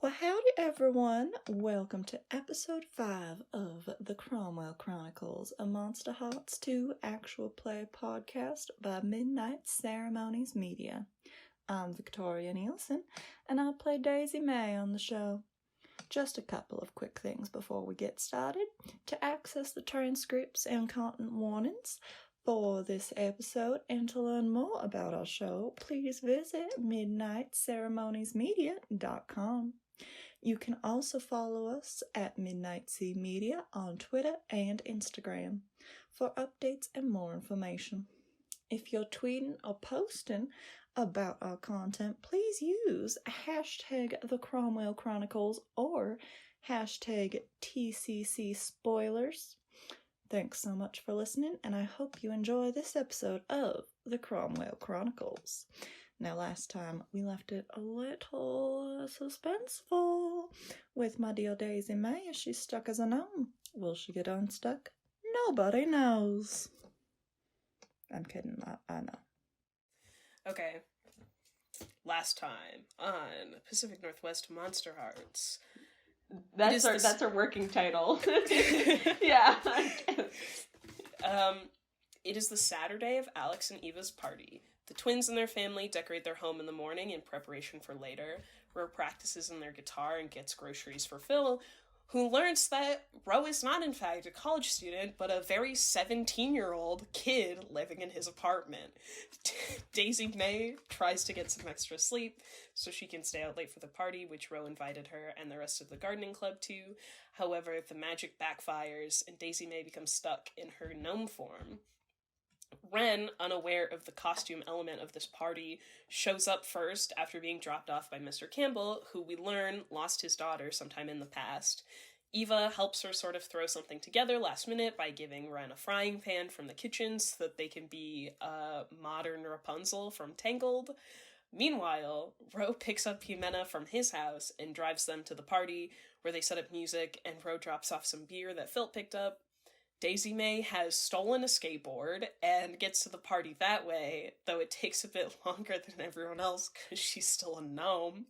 Well, howdy everyone. Welcome to episode 5 of the Cromwell Chronicles, a Monster Hearts 2 actual play podcast by Midnight Ceremonies Media. I'm Victoria Nielsen, and I play Daisy Mae on the show. Just a couple of quick things before we get started. To access the transcripts and content warnings for this episode and to learn more about our show, please visit midnightceremoniesmedia.com. You can also follow us at Midnight C Media on Twitter and Instagram for updates and more information. If you're tweeting or posting about our content, please use hashtag the Cromwell Chronicles or hashtag TCC Spoilers. Thanks so much for listening, and I hope you enjoy this episode of the Cromwell Chronicles. Now, last time we left it a little suspenseful with my dear Daisy Mae as she's stuck as a gnome. Will she get unstuck? Nobody knows. I'm kidding, I know. Okay. Last time on Pacific Northwest Monster Hearts. That's our working title. Yeah. It is the Saturday of Alex and Eva's party. The twins and their family decorate their home in the morning in preparation for later. Ro practices on their guitar and gets groceries for Phil, who learns that Ro is not in fact a college student, but a very 17-year-old kid living in his apartment. Daisy Mae tries to get some extra sleep so she can stay out late for the party, which Ro invited her and the rest of the gardening club to. However, the magic backfires and Daisy Mae becomes stuck in her gnome form. Wrenn, unaware of the costume element of this party, shows up first after being dropped off by Mr. Campbell, who we learn lost his daughter sometime in the past. Eva helps her sort of throw something together last minute by giving Wrenn a frying pan from the kitchen so that they can be a modern Rapunzel from Tangled. Meanwhile, Ro picks up Ximena from his house and drives them to the party, where they set up music and Ro drops off some beer that Phil picked up. Daisy Mae has stolen a skateboard and gets to the party that way, though it takes a bit longer than everyone else because she's still a gnome.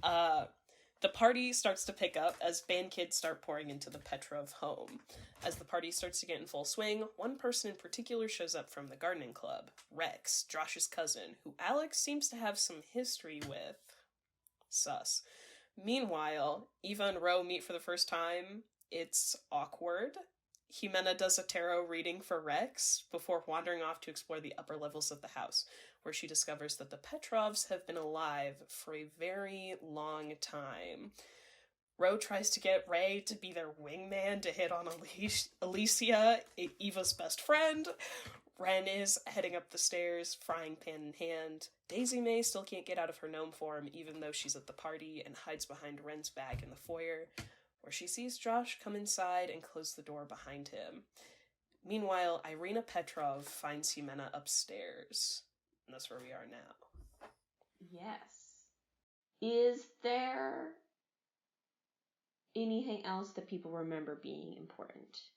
The party starts to pick up as band kids start pouring into the Petrov home. As the party starts to get in full swing, one person in particular shows up from the gardening club, Rex, Josh's cousin, who Alex seems to have some history with. Sus. Meanwhile, Eva and Ro meet for the first time. It's awkward. Ximena does a tarot reading for Rex before wandering off to explore the upper levels of the house, where she discovers that the Petrovs have been alive for a very long time. Ro tries to get Ray to be their wingman to hit on Alicia, Eva's best friend. Wrenn is heading up the stairs, frying pan in hand. Daisy Mae still can't get out of her gnome form, even though she's at the party, and hides behind Wren's bag in the foyer, where she sees Josh come inside and close the door behind him. Meanwhile, Irina Petrov finds Ximena upstairs. And that's where we are now. Yes. Is there anything else that people remember being important?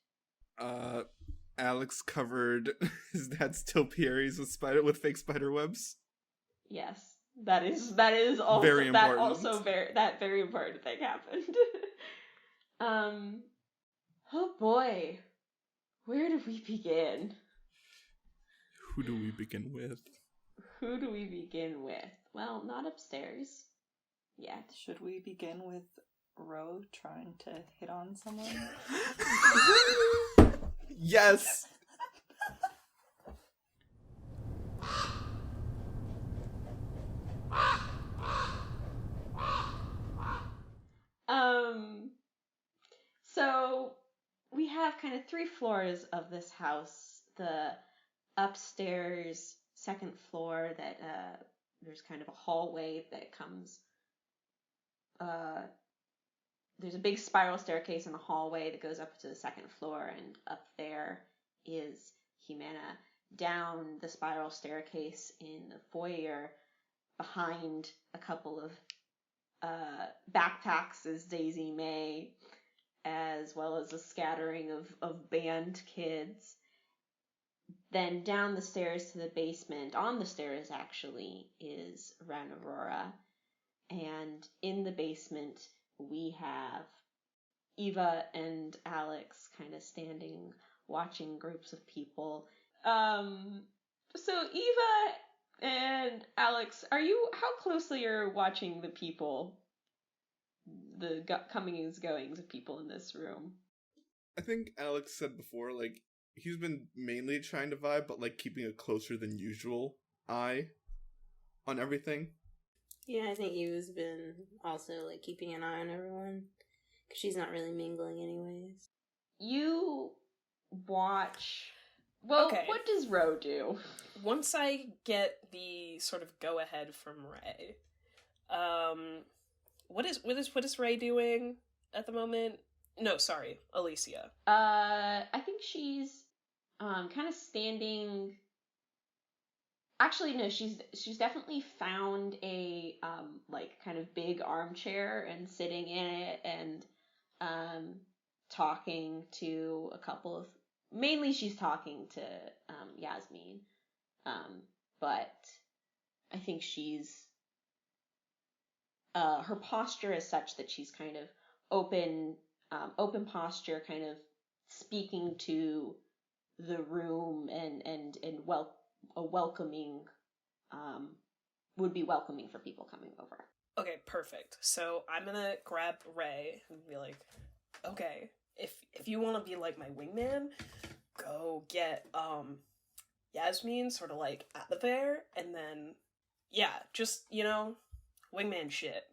Alex covered his dad's topiaries with fake spider webs. Yes. That is also very important. That also very important thing happened. Oh boy, where do we begin? Who do we begin with? Well, not upstairs yet. Should we begin with Ro trying to hit on someone? Yes! So we have kind of 3 floors of this house. The upstairs second floor that there's kind of a hallway that comes. There's a big spiral staircase in the hallway that goes up to the second floor, and up there is Ximena. Down the spiral staircase in the foyer, behind a couple of backpacks, is Daisy Mae, as well as a scattering of band kids. Then down the stairs to the basement, on the stairs actually, is Wrenn and Ro. And in the basement, we have Eva and Alex kind of standing, watching groups of people. So Eva and Alex, how closely are you watching the people, the comings, goings of people in this room? I think Alex said before, like, he's been mainly trying to vibe, but, like, keeping a closer than usual eye on everything. Yeah, I think Eva's been also, like, keeping an eye on everyone, because she's not really mingling anyways. You watch... Well, Okay. What does Ro do? Once I get the sort of go-ahead from Ray, what is Ray doing at the moment? No, sorry, Alicia. I think she's kind of standing. Actually, no, she's definitely found a like kind of big armchair and sitting in it and talking to a couple of. Mainly, she's talking to Yasmin, but I think she's her posture is such that she's kind of open posture, kind of speaking to the room and welcoming, would be welcoming for people coming over. Okay, perfect. So I'm gonna grab Ray and be like, okay, if you want to be like my wingman, go get Yasmin sort of like out of there, and then yeah, just wingman shit.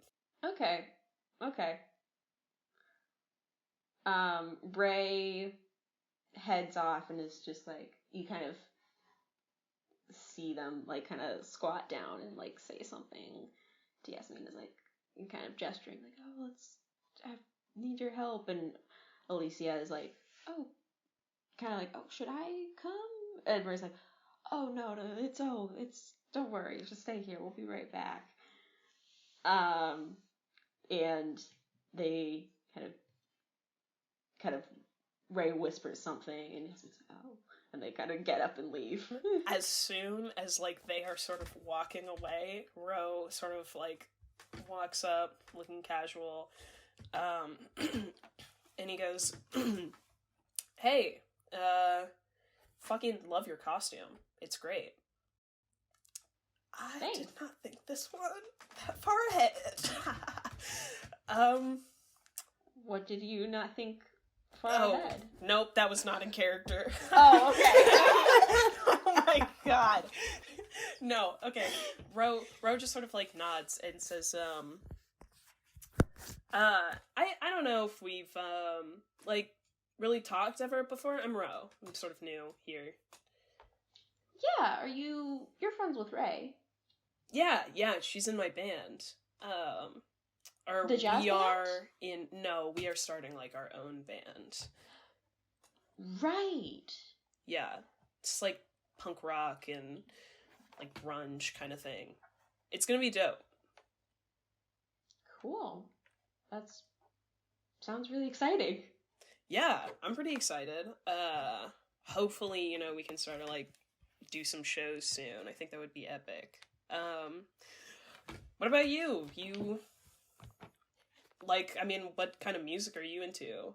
Okay. Ray heads off and is just like, you kind of see them like kind of squat down and like say something to Yasmin, is like kind of gesturing like, oh, I need your help, and Alicia is like, oh, kind of like, oh, should I come? And Ray's like, oh no, it's don't worry, just stay here, we'll be right back. And they kind of Ray whispers something, and he's like, oh, and they kind of get up and leave. As soon as like they are sort of walking away, Ro sort of like walks up, looking casual, and he goes, "Hey, fucking love your costume. It's great." I Thanks. did not think this one that far ahead. What did you not think far ahead? Nope, that was not in character. Oh, okay. Oh my god. No, okay. Ro just sort of like nods and says, I don't know if we've like really talked ever before. I'm Ro. I'm sort of new here. Yeah, you're friends with Ray? Yeah, she's in my band. Or the jazz we band? We are starting like our own band. Right. Yeah. It's like punk rock and like grunge kind of thing. It's gonna be dope. Cool. Sounds really exciting. Yeah, I'm pretty excited. Hopefully, we can start to like do some shows soon. I think that would be epic. What about you? What kind of music are you into?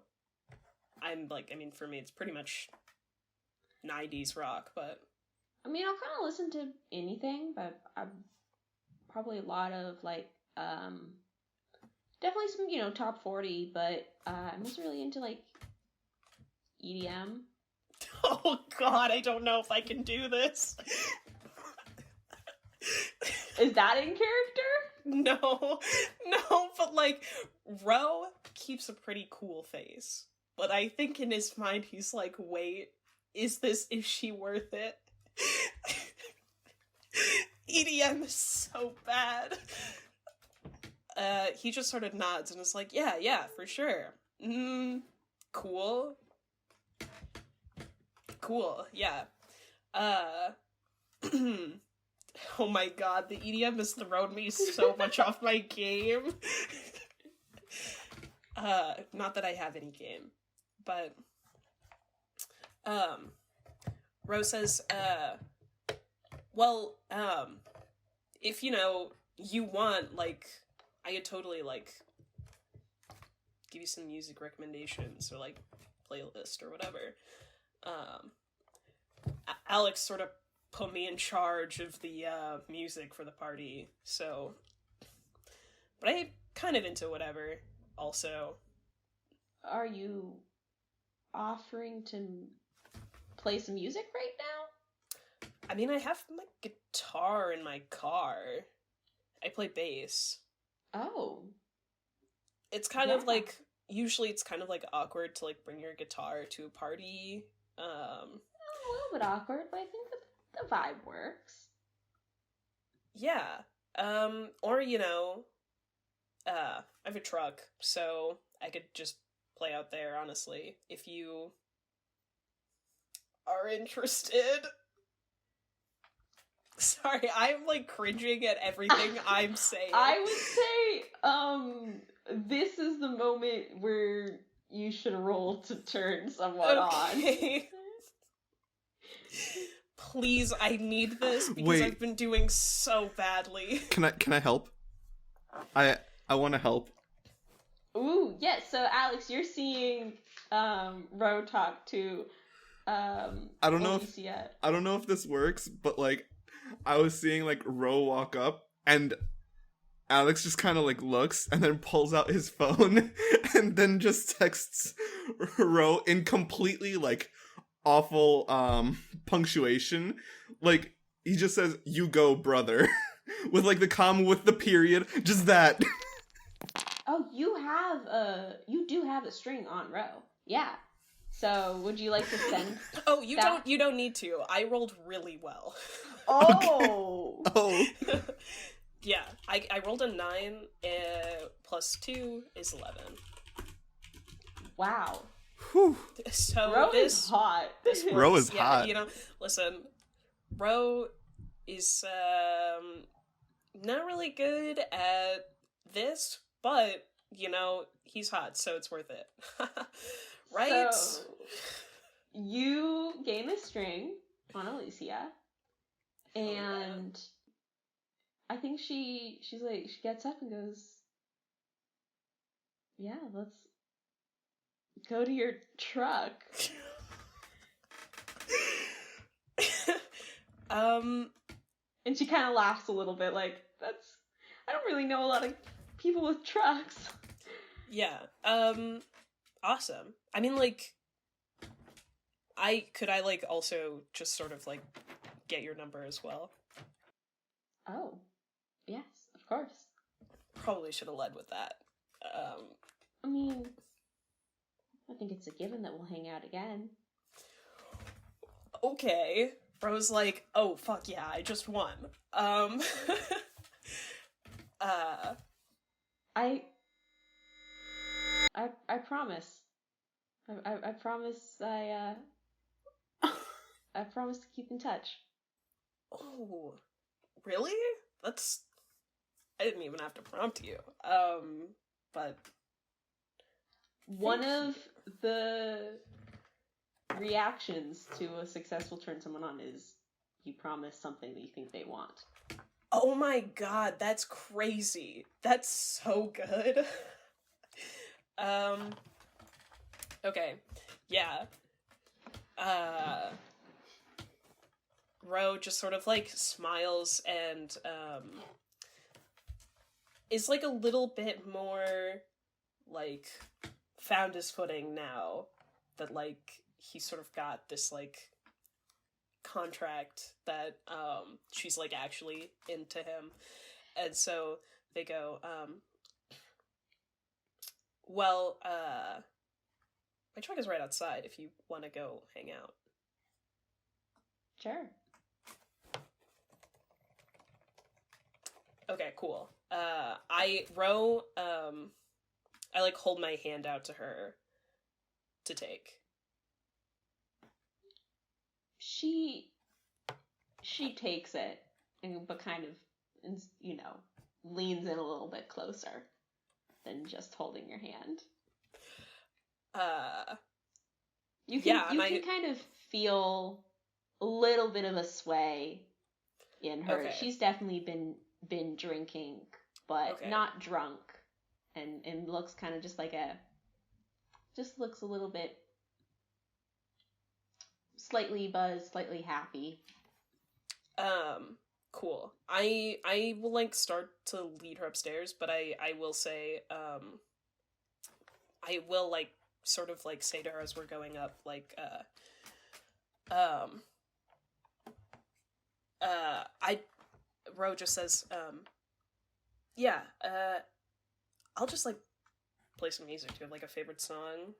For me, it's pretty much 90s rock, but... I'll kind of listen to anything, but I'm probably a lot of, like, definitely some, top 40, but I'm also really into, like, EDM. Oh, God, I don't know if I can do this. Is that in character? No, but, like, Ro keeps a pretty cool face. But I think in his mind, he's like, wait, is she worth it? EDM is so bad. He just sort of nods and is like, yeah, for sure. Cool, yeah. Oh my god, the EDM has thrown me so much off my game. Not that I have any game, but, Rose says, if, you want, like, I could totally, like, give you some music recommendations or, like, playlist or whatever. Alex sort of put me in charge of the music for the party, so... But I'm kind of into whatever, also. Are you offering to play some music right now? I mean, I have my guitar in my car. I play bass. Oh. It's kind of like, usually it's kind of like awkward to like bring your guitar to a party. A little bit awkward, but I think the vibe works. Yeah. Or, you know, I have a truck, so I could just play out there, honestly, if you are interested. Sorry, I'm, like, cringing at everything I'm saying. I would say, this is the moment where you should roll to turn someone on. Please, I need this, because Wait. I've been doing so badly. Can I help? I want to help. Ooh, yes. So, Alex, you're seeing Ro talk to I don't know if this works, but like I was seeing like Ro walk up and Alex just kind of like looks and then pulls out his phone and then just texts Ro in completely like awful punctuation. Like he just says, "You go, brother," with like the comma with the period, just that. Oh, you do have a string on Ro. Yeah. So, would you like to send? Oh, you don't need to. I rolled really well. Oh. Oh. Yeah, I rolled a 9, plus 2 is 11. Wow. Whew. So Ro is hot. This works. Ro is Yeah, hot. you know, listen, Ro is, not really good at this, but, you know, he's hot, so it's worth it. Right? So, you gain a string on Alicia, and I think she gets up and goes, "Yeah, let's go to your truck." And she kind of laughs a little bit, like, I don't really know a lot of people with trucks. Yeah, awesome. I mean, like, could I, like, also just sort of, like, get your number as well? Oh, yes, of course. Probably should have led with that. I mean, I think it's a given that we'll hang out again. Okay. Bro's like, oh, fuck yeah, I just won. I promise. I promise I promise to keep in touch. Oh, really? I didn't even have to prompt you. But one of the reactions to a successful turn someone on is you promise something that you think they want. Oh my god, that's crazy. That's so good. Okay. Yeah. Ro just sort of, like, smiles and, is, like, a little bit more, like, found his footing now that, like, he sort of got this, like, contract that, she's, like, actually into him. And so they go, well, my truck is right outside if you want to go hang out. Sure. Okay, cool. I like hold my hand out to her to take. She takes it, but kind of, you know, leans in a little bit closer than just holding your hand. You can kind of feel a little bit of a sway in her. Okay. She's definitely been drinking but not drunk, and looks kind of just looks a little bit slightly buzzed, slightly happy. Cool. I will like start to lead her upstairs, but I will say, I will like sort of like say to her as we're going up, like, Ro just says, yeah, I'll just like play some music. Do you have like a favorite song?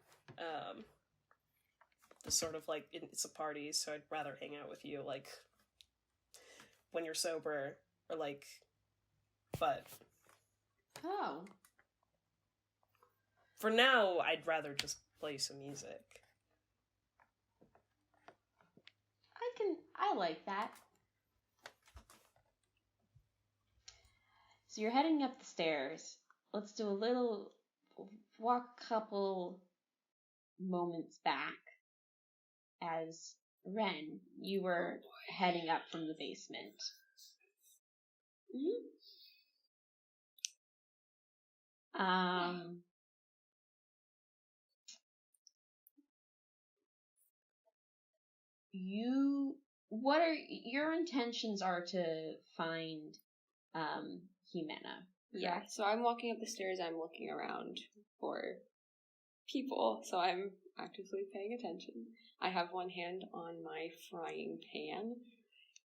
It's sort of like, it's a party, so I'd rather hang out with you, like, when you're sober, or like, but... Oh. For now, I'd rather just play some music. I like that. So you're heading up the stairs. Let's do walk a couple moments back as Wrenn, you were heading up from the basement. What are your intentions are to find Ximena? Yeah, so I'm walking up the stairs, I'm looking around for people, so I'm actively paying attention. I have one hand on my frying pan,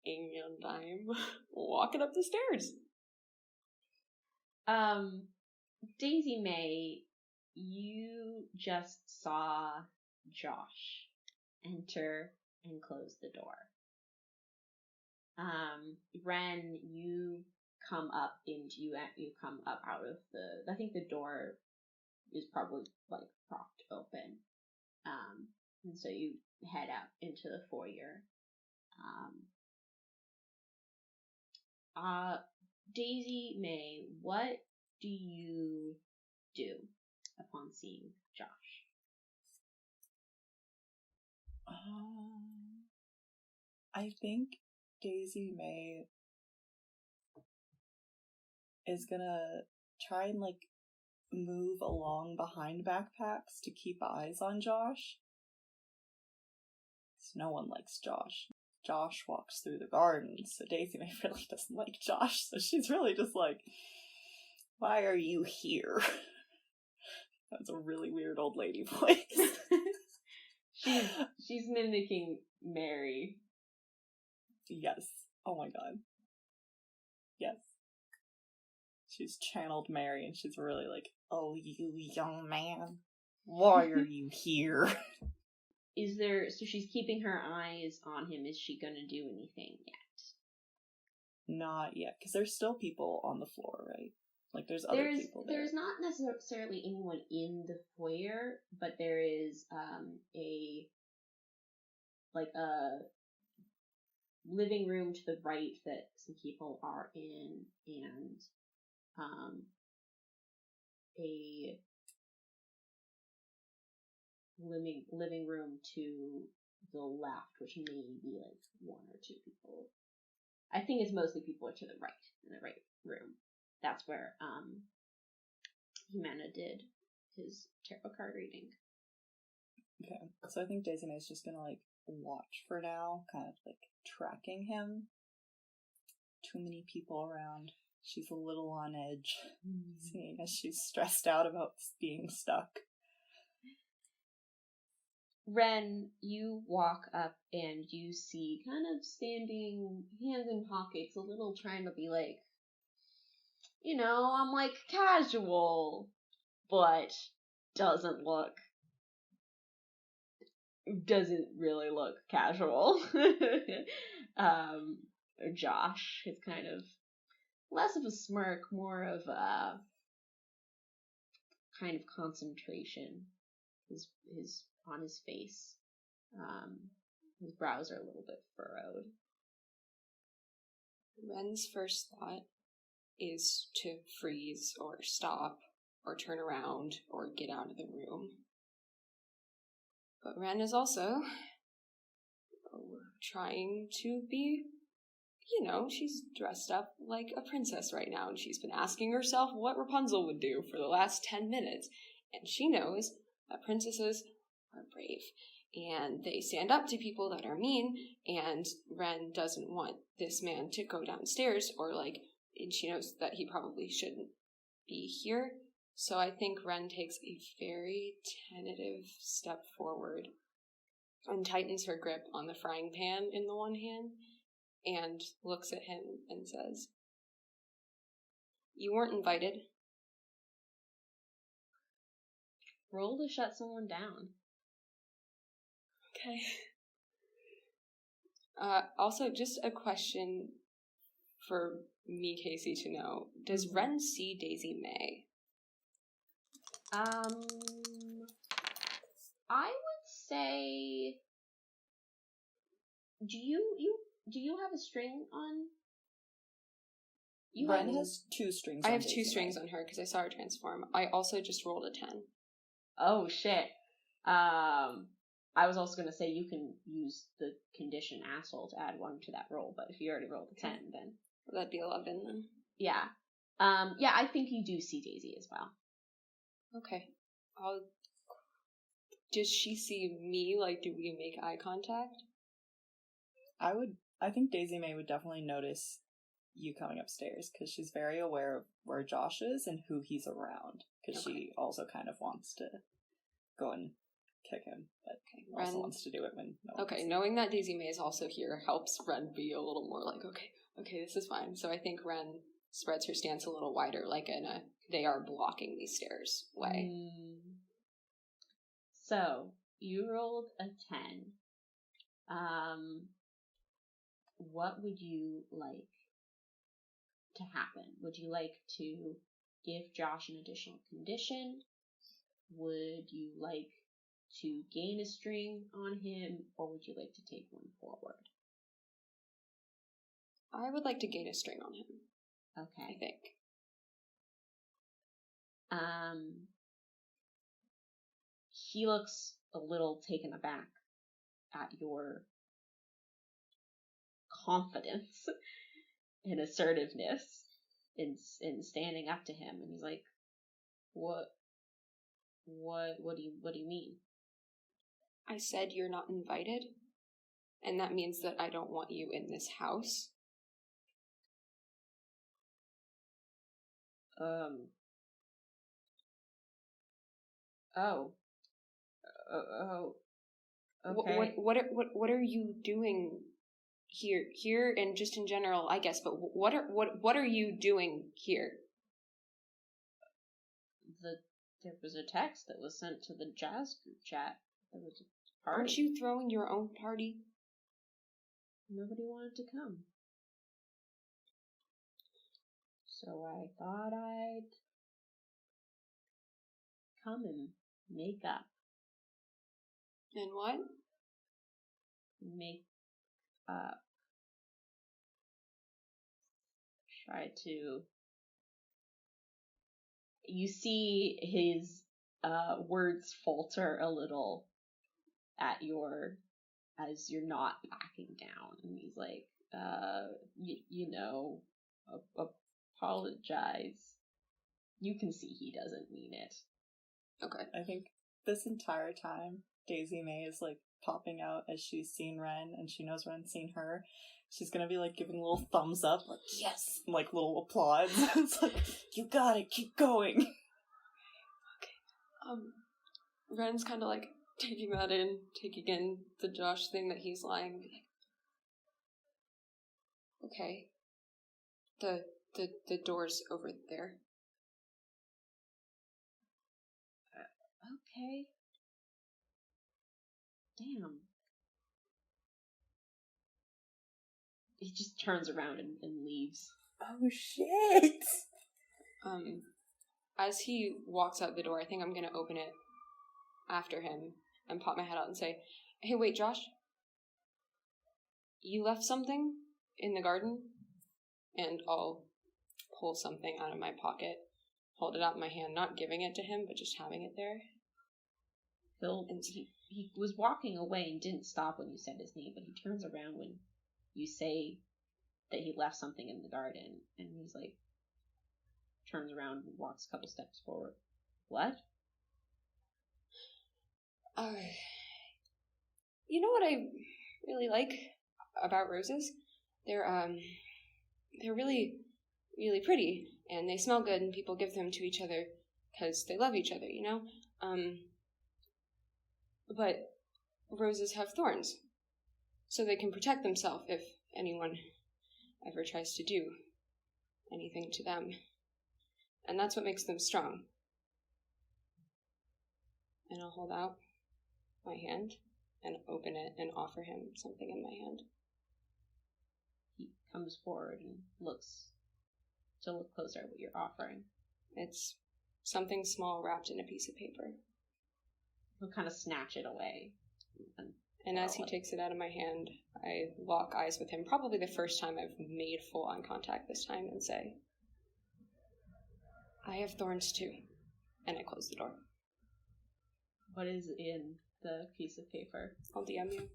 and I'm walking up the stairs. Daisy Mae, you just saw Josh enter and close the door. Wrenn, you come up out of I think the door is probably like propped open. And so you head out into the foyer. Daisy Mae, what do you do upon seeing Josh? I think Daisy Mae is gonna try and like move along behind backpacks to keep eyes on Josh. So no one likes Josh. Josh walks through the garden, so Daisy Mae really doesn't like Josh, so she's really just like, why are you here? That's a really weird old lady voice. She's mimicking Mary. Yes. Oh my god. Yes. She's channeled Mary, and she's really like, oh, you young man, why are you here? So she's keeping her eyes on him. Is she gonna do anything yet? Not yet, because there's still people on the floor, right? Like, there's other people there. There's not necessarily anyone in the foyer, but there is a living room to the right that some people are in, and a living room to the left, which may be like one or two people. I think it's mostly people to the right, in the right room. That's where Ximena did his tarot card reading. Okay, so I think Daisy Mae's just gonna like watch for now, kind of like tracking him. Too many people around. She's a little on edge, seeing as she's stressed out about being stuck. Wrenn, you walk up and you see kind of standing, hands in pockets, a little trying to be like, I'm like casual, but doesn't really look casual. Josh is kind of less of a smirk, more of a kind of concentration. His on his face. His brows are a little bit furrowed. Wren's first thought is to freeze or stop or turn around or get out of the room. But Wrenn is also trying to be you know, she's dressed up like a princess right now, and she's been asking herself what Rapunzel would do for the last 10 minutes. And she knows that princesses are brave, and they stand up to people that are mean, and Wrenn doesn't want this man to go downstairs, and she knows that he probably shouldn't be here. So I think Wrenn takes a very tentative step forward and tightens her grip on the frying pan in the one hand, and looks at him and says, "You weren't invited." Roll to shut someone down. Okay. Also, just a question for me, Casey, to know. Does Wrenn see Daisy Mae? I would say, do you have a string on? Wrenn has 2 strings. I have 2 strings on her because I saw her transform. I also just rolled a 10. Oh shit. I was also gonna say you can use the condition asshole to add 1 to that roll, but if you already rolled a 10, then that'd be 11 then. Yeah. Yeah, I think you do see Daisy as well. Okay. Does she see me? Like, do we make eye contact? I think Daisy Mae would definitely notice you coming upstairs, because she's very aware of where Josh is and who he's around, because she also kind of wants to go and kick him, but also wants to do it when no one's. Knowing that Daisy Mae is also here helps Wrenn be a little more like, okay, this is fine. So I think Wrenn spreads her stance a little wider, like in a they are blocking these stairs way. So you rolled a 10. What would you like to happen? Would you like to give Josh an additional condition? Would you like to gain a string on him, or would you like to take one forward? I would like to gain a string on him. Okay. I think. He looks a little taken aback at your confidence and assertiveness in standing up to him, and he's like, What do you mean? I said you're not invited, and that means that I don't want you in this house. Okay. What are you doing here, and just in general, I guess? But what are you doing here? There was a text that was sent to the jazz group chat. There was a party. Aren't you throwing your own party? Nobody wanted to come, so I thought I'd come and make up. And what? Make up. Try to. You see his words falter a little as you're not backing down, and he's like, apologize. You can see he doesn't mean it. Okay. I think this entire time, Daisy Mae is like popping out as she's seen Wrenn, and she knows Wren's seen her. She's gonna be like giving a little thumbs up, like yes, and, like little applause. It's like, you got it, keep going. Okay. Wren's kind of like taking in the Josh thing that he's lying. Okay. The door's over there. Okay. Damn. He just turns around and leaves. Oh shit! As he walks out the door, I think I'm gonna open it after him and pop my head out and say, "Hey, wait, Josh. You left something in the garden?" And I'll pull something out of my pocket, hold it out in my hand, not giving it to him, but just having it there. He was walking away and didn't stop when you said his name, but he turns around when you say that he left something in the garden, and he's like, turns around and walks a couple steps forward. What? You know what I really like about roses? They're really, really pretty, and they smell good, and people give them to each other because they love each other, you know? But roses have thorns, so they can protect themselves if anyone ever tries to do anything to them. And that's what makes them strong. And I'll hold out my hand and open it and offer him something in my hand. He comes forward and looks to look closer at what you're offering. It's something small wrapped in a piece of paper. He'll kind of snatch it away. And as he takes it out of my hand, I lock eyes with him, probably the first time I've made full eye contact this time, and say, I have thorns too. And I close the door. What is in the piece of paper? I'll DM you.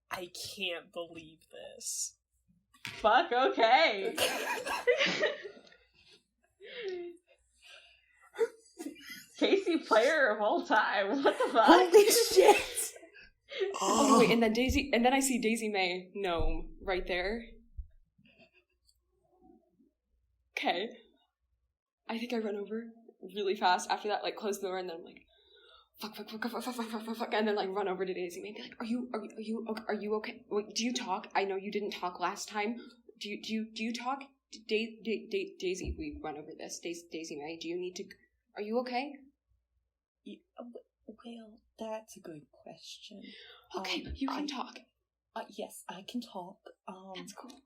I can't believe this. Fuck, okay. Casey player of all time. What the fuck? Holy shit! Oh wait, and then I see Daisy Mae gnome right there. Okay. I think I run over really fast after that, like close the door, and then I'm like, fuck, and then like run over to Daisy Mae and be like, are you okay? Wait, do you talk? I know you didn't talk last time. Do you talk? Daisy, we run over this. Daisy Mae, do you need to? Are you okay? Well, that's a good question. Okay, you can talk. Yes, I can talk. That's cool.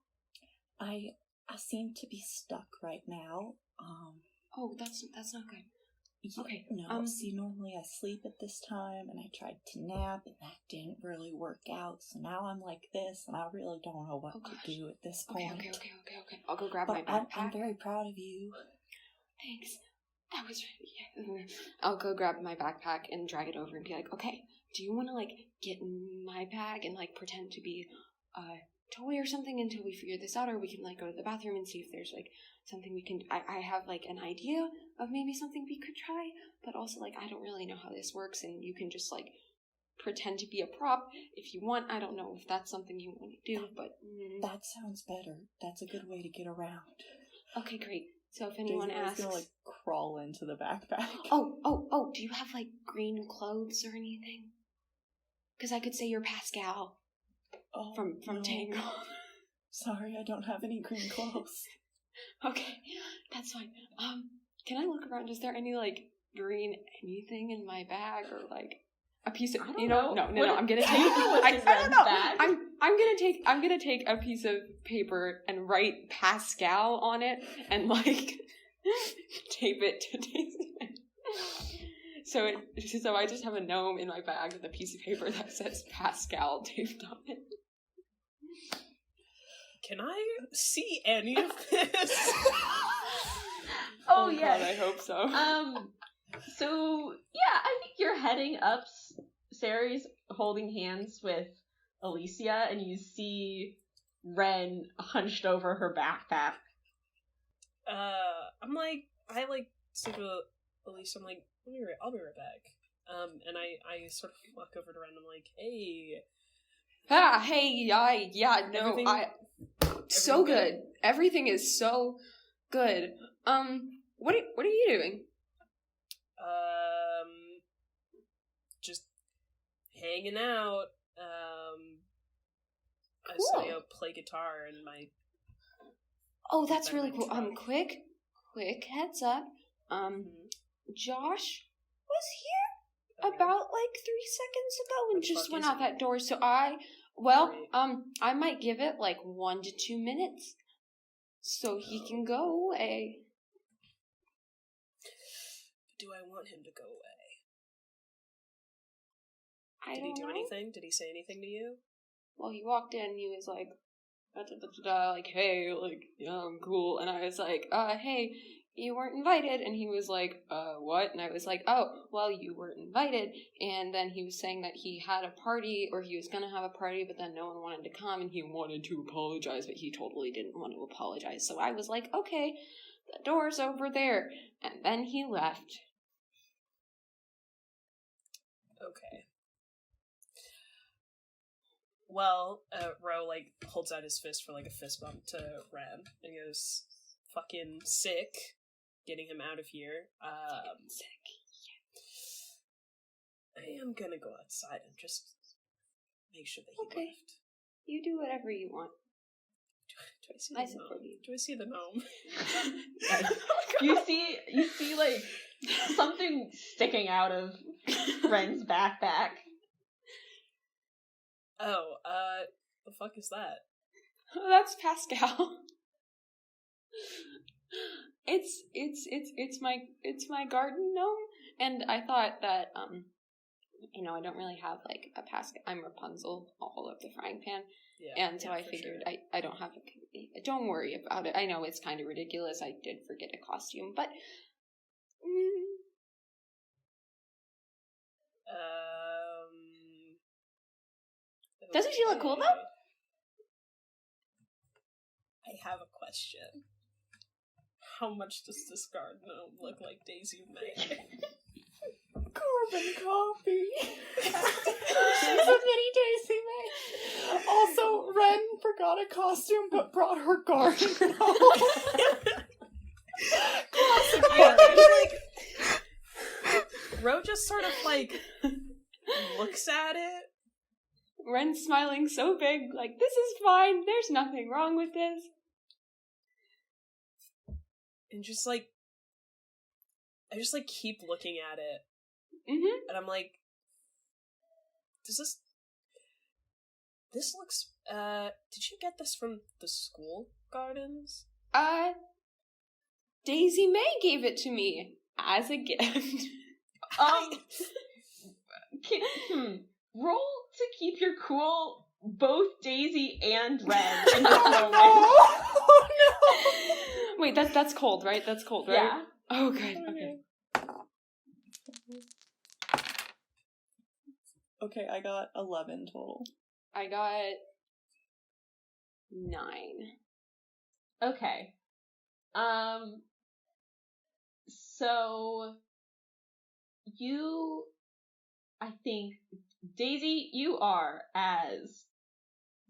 I seem to be stuck right now. Oh, that's not good. Okay. No, see, normally I sleep at this time, and I tried to nap, and that didn't really work out, so now I'm like this, and I really don't know what to do at this point. Okay. I'll go grab my backpack. I'm very proud of you. Thanks. That was yeah. I'll go grab my backpack and drag it over and be like, okay, do you want to, like, get in my bag and, like, pretend to be a toy or something until we figure this out, or we can, like, go to the bathroom and see if there's, like, something we can... I have, like, an idea of maybe something we could try, but also, like, I don't really know how this works, and you can just, like, pretend to be a prop if you want. I don't know if that's something you want to do, but... That sounds better. That's a good way to get around. Okay, great. So if anyone asks... gonna, like, crawl into the backpack. Oh, do you have, like, green clothes or anything? Because I could say you're Pascal from no. Tango. Sorry, I don't have any green clothes. Okay, that's fine. Can I look around? Is there any, like, green anything in my bag, or, like, a piece of... No, I'm gonna take... I don't know. I'm gonna take a piece of paper and write Pascal on it and, like, tape it to Daisy. So I just have a gnome in my bag with a piece of paper that says Pascal taped on it. Can I see any of this? Oh yeah, God, I hope so. So yeah, I think you're heading up. Ceres holding hands with Alicia, and you see Wrenn hunched over her backpack. I say to Alicia, I'm like, I'll be right back. And I sort of walk over to Wrenn, I'm like, hey. So good. Everything is so good. What are you doing? Just hanging out. Cool. I play guitar in my... Oh, that's really cool. Quick heads up. Josh was here about like 3 seconds ago and just went out that door. So I might give it like 1 to 2 minutes so he can go away. Do I want him to go away? Did he do anything? Did he say anything to you? Well, he walked in and he was like, like, hey, like, yeah, I'm cool. And I was like, hey, you weren't invited. And he was like, what? And I was like, oh, well, you weren't invited. And then he was saying that he had a party, or he was going to have a party, but then no one wanted to come, and he wanted to apologize, but he totally didn't want to apologize. So I was like, okay, the door's over there. And then he left. Okay. Well, Ro, like, holds out his fist for, like, a fist bump to Wrenn, and goes, fucking sick, getting him out of here. Sick. I am gonna go outside and just make sure that he left. You do whatever you want. Do I see the gnome? You. Do I see the gnome? You see, like, something sticking out of Wren's backpack. Oh, the fuck is that? Oh, that's Pascal. It's my garden gnome, and I thought that I don't really have like a Pascal. I'm Rapunzel. I'll hold up the frying pan, and so I figured sure. I don't have. Don't worry about it. I know it's kind of ridiculous. I did forget a costume, but. Doesn't she look cool though? I have a question. How much does this garden gnome look like Daisy Mae? Carbon copy. She's a mini Daisy Mae. Also, Wrenn forgot a costume but brought her garden gnome. Classic Ro just sort of like looks at it. Wren's smiling so big, like, this is fine, there's nothing wrong with this. And just like, I just like keep looking at it. Mm-hmm. And I'm like, this looks, did you get this from the school gardens? Daisy Mae gave it to me as a gift. Roll to keep your cool, both Daisy and Wrenn in this moment. Oh no! Wait, that's cold, right? That's cold, right? Yeah. Oh, good. Okay. Okay, I got 11 total. I got 9. Okay. So you, I think, Daisy, you are as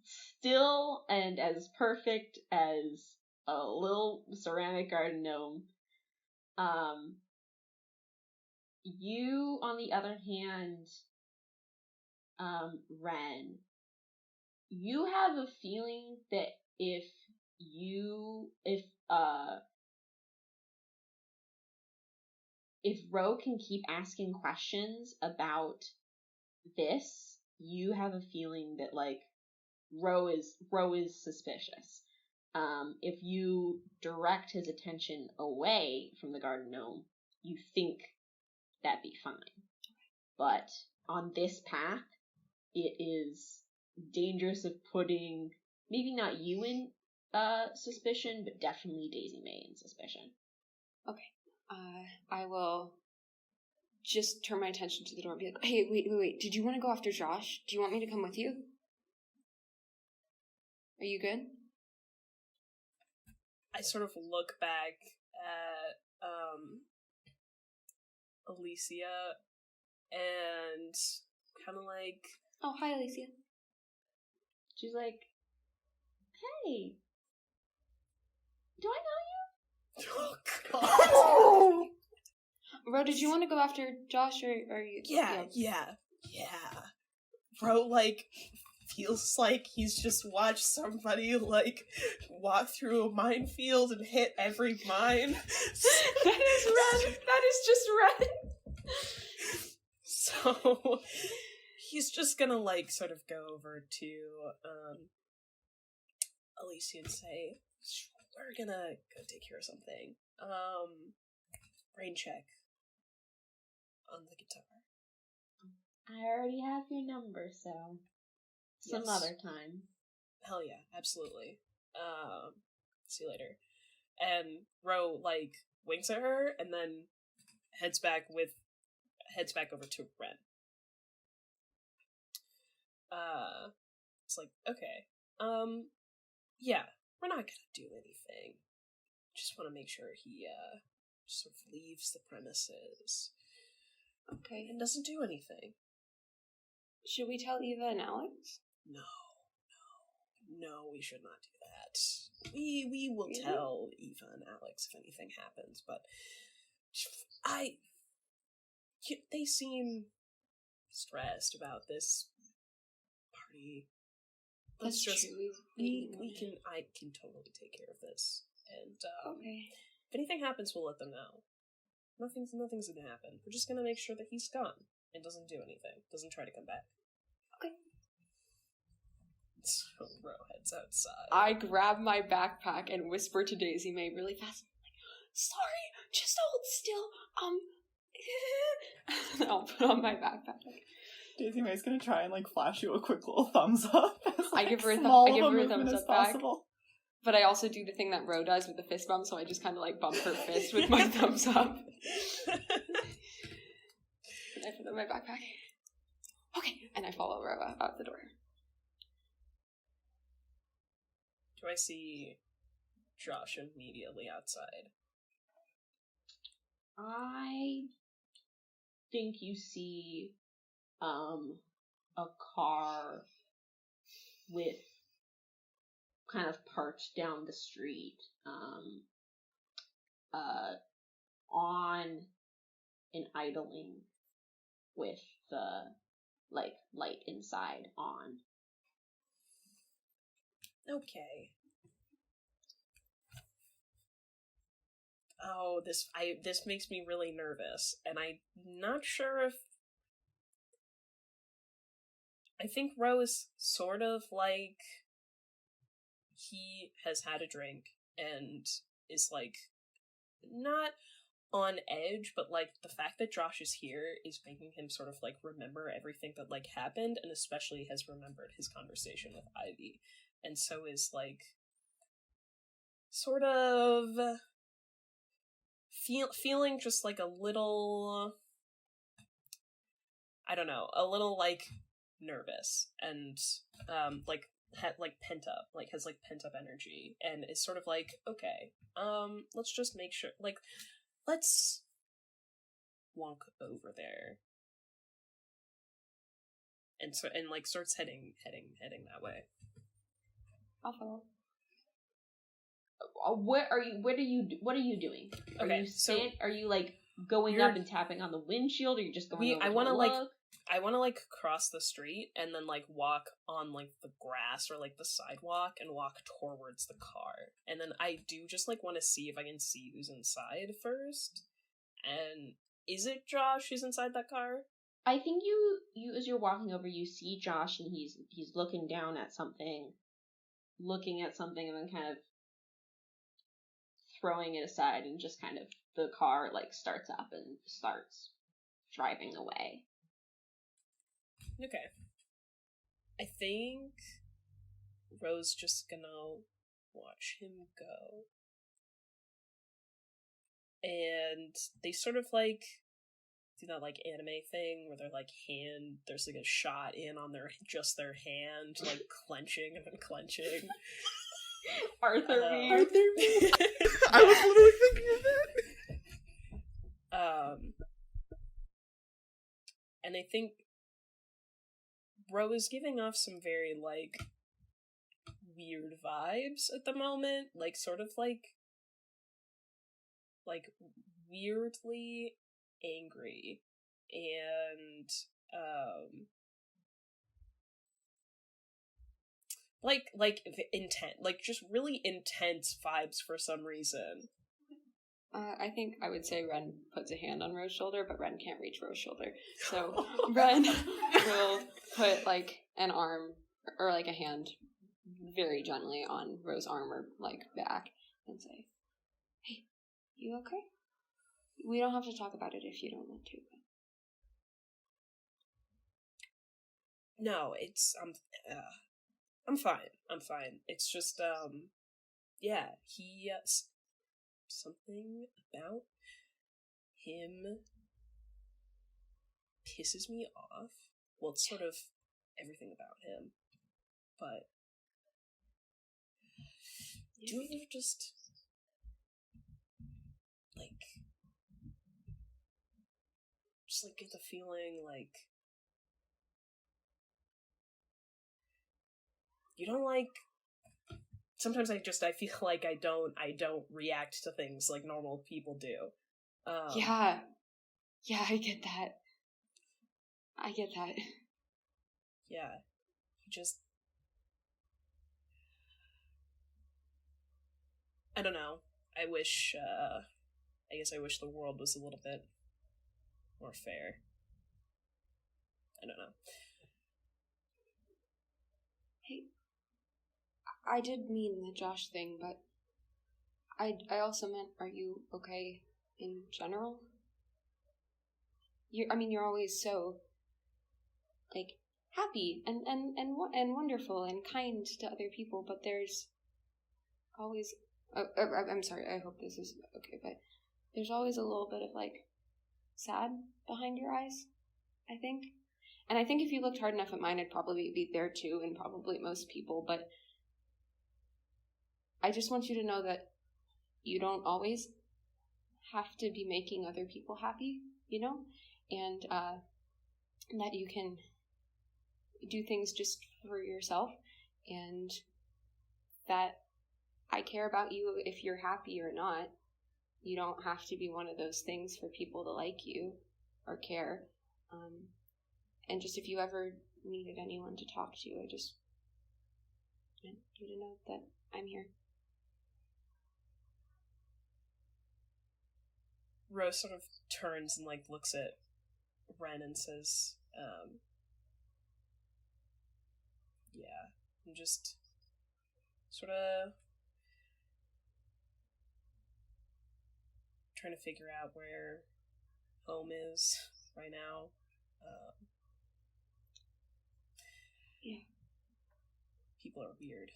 still and as perfect as a little ceramic garden gnome. You, on the other hand, Wrenn, you have a feeling that if Ro can keep asking questions about this, you have a feeling that like Ro is suspicious. If you direct his attention away from the garden gnome, you think that'd be fine. But on this path, it is dangerous of putting maybe not you in suspicion, but definitely Daisy Mae in suspicion. Okay. I will just turn my attention to the door and be like, hey, wait. Did you want to go after Josh? Do you want me to come with you? Are you good? I sort of look back at Alicia and kind of like, oh, hi, Alicia. She's like, hey, do I know you? Oh god. Ro, did you want to go after Josh or you? Yeah. Ro, like, feels like he's just watched somebody, like, walk through a minefield and hit every mine. That is Wrenn. That is just Wrenn. So, he's just gonna, like, sort of go over to, Alicia and say, we're gonna go take care of something. Rain check on the guitar. I already have your number, so some other time. Hell yeah, absolutely. See you later. And Ro, like, winks at her, and then heads back over to Wrenn. It's like, okay, yeah, we're not gonna do anything. Just want to make sure he, sort of leaves the premises. Okay. And doesn't do anything. Should we tell Eva and Alex? No, we should not do that. We will tell Eva and Alex if anything happens, but they seem stressed about this party. That's true. I can totally take care of this. And, okay. If anything happens, we'll let them know. Nothing's gonna happen. We're just gonna make sure that he's gone and doesn't do anything. Doesn't try to come back. Okay. So Ro heads outside. I grab my backpack and whisper to Daisy Mae really fast. I'm like, sorry, just hold still. I'll put on my backpack. Daisy Mae's gonna try and flash you a quick little thumbs up. I give her a thumbs up back. But I also do the thing that Ro does with the fist bump, so I just kind of bump her fist with my thumbs up. And I put it in my backpack. Okay, and I follow Ro out the door. Do I see Josh immediately outside? I think you see a car with kind of parked down the street on an idling with the light inside on. Okay. Oh, this makes me really nervous, and I'm not sure if I think Ro is sort of he has had a drink and is not on edge, but the fact that Josh is here is making him sort of remember everything that happened, and especially has remembered his conversation with Ivy, and so is sort of feeling just a little, I don't know, a little nervous and pent up, has pent up energy, and is sort of okay, let's just make sure, let's walk over there, and starts heading that way. I'll follow. What are you doing? Are you going up and tapping on the windshield, or you're just going over to look? I want to cross the street and then walk on the grass or the sidewalk and walk towards the car. And then I do just want to see if I can see who's inside first. And is it Josh who's inside that car? I think you as you're walking over, you see Josh, and he's looking down at something, and then kind of throwing it aside, and just kind of the car starts up and starts driving away. Okay. I think Ro's just gonna watch him go. And they sort of do that anime thing where they're there's a shot in on their hand, clenching and unclenching. Arthur me. I was literally thinking of that. And I think Ro is giving off some very weird vibes at the moment, sort of weirdly angry and intent, just really intense vibes for some reason. I think I would say Wrenn puts a hand on Ro's shoulder, but Wrenn can't reach Ro's shoulder. So Wrenn will put an arm or a hand very gently on Ro's arm or back and say, "Hey, you okay? We don't have to talk about it if you don't want to." No, it's I'm fine. It's just yeah, he something about him pisses me off. Well, it's sort of everything about him, but do you ever just get the feeling like you don't like? Sometimes I feel like I don't react to things like normal people do. Yeah, I get that. Yeah, just I don't know. I wish the world was a little bit more fair. I don't know. Hey, I did mean the Josh thing, but I also meant, are you okay in general? You're always so, like, happy and wonderful and kind to other people, but there's always, I'm sorry, I hope this is okay, but there's always a little bit of, like, sad behind your eyes, I think. And I think if you looked hard enough at mine, it'd probably be there too, and probably most people, but I just want you to know that you don't always have to be making other people happy, and that you can do things just for yourself, and that I care about you if you're happy or not. You don't have to be one of those things for people to like you or care. And just if you ever needed anyone to talk to, I just want you to know that I'm here. Rose sort of turns and looks at Wrenn and says, yeah, I'm just sort of trying to figure out where home is right now. Yeah. People are weird.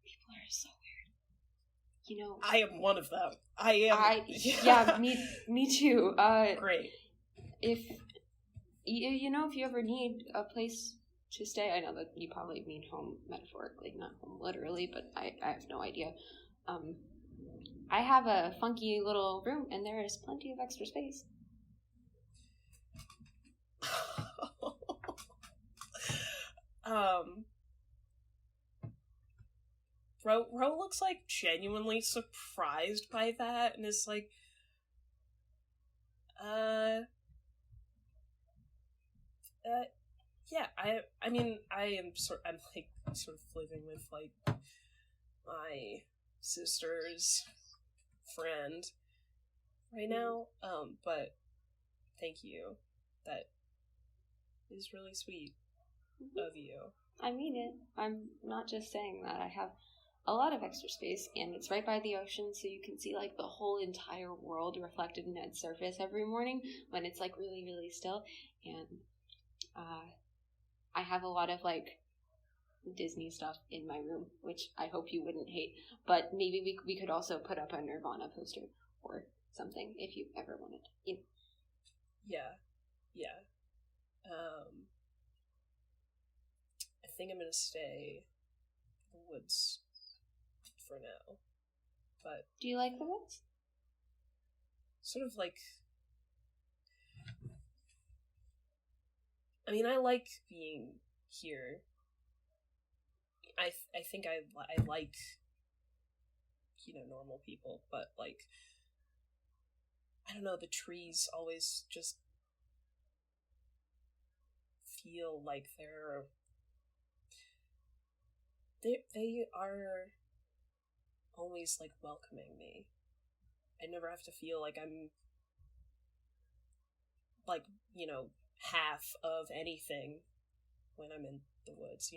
People are so weird. I am one of them. I am. Yeah, me too. Great. If if you ever need a place to stay, I know that you probably mean home metaphorically, not home literally, but I have no idea. I have a funky little room, and there is plenty of extra space. Ro looks genuinely surprised by that, and is yeah, I'm sort of living with my sister's friend right now, but thank you. That is really sweet of you. I mean it. I'm not just saying that. I have a lot of extra space, and it's right by the ocean, so you can see the whole entire world reflected in its surface every morning when it's really, really still. And I have a lot of Disney stuff in my room, which I hope you wouldn't hate. But maybe we could also put up a Nirvana poster or something if you ever wanted. Yeah. I think I'm gonna stay in the woods for now. But do you like the woods? Sort of I like being here. I think I like normal people, but I don't know, the trees always just feel like they are always welcoming me. I never have to feel like I'm half of anything when I'm in the woods,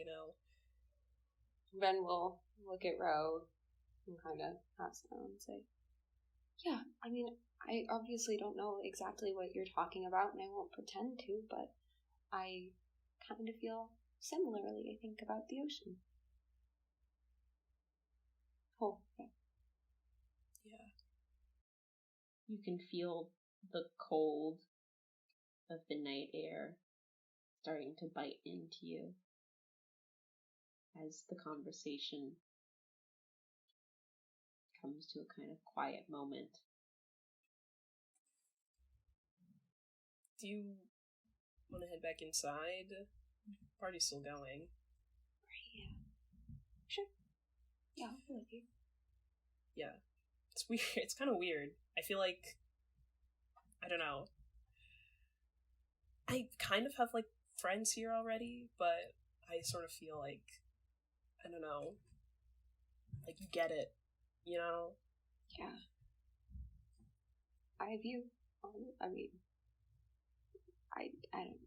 Wrenn will look at Ro and kind of pass down and say, yeah, I obviously don't know exactly what you're talking about, and I won't pretend to, but I kind of feel similarly, I think, about the ocean. Oh, yeah. Yeah. You can feel the cold of the night air starting to bite into you as the conversation comes to a kind of quiet moment. Do you want to head back inside? Party's still going. Yeah. Sure. Yeah, I'll go with you. Yeah. It's weird. It's kind of weird. I feel like, I don't know. I kind of have, like, friends here already, but I sort of feel like, I don't know, like, you get it, you know? Yeah. I have you. I mean, I don't know.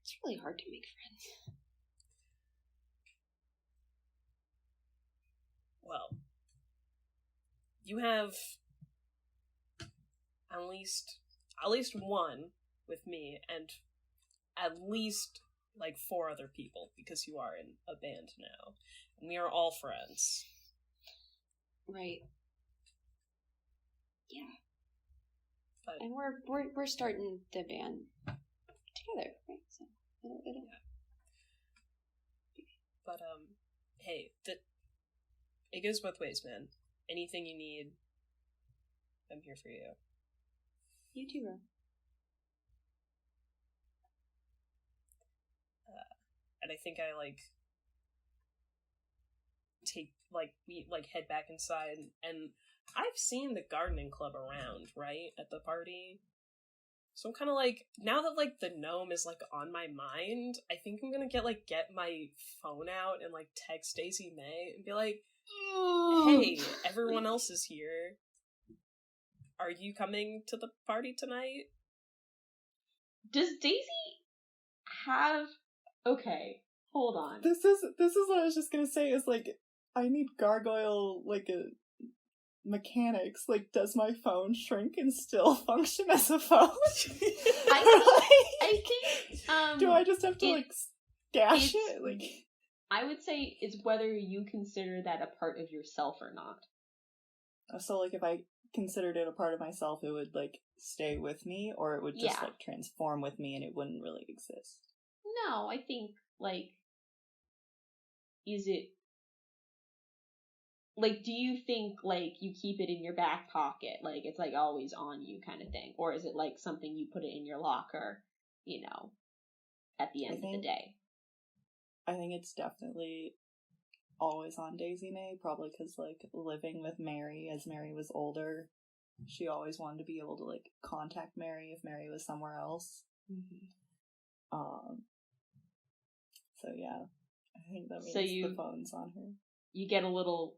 It's really hard to make friends. Well, you have at least one with me, and at least like 4 other people, because you are in a band now, and we are all friends. Right. Yeah. But, and we're starting the band together, right? So it'll yeah. But hey, it goes both ways, man. Anything you need, I'm here for you. You too, Ro. And I think I we head back inside, and I've seen the gardening club around, right, at the party. So I'm kind of like, now that like the gnome is like on my mind, I think I'm gonna get my phone out and like text Daisy Mae and be like, hey, everyone else is here. Are you coming to the party tonight? Does Daisy have... Okay, hold on. This is what I was just gonna say, is like, I need gargoyle, like, a mechanics. Like, does my phone shrink and still function as a phone? I think do I just have to like stash it? Like, I would say it's whether you consider that a part of yourself or not. So like, if I considered it a part of myself, it would like stay with me, or it would just like transform with me and it wouldn't really exist. No, I think like, is it like, do you think like you keep it in your back pocket, like it's like always on you kind of thing, or is it like something you put it in your locker, you know, at the end of the day? I think it's definitely always on Daisy Mae, probably because like living with Mary as Mary was older, she always wanted to be able to like contact Mary if Mary was somewhere else. So yeah, I think that means the phone's on her. You get a little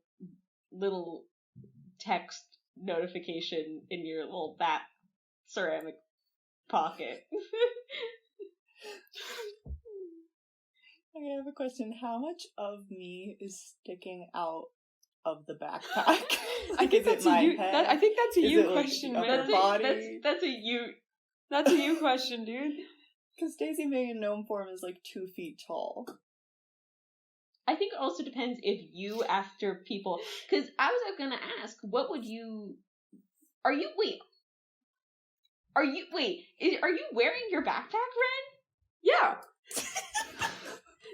text notification in your little bat ceramic pocket. Okay, I have a question. How much of me is sticking out of the backpack? I think that's a you. I think that's a you question, man. That's a you. That's a you question, dude. Because Daisy Mae in gnome form is like 2 feet tall. I think it also depends if you, after people, because I was gonna ask, what would you? Are you wearing your backpack, Wrenn? Yeah.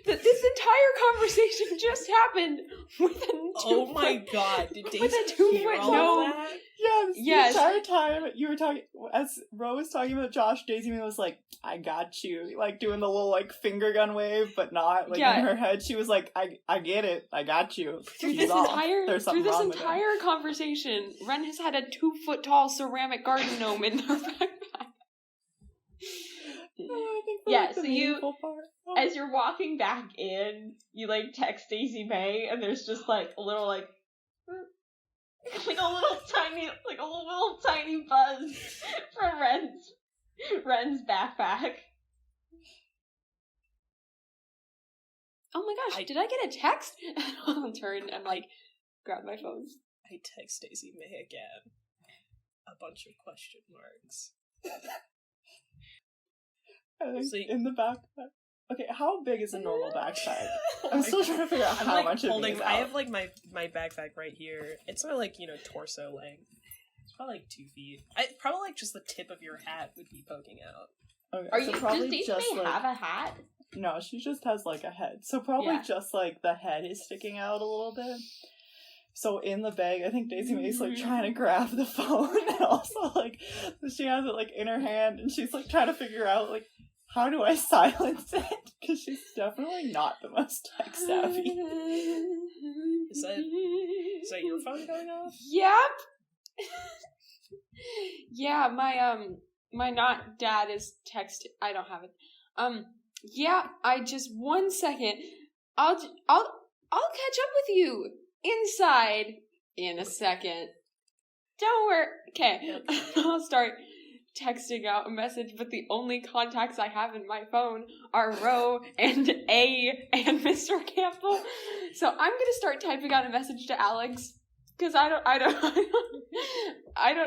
This entire conversation just happened with a 2 Oh my god, did Daisy with a 2 foot gnome? Yes. The entire time you were talking, as Ro was talking about Josh, Daisy Mae was like, I got you, like doing the little like finger gun wave, but not like in her head. She was like, I get it, I got you. Through this entire conversation, Wrenn has had a 2 foot tall ceramic garden gnome in her backpack. So you, as you're walking back in, you like text Daisy Mae, and there's just like a little like a little tiny buzz from Wrenn's backpack. Oh my gosh, did I get a text? I'll turn and like grab my phone. I text Daisy Mae again. A bunch of question marks. In the backpack. Okay, how big is a normal backpack? I'm still trying to figure out how much it means. I have like my backpack right here. It's not like, torso length. It's probably like 2 feet. Probably like just the tip of your hat would be poking out. Okay, Are so you? probably Does Daisy just Mae like have a hat? no, she just has like a head. So probably Yeah. just like the head is sticking out a little bit. So in the bag, I think Daisy Mae's like trying to grab the phone, and also like she has it like in her hand, and she's like trying to figure out like how do I silence it, because she's definitely not the most tech savvy. Is that your phone going off? Yep. Yeah, my not dad is texting. I don't have it. Yeah, I just 1 second. I'll catch up with you inside in a second. Don't worry. Okay. I'll start texting out a message, but the only contacts I have in my phone are Ro and A and Mr. Campbell. So I'm gonna start typing out a message to Alex because I don't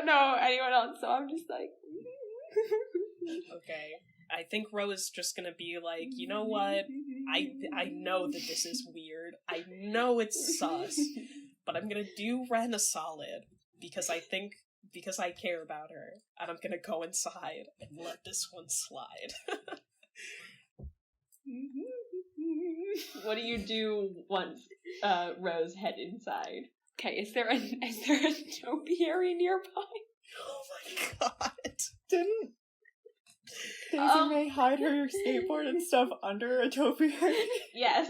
know anyone else. So I'm just like, Okay. I think Ro is just gonna be like, you know what? I know that this is weird. I know it's sus, but I'm gonna do Wrenn a solid because I care about her, and I'm gonna go inside and let this one slide. What do you do once Rose head inside? okay, is there a topiary nearby? Oh my god! Didn't Daisy Mae hide her skateboard and stuff under a topiary? Yes.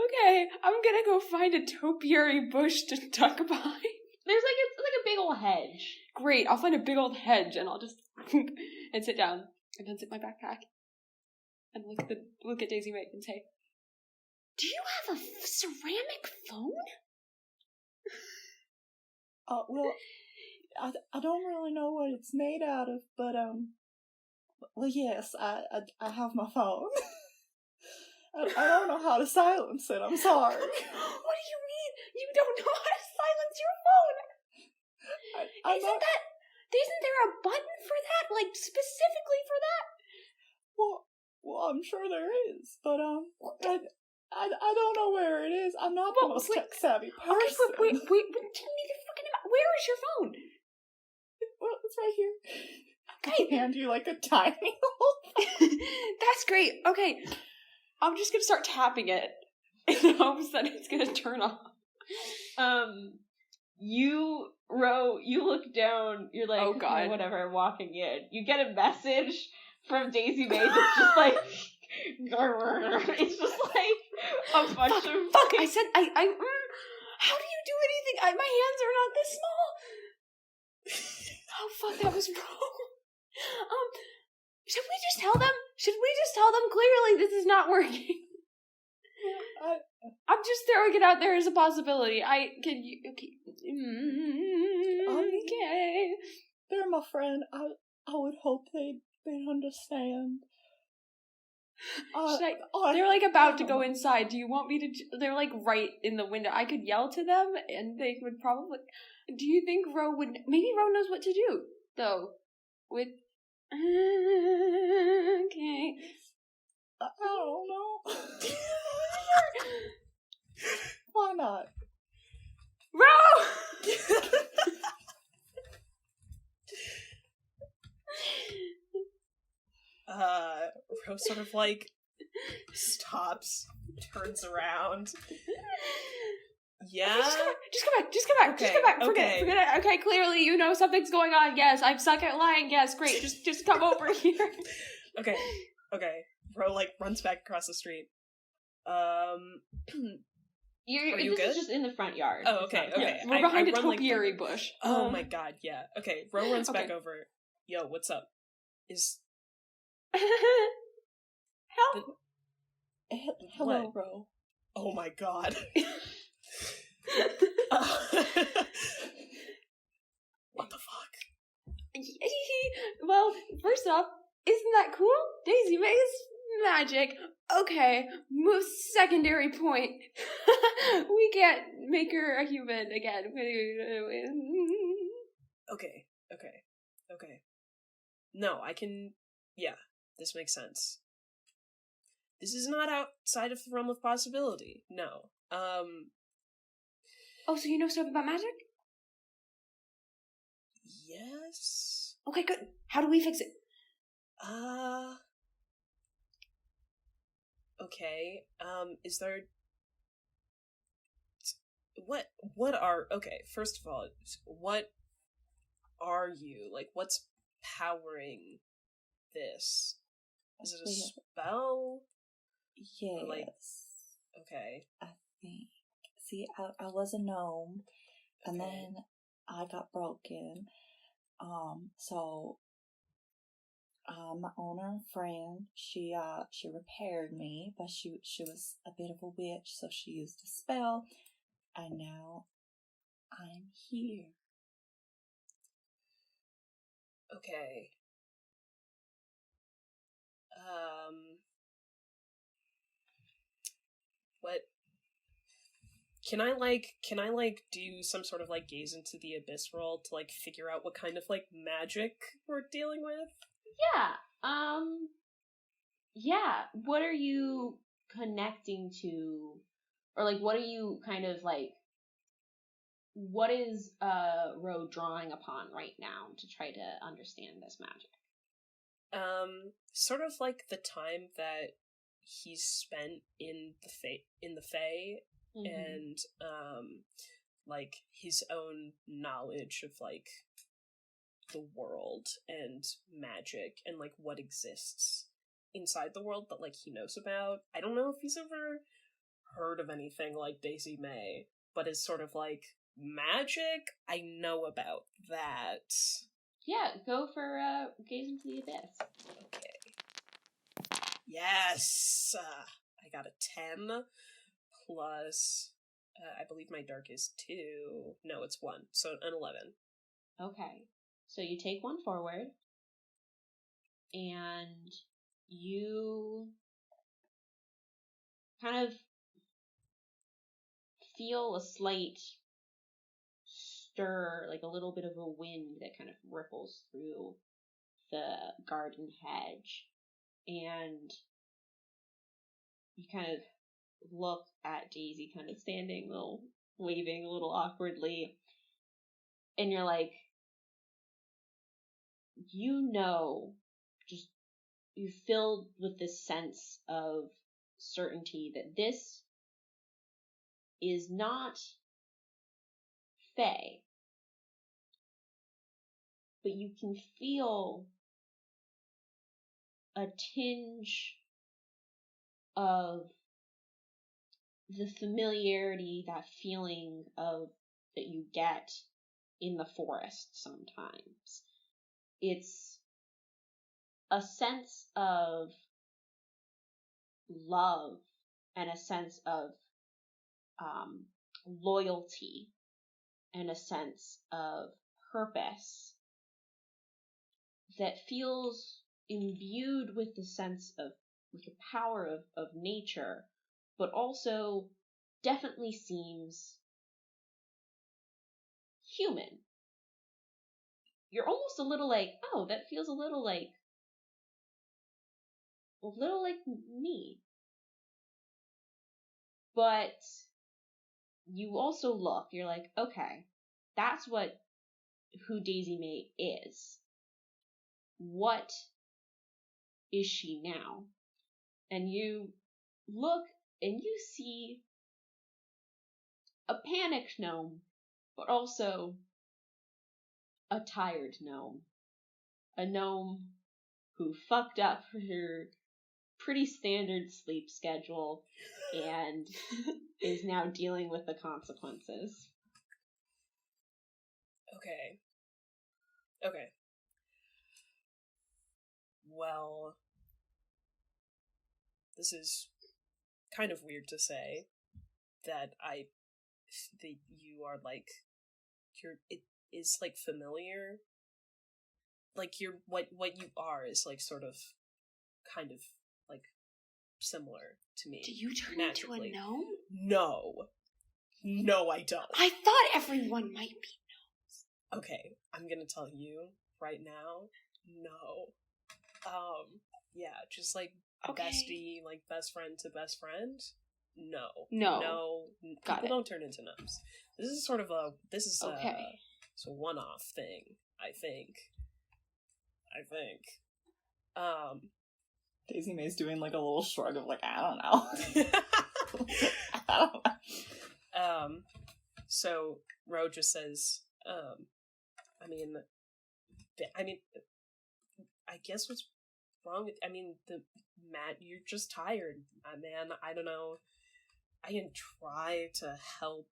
Okay, I'm gonna go find a topiary bush to tuck behind. It's like a big old hedge. Great, I'll find a big old hedge and I'll just and sit down and unzip my backpack and look at Daisy Mae and say, "Do you have a ceramic phone?" Well, I don't really know what it's made out of, but well, yes, I have my phone. I don't know how to silence it. I'm sorry. What do you mean? You don't know how to silence your phone? Isn't there a button for that? Like, specifically for that? Well, I'm sure there is, but I don't know where it is. I'm not the most tech savvy person. Okay, wait, tell me the fucking amount. Where is your phone? Well, it's right here. Okay. I can hand you like a tiny little. That's great. Okay, I'm just gonna start tapping it in hopes that it's gonna turn off. You look down, you're like, Oh, God. okay, whatever, walking in. You get a message from Daisy Mae that's just like, it's just like a bunch of... Fuck, I said, how do you do anything? My hands are not this small. Oh, fuck, that was wrong. Should we just tell them clearly this is not working? I'm just throwing it out there as a possibility. Okay. Okay. They're my friend. I would hope they'd understand. They're like about to go inside. Do you want me to? They're like right in the window. I could yell to them, and they would probably. Do you think Ro would? Maybe Ro knows what to do, though. With. Okay. I don't know. Why not? Ro! Ro sort of like stops, turns around. Yeah? Just come back. Forget it. Okay, clearly you know something's going on. Yes, I'm suck at lying. Yes, great. Just come over here. Okay. Ro like runs back across the street. This good? is just in the front yard. Oh, okay. We're behind a run, like, topiary bush. Oh my god, yeah. Okay, Ro runs back Okay. over. Yo, what's up? Help! Hello, What? Ro. Oh my god. What the fuck? Well, first off, isn't that cool? Daisy Mae's magic. Okay, secondary point. We can't make her a human again. Okay. No, I can... Yeah, this makes sense. This is not outside of the realm of possibility. No. Oh, so you know stuff about magic? this. Okay, good. How do we fix it? Okay. Is there... What are... Okay, first of all, what are you? Like, what's powering this? Is it a spell? Yes. Or, like... Okay. I think. See, I was a gnome, and Okay. then I got broken. So my owner and friend, she repaired me, but she was a bit of a witch, so she used a spell, and now I'm here. Okay. What? Can I do some sort of, like, gaze into the abyss roll to, like, figure out what kind of, like, magic we're dealing with? Yeah, what are you connecting to, or, like, what are you kind of, like, what is Ro drawing upon right now to try to understand this magic? Sort of like the time that he's spent in the Fae, and like his own knowledge of, like, the world and magic and, like, what exists inside the world that, like, he knows about. I don't know if he's ever heard of anything like Daisy Mae, but is sort of like, magic, I know about that. Yeah, go for gaze into the abyss. Okay. Yes! I got a 10 plus, I believe my dark is 2. No, it's 1, so an 11. Okay. So you take one forward, and you kind of feel a slight stir, like a little bit of a wind that kind of ripples through the garden hedge, and you kind of look at Daisy kind of standing, waving a little awkwardly, and you're like, just you're filled with this sense of certainty that this is not Fae, but you can feel a tinge of the familiarity, that feeling of that you get in the forest sometimes. It's a sense of love and a sense of loyalty and a sense of purpose that feels imbued with the sense of, with the power of nature, but also definitely seems human. You're almost a little like, oh, that feels a little like me. But you also look, you're like, okay, that's who Daisy Mae is. What is she now? And you look and you see a panicked gnome, but also a tired gnome. A gnome who fucked up her pretty standard sleep schedule and is now dealing with the consequences. Okay. Well, this is kind of weird to say that you are like, it is like familiar. Like what you are is like sort of kind of like similar to me. Do you turn magically. into a gnome? No, I don't. I thought everyone might be. Okay, I'm gonna tell you right now, no. Yeah, just like Okay. bestie, like best friend to best friend. No. Got People it. don't turn into gnomes. This is Okay. It's a one-off thing, I think. Daisy Mae's doing like a little shrug of like, I don't know. I don't know. So Ro just says, I guess what's wrong with, Matt, you're just tired, man. I don't know. I can try to help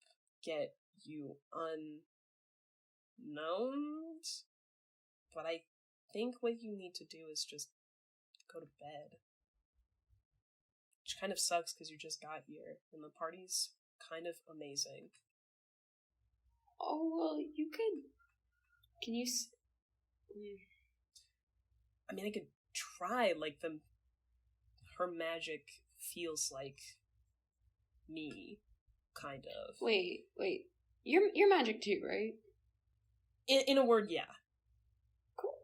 get you unknown, but I think what you need to do is just go to bed. Which kind of sucks because you just got here, and the party's kind of amazing. Oh, well, you could... Can you... I could try, like, her magic feels like me, kind of. Wait. You're magic too, right? In a word, yeah. Cool.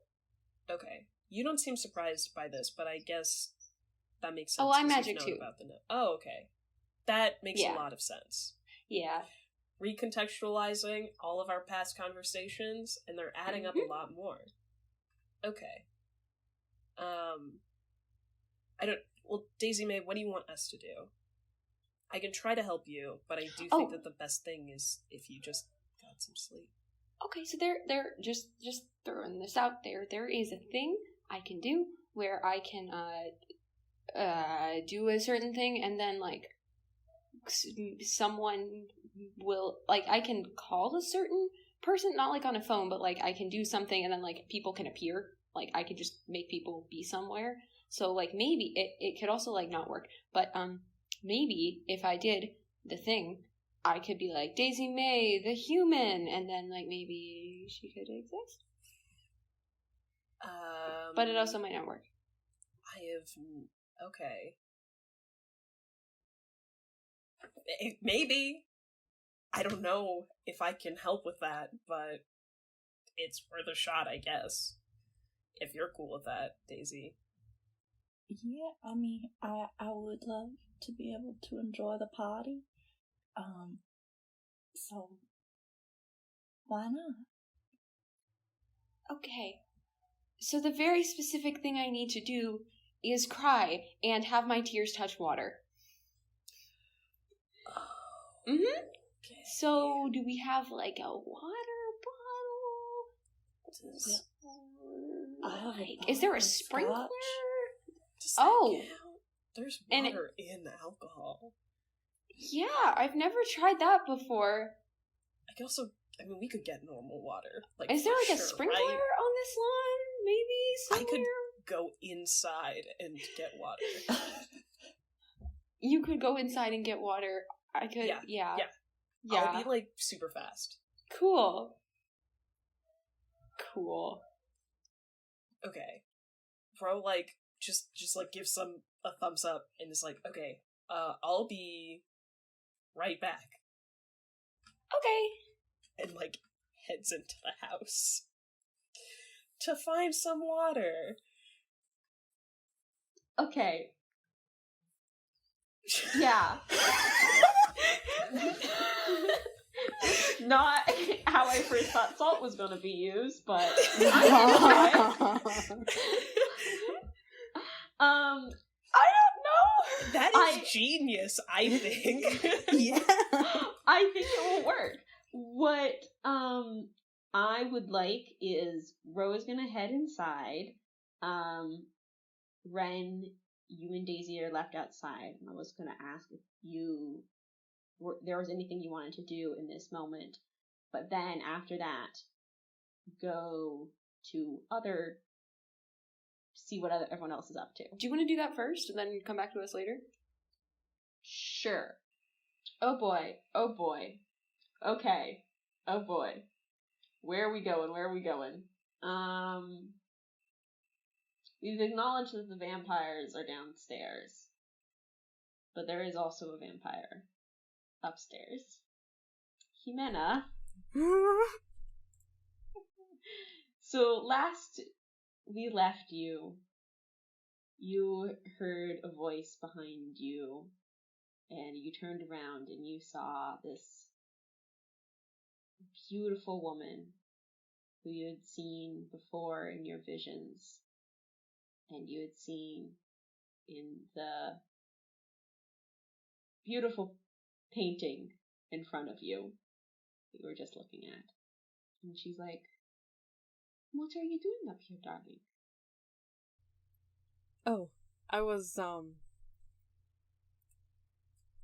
Okay. You don't seem surprised by this, but I guess that makes sense. Oh, I'm 'cause magic you've known too. About oh, okay. That makes a lot of sense. Yeah. Recontextualizing all of our past conversations, and they're adding up a lot more. Okay. Daisy Mae, what do you want us to do? I can try to help you, but I do think that the best thing is if you just got some sleep. Okay, so they're just throwing this out there. There is a thing I can do where I can do a certain thing, and then like someone will, like, I can call a certain person, not like on a phone, but like I can do something, and then like people can appear. Like I could just make people be somewhere. So like maybe it could also like not work, but maybe if I did the thing, I could be like Daisy Mae, the human, and then like maybe she could exist. But it also might not work. Okay. Maybe. I don't know if I can help with that, but it's worth a shot, I guess. If you're cool with that, Daisy. Yeah, I would love to be able to enjoy the party. So why not? Okay. So the very specific thing I need to do is cry and have my tears touch water. Okay. So do we have like a water bottle? Is there a sprinkler? There's water in alcohol. Yeah, I've never tried that before. We could get normal water. Is there like a sprinkler on this lawn? Maybe somewhere? I could go inside and get water. You could go inside and get water. I could, yeah. I'll be like super fast. Cool. Okay. Bro, like, just like gives a thumbs up and is like, okay, I'll be right back. Okay. And like heads into the house to find some water. Okay. Yeah. Not how I first thought salt was going to be used, but I don't know. That is genius, I think. Yeah. I think it will work. What I would like is Ro's gonna head inside. Wrenn, you and Daisy are left outside, and I was gonna ask if there was anything you wanted to do in this moment, but then after that, go to see what everyone else is up to. Do you want to do that first and then come back to us later? Sure. Oh boy. Okay. Oh boy. Where are we going? We've acknowledged that the vampires are downstairs, but there is also a vampire upstairs. Ximena. So last we left you heard a voice behind you, and you turned around and you saw this beautiful woman who you had seen before in your visions, and you had seen in the beautiful painting in front of you that you were just looking at. And she's like, "What are you doing up here, darling?" Oh, I was,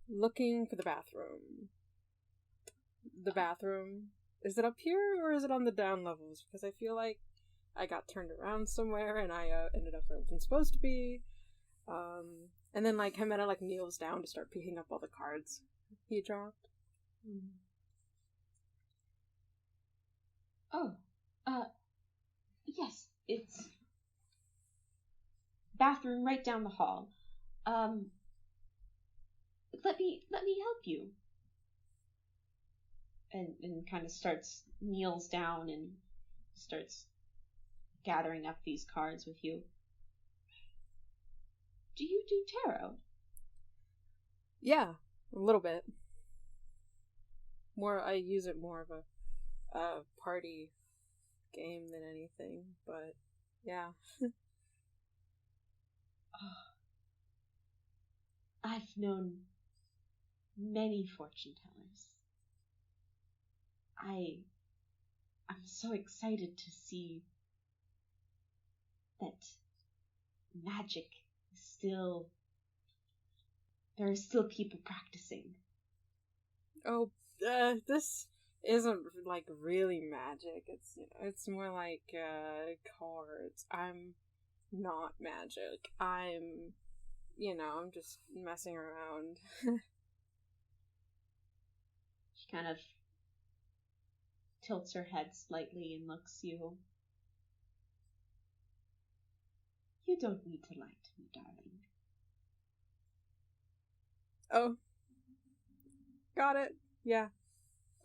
looking for the bathroom. The bathroom, is it up here or is it on the down levels? Because I feel like I got turned around somewhere and I ended up where I wasn't supposed to be. And then like Ximena like kneels down to start picking up all the cards he dropped. Oh, yes, it's bathroom right down the hall. Let me help you. And kind of kneels down and starts gathering up these cards with you. Do you do tarot? Yeah, a little bit. I use it more of a party game than anything, but yeah. I've known many fortune tellers. I'm so excited to see that magic is there are still people practicing. Oh, this isn't like really magic. It's more like cards. I'm not magic. I'm just messing around. She kind of tilts her head slightly and looks you. You don't need to lie to me, darling. Oh. Got it. Yeah.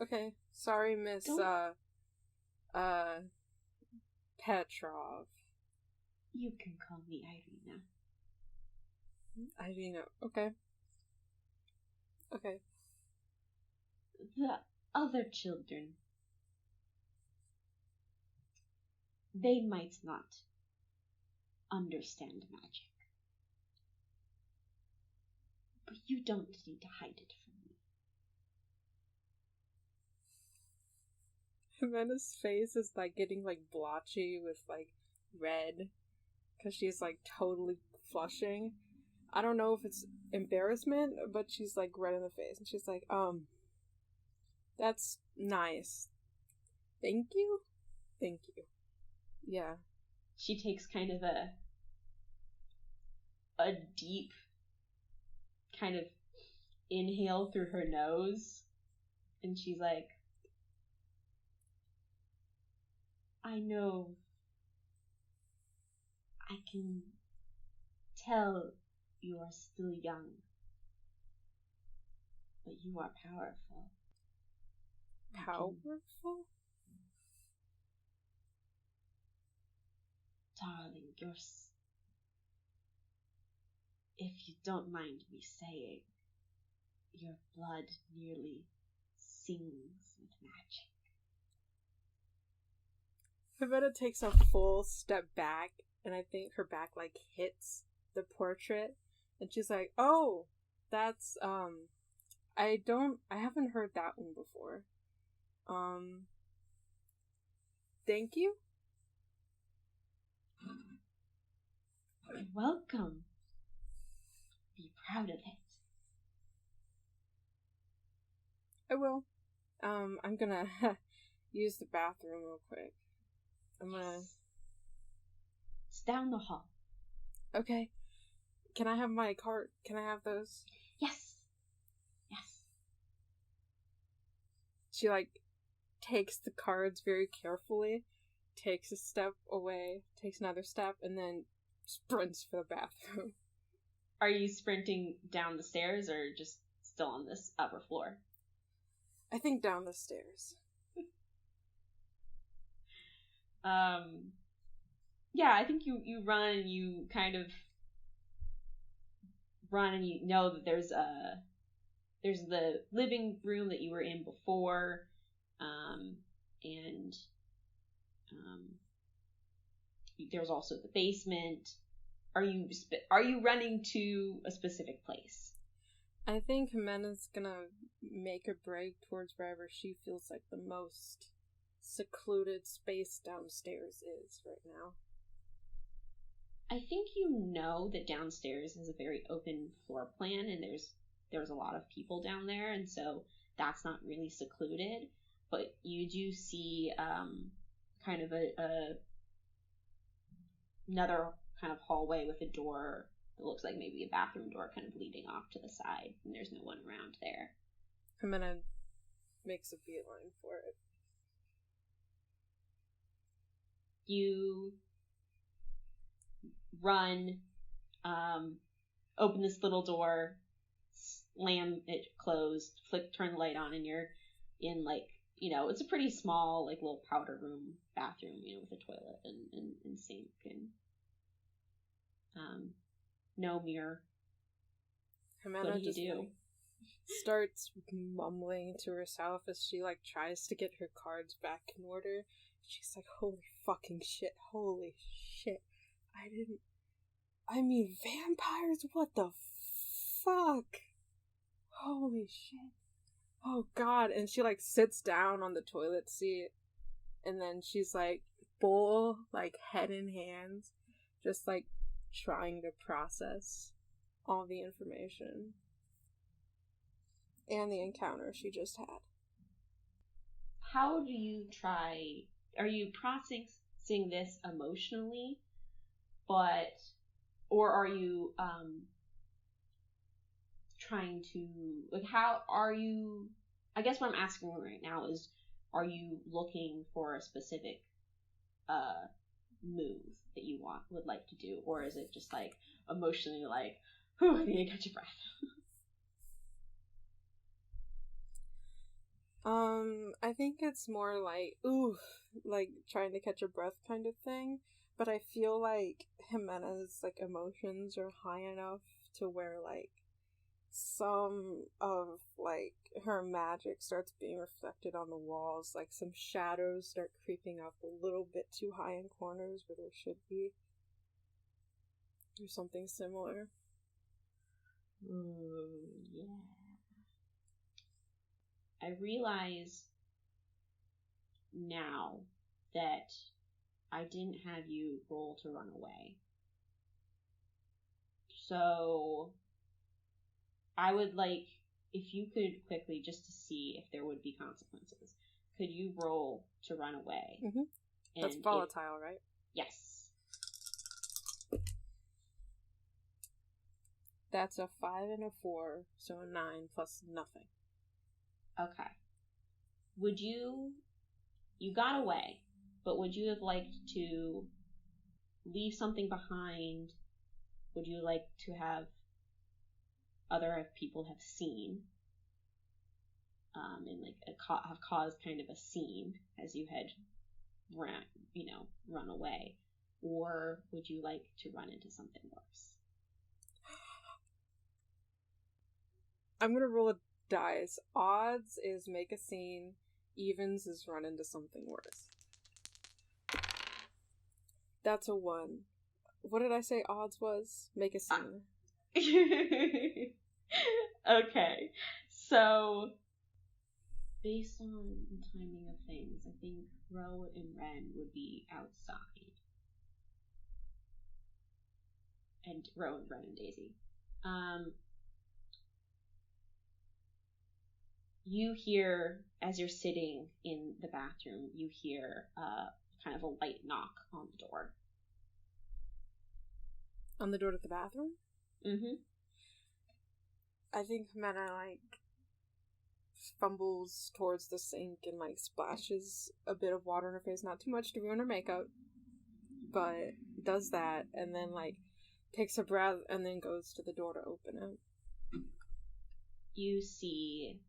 Okay. Sorry, Miss, Petrov. You can call me Irina. Irina. Okay. Okay. The other children, they might not understand magic. But you don't need to hide it from me. Ximena's face is like getting like blotchy with like red because she's like totally flushing. I don't know if it's embarrassment, but she's like red in the face and she's like, that's nice. Thank you? Thank you. Yeah. She takes kind of a deep kind of inhale through her nose, and she's like, I know, I can tell you are still young, but you are powerful. Powerful? Darling, if you don't mind me saying, your blood nearly sings with magic. Ximena takes a full step back, and I think her back like hits the portrait, and she's like, "Oh, that's I haven't heard that one before. Thank you." You're welcome. Be proud of it. I will. I'm gonna use the bathroom real quick. It's down the hall. Okay. Can I have my card? Can I have those? Yes. Yes. She like takes the cards very carefully, takes a step away, takes another step, and then sprints for the bathroom. Are you sprinting down the stairs or just still on this upper floor? I think down the stairs. Yeah, I think you run and you kind of run and you know that there's the living room that you were in before, and there's also the basement. Are you running to a specific place? I think Ximena's gonna make a break towards wherever she feels like the most secluded space downstairs is right now. I think you know that downstairs is a very open floor plan, and there's a lot of people down there, and so that's not really secluded. But you do see kind of another kind of hallway with a door that looks like maybe a bathroom door kind of leading off to the side, and there's no one around there. Ximena makes a beeline for it. You run, open this little door, slam it closed, turn the light on, and you're in, like, you know, it's a pretty small, like, little powder room bathroom, you know, with a toilet and sink and no mirror. Ximena What do you just do? like, starts mumbling to herself as she like tries to get her cards back in order. She's like, holy fucking shit, holy shit. I mean vampires, what the fuck? Holy shit. Oh god. And she like sits down on the toilet seat, and then she's like full, like head in hands, just like trying to process all the information and the encounter she just had. How do you try? Are you processing this emotionally, or are you trying to, like, how are you? I guess what I'm asking right now is, are you looking for a specific move that you would like to do, or is it just like emotionally like, whew, I need to catch a breath? I think it's more like, ooh, like trying to catch a breath kind of thing. But I feel like Ximena's like emotions are high enough to where like some of like her magic starts being reflected on the walls, like some shadows start creeping up a little bit too high in corners where there should be, or something similar. Yeah. I realize now that I didn't have you roll to run away. So I would like, if you could quickly, just to see if there would be consequences, could you roll to run away? Mm-hmm. That's volatile, right? Yes. That's a 5 and a 4, so a 9 plus nothing. Okay. Would you got away, but would you have liked to leave something behind? Would you like to have other people have seen, and like have caused kind of a scene as you had run away, or would you like to run into something worse? I'm gonna roll a dice. Odds is make a scene. Evens is run into something worse. That's a 1. What did I say odds was? Make a scene. Okay. So, based on the timing of things, I think Ro and Wrenn would be outside. And Ro and Wrenn and Daisy. You hear, as you're sitting in the bathroom, you hear kind of a light knock on the door. On the door to the bathroom? Mm-hmm. I think Ximena, like, fumbles towards the sink and, like, splashes a bit of water in her face. Not too much to ruin her makeup, but does that, and then, like, takes a breath and then goes to the door to open it. You see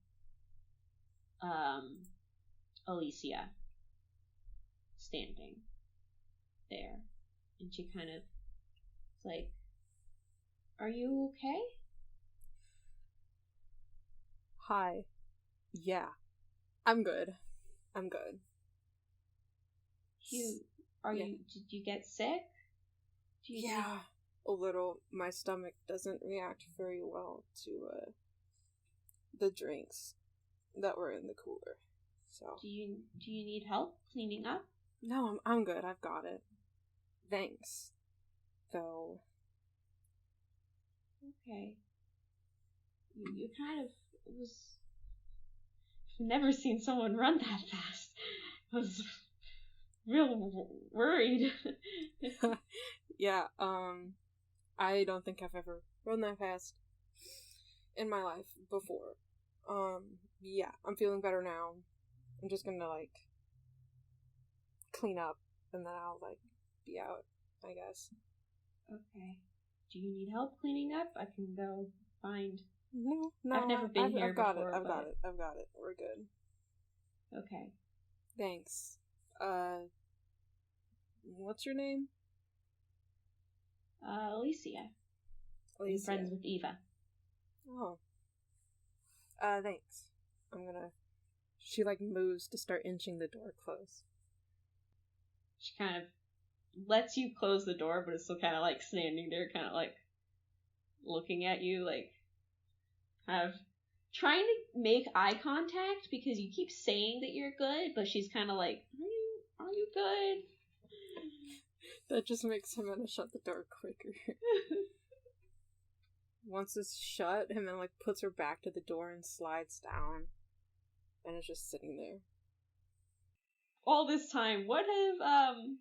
Alicia standing there, and she kind of is like, are you okay? Hi. Yeah. I'm good. You Did you get sick? Yeah, a little. My stomach doesn't react very well to the drinks that were in the cooler. So do you need help cleaning up? No, I'm good. I've got it. Thanks. Though. Okay. You kind of was. I've never seen someone run that fast. I was real worried. Yeah, I don't think I've ever run that fast in my life before. Yeah, I'm feeling better now. I'm just gonna, like, clean up, and then I'll, like, be out, I guess. Okay. Do you need help cleaning up? I can go find... No, I've never been here I've got before, it, I've got it. We're good. Okay. Thanks. What's your name? Alicia. I'm friends with Eva. Oh. Thanks. She, like, moves to start inching the door close. She kind of lets you close the door, but it's still kind of, like, standing there, kind of, like, looking at you, like, kind of trying to make eye contact because you keep saying that you're good, but she's kind of like, are you good? That just makes Ximena shut the door quicker. Once it's shut, and then, like, puts her back to the door and slides down. And it's just sitting there. All this time, what have the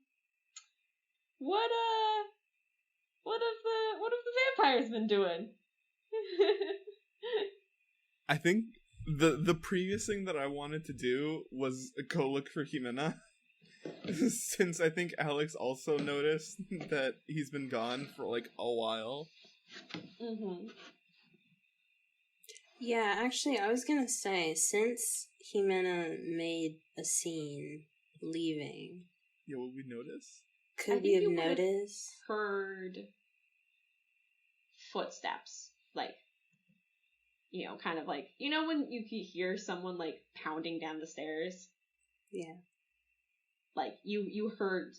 vampires been doing? I think the previous thing that I wanted to do was go look for Ximena. Since I think Alex also noticed that he's been gone for, like, a while. Mm-hmm. Yeah, actually, I was gonna say, since Ximena made a scene leaving... Yeah, what we notice? Could we have noticed? Heard footsteps, like, you know, kind of like, you know when you can hear someone, like, pounding down the stairs? Yeah. Like, you heard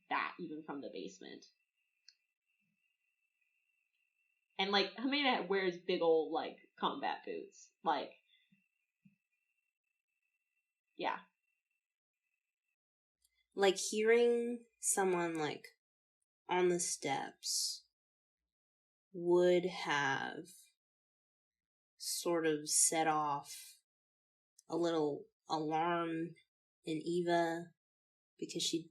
that even from the basement. And, like, Ximena wears big old, like, combat boots. Like, yeah. Like, hearing someone, like, on the steps would have sort of set off a little alarm in Eva because she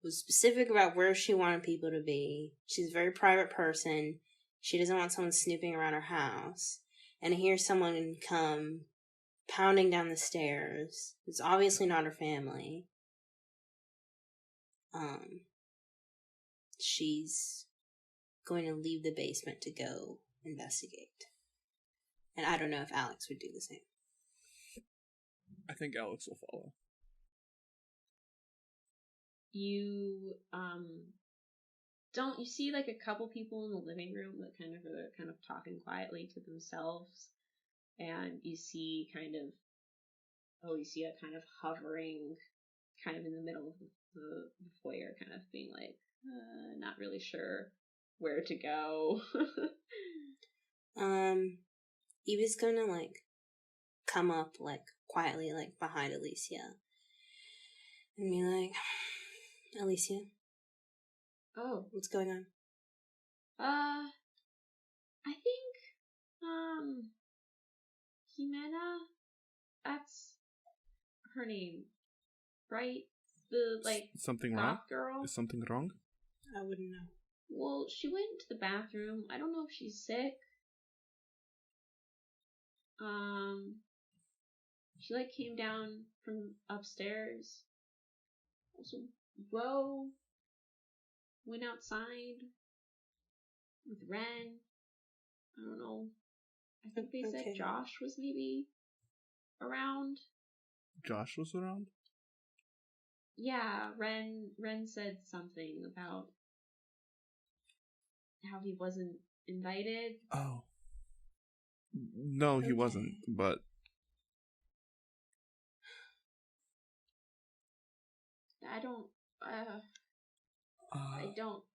was specific about where she wanted people to be. She's a very private person. She doesn't want someone snooping around her house. And to hear someone come pounding down the stairs, it's obviously not her family. She's going to leave the basement to go investigate. And I don't know if Alex would do the same. I think Alex will follow. You you see, like, a couple people in the living room that are kind of talking quietly to themselves, and you see it kind of hovering kind of in the middle of the foyer, kind of being like, not really sure where to go. Eva's gonna, like, come up, like, quietly, like, behind Alicia. And be like, Alicia? Oh. What's going on? I think, Ximena, that's her name, right? The, like, something goth wrong? girl? Is something wrong? I wouldn't know. Well, she went to the bathroom. I don't know if she's sick. She, like, came down from upstairs. Also, Ro went outside with Wrenn. I don't know. I think they said Josh was maybe around. Josh was around? Yeah, Wrenn said something about how he wasn't invited. Oh. No, he wasn't, but... I don't.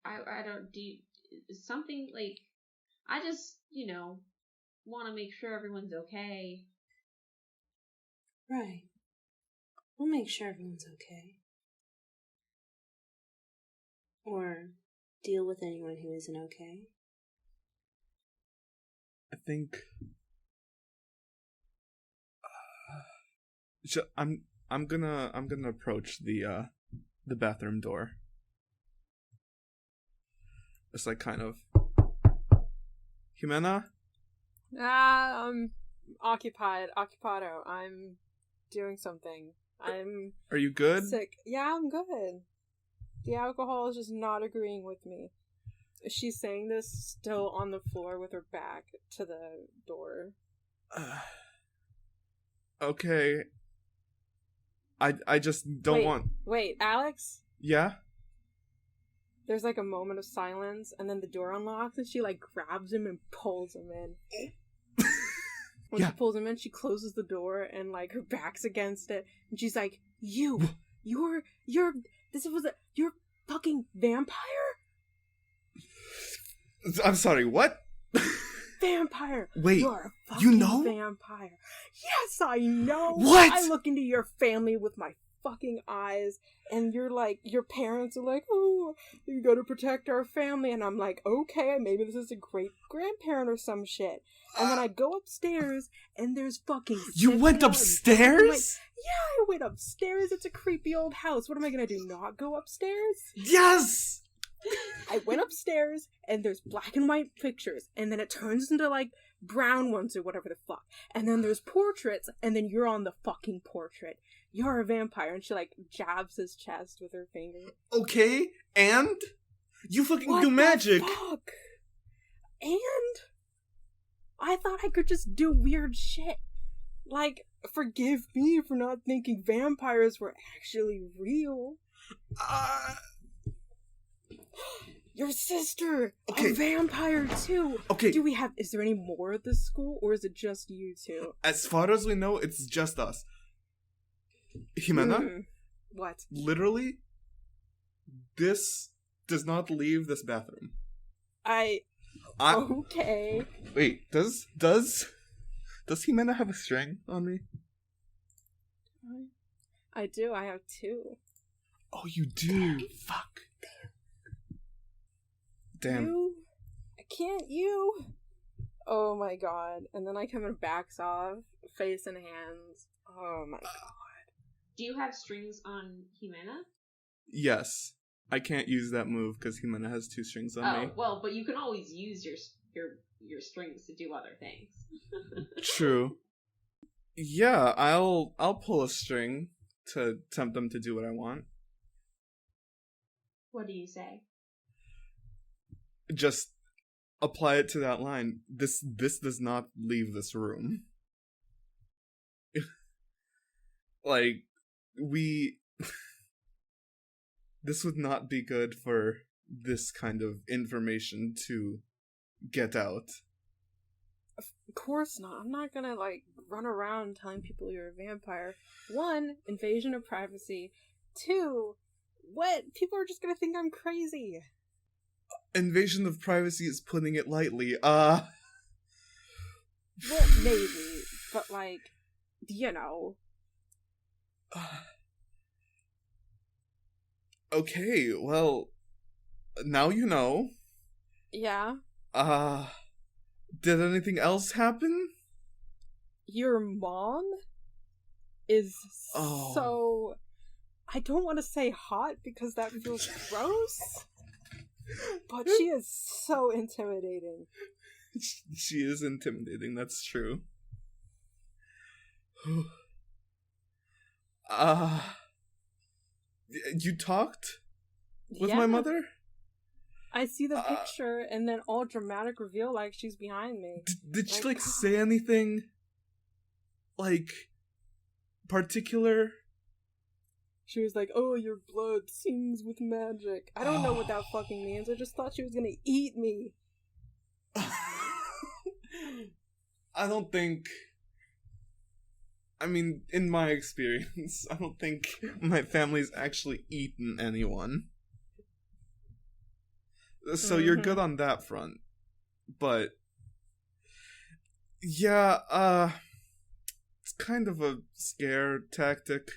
I don't do something like. I just, want to make sure everyone's okay. Right. We'll make sure everyone's okay. Or deal with anyone who isn't okay. I think I'm gonna approach the bathroom door. It's like kind of Ximena? I'm occupado. I'm doing something. Are you good? Sick. Yeah, I'm good. The alcohol is just not agreeing with me. She's saying this still on the floor with her back to the door. Okay. I just don't want... Wait, Alex? Yeah? There's like a moment of silence, and then the door unlocks, and she like grabs him and pulls him in. When she pulls him in, she closes the door, and like her back's against it, and she's like, you're fucking vampire? I'm sorry, what? Vampire! Wait, you're a fucking you know? Vampire. Yes, I know! What? I look into your family with my fucking eyes, and you're like, your parents are like, oh, you gotta protect our family, and I'm like, okay, maybe this is a great grandparent or some shit. And then I go upstairs, and there's fucking... You went upstairs? Yeah, I went upstairs. It's a creepy old house. What am I gonna do, not go upstairs? Yes! I went upstairs, and there's black and white pictures, and then it turns into, like, brown ones or whatever the fuck. And then there's portraits, and then you're on the fucking portrait. You're a vampire. And she, like, jabs his chest with her finger. Okay, and? You fucking What do magic! The fuck? And? I thought I could just do weird shit. Like, forgive me for not thinking vampires were actually real. Your sister! Okay. A vampire too! Okay. Is there any more at this school, or is it just you two? As far as we know, it's just us. Ximena? What? Literally, this does not leave this bathroom. Okay. Wait, does Ximena have a string on me? I do, I have 2. Oh, you do? Fuck. Damn. You? Oh my god. And then I come and backs off, face in hands. Oh my god. Do you have strings on Ximena? Yes. I can't use that move because Ximena has 2 strings on me. Oh, well, but you can always use your strings to do other things. True. Yeah, I'll pull a string to tempt them to do what I want. What do you say? Just apply it to that line. This does not leave this room. Like, this would not be good for this kind of information to get out. Of course not. I'm not gonna, like, run around telling people you're a vampire. 1, invasion of privacy. 2, what? People are just gonna think I'm crazy. Invasion of privacy is putting it lightly. Well, maybe. But, like, Okay, well, now you know. Yeah? Did anything else happen? Your mom is so... I don't want to say hot because that feels gross, but she is so intimidating. She is intimidating, that's true. You talked with my mother? I see the picture and then all dramatic reveal like she's behind me. Did she say anything like particular? She was like, oh, your blood sings with magic. I don't know what that fucking means. I just thought she was gonna eat me. I don't think I mean, in my experience, I don't think my family's actually eaten anyone. So you're good on that front. But yeah, it's kind of a scare tactic.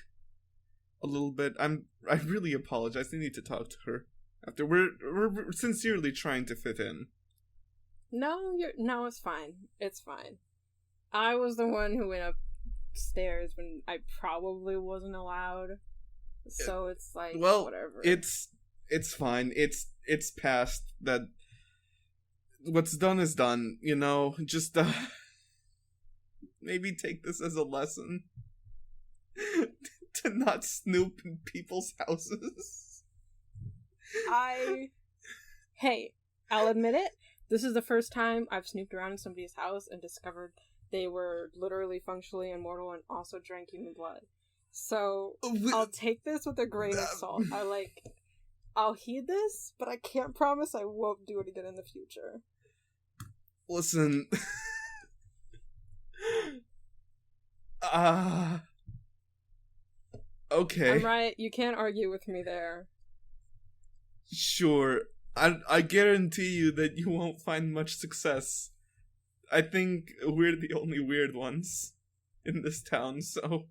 A little bit. I really apologize. I need to talk to her after. We're sincerely trying to fit in. No, it's fine. It's fine. I was the one who went upstairs when I probably wasn't allowed. So it's like, well, whatever. It's fine. It's past that. What's done is done, you know? Just, maybe take this as a lesson. To not snoop in people's houses. Hey, I'll admit it. This is the first time I've snooped around in somebody's house and discovered they were literally functionally immortal and also drank human blood. So, I'll take this with a grain of salt. I'll heed this, but I can't promise I won't do it again in the future. Listen. Okay. I'm right, you can't argue with me there. Sure. I guarantee you that you won't find much success. I think we're the only weird ones in this town, so...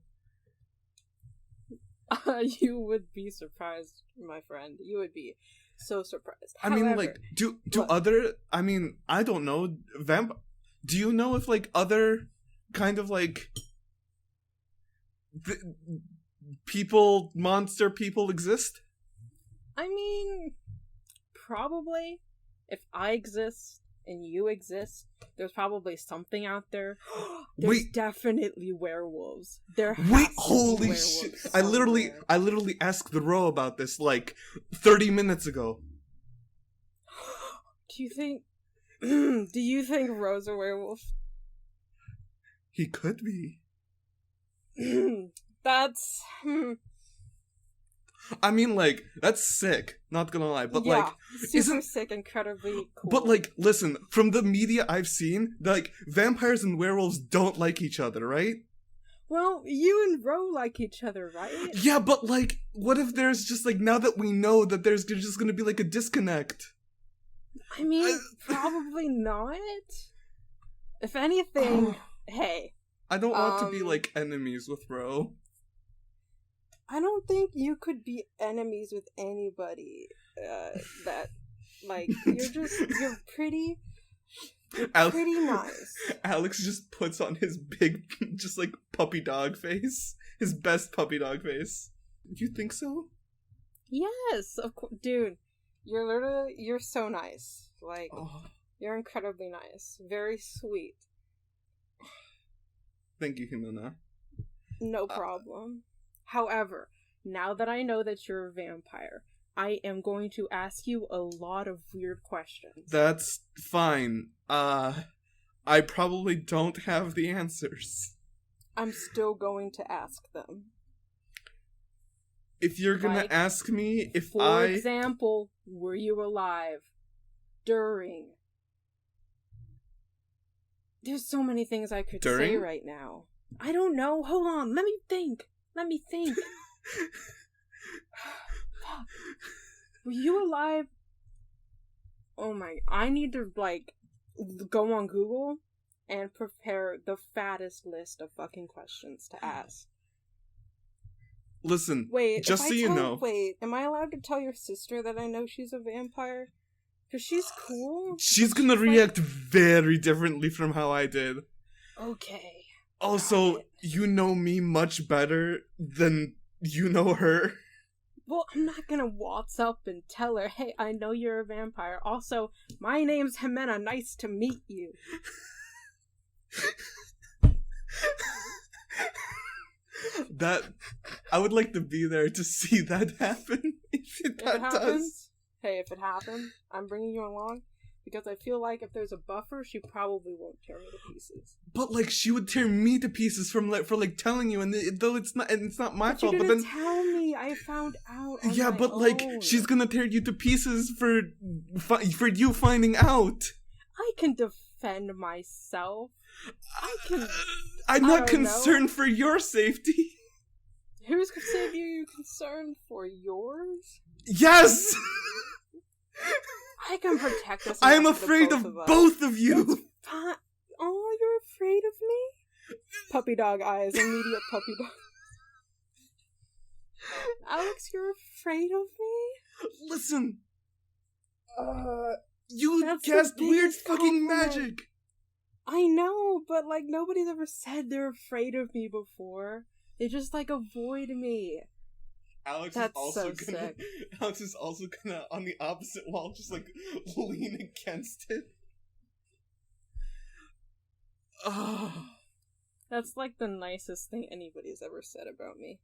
You would be surprised, my friend. You would be so surprised. I mean, like, do other... I mean, I don't know. Do you know if, like, other kind of, like... monster people exist? I mean, probably. If I exist and you exist, there's probably something out there. There's definitely werewolves. Holy shit! I literally asked the Ro about this like 30 minutes ago. Do you think Ro's a werewolf? He could be. That's... I mean, like, that's sick, not gonna lie, but, like... super sick, incredibly cool. But, like, listen, from the media I've seen, like, vampires and werewolves don't like each other, right? Well, you and Ro like each other, right? Yeah, but, like, what if there's just, like, now that we know that there's just gonna be, like, a disconnect? I mean, probably not. If anything, hey... I don't want to be, like, enemies with Ro. I don't think you could be enemies with anybody that, like, you're pretty nice. Alex just puts on his big, just, like, puppy dog face. His best puppy dog face. You think so? Yes, of course. Dude, you're so nice. Like, you're incredibly nice. Very sweet. Thank you, Ximena. No problem. However, now that I know that you're a vampire, I am going to ask you a lot of weird questions. That's fine. I probably don't have the answers. I'm still going to ask them. If you're gonna ask me if For example, were you alive during... There's so many things I could say right now. I don't know. Hold on. Let me think. Were you alive? Oh my... I need to, like, go on Google and prepare the fattest list of fucking questions to ask. Listen, wait, just so you know... Wait, am I allowed to tell your sister that I know she's a vampire? Because she's cool. She's gonna react very differently from how I did. Okay. Also, you know me much better than you know her. Well, I'm not gonna waltz up and tell her, hey, I know you're a vampire. Also, my name's Ximena. Nice to meet you. I would like to be there to see that happen. If it does. Hey, if it happens, I'm bringing you along because I feel like if there's a buffer, she probably won't tear me to pieces. But like, she would tear me to pieces for telling you, and though it's not my fault. You but didn't then tell me. I found out. Yeah, but own. Like, she's gonna tear you to pieces for you finding out. I can defend defend myself. I'm not concerned for your safety. Whose safety are you concerned for? Yours? Yes! I can protect us. I am afraid of both of you! It's fine. Oh, you're afraid of me? Puppy dog eyes, immediate puppy dog. Alex, you're afraid of me? Listen! You cast weird fucking magic! I know, but, like, nobody's ever said they're afraid of me before. They just, like, avoid me. Alex is also gonna, on the opposite wall, just, like, lean against it. Oh. That's, like, the nicest thing anybody's ever said about me.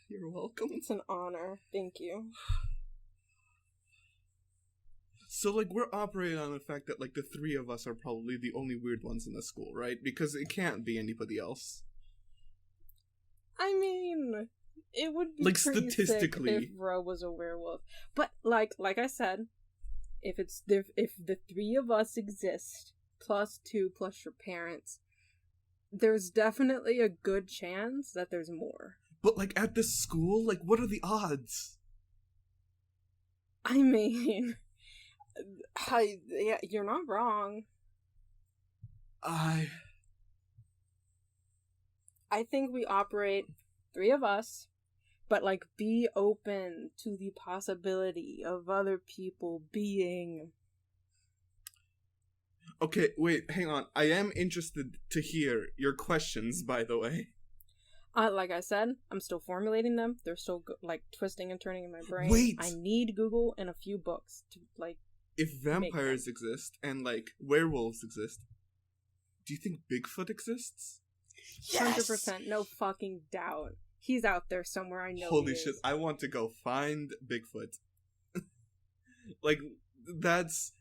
You're welcome. It's an honor. Thank you. So, like, we're operating on the fact that, like, the three of us are probably the only weird ones in the school, right? Because it can't be anybody else. I mean, it would be like, pretty statistically sick if Ro was a werewolf. But, like I said, if the three of us exist, plus 2 plus your parents, there's definitely a good chance that there's more. But, like, at this school, like, what are the odds? I mean... yeah, you're not wrong. I think we operate 3 of us, but, like, be open to the possibility of other people being... Okay, wait, hang on. I am interested to hear your questions, by the way. Like I said, I'm still formulating them. They're still, like, twisting and turning in my brain. Wait! I need Google and a few books to, like... If vampires exist and, like, werewolves exist, do you think Bigfoot exists? Yes! 100%, no fucking doubt. He's out there somewhere, I know. Holy shit, I want to go find Bigfoot. Like, that's...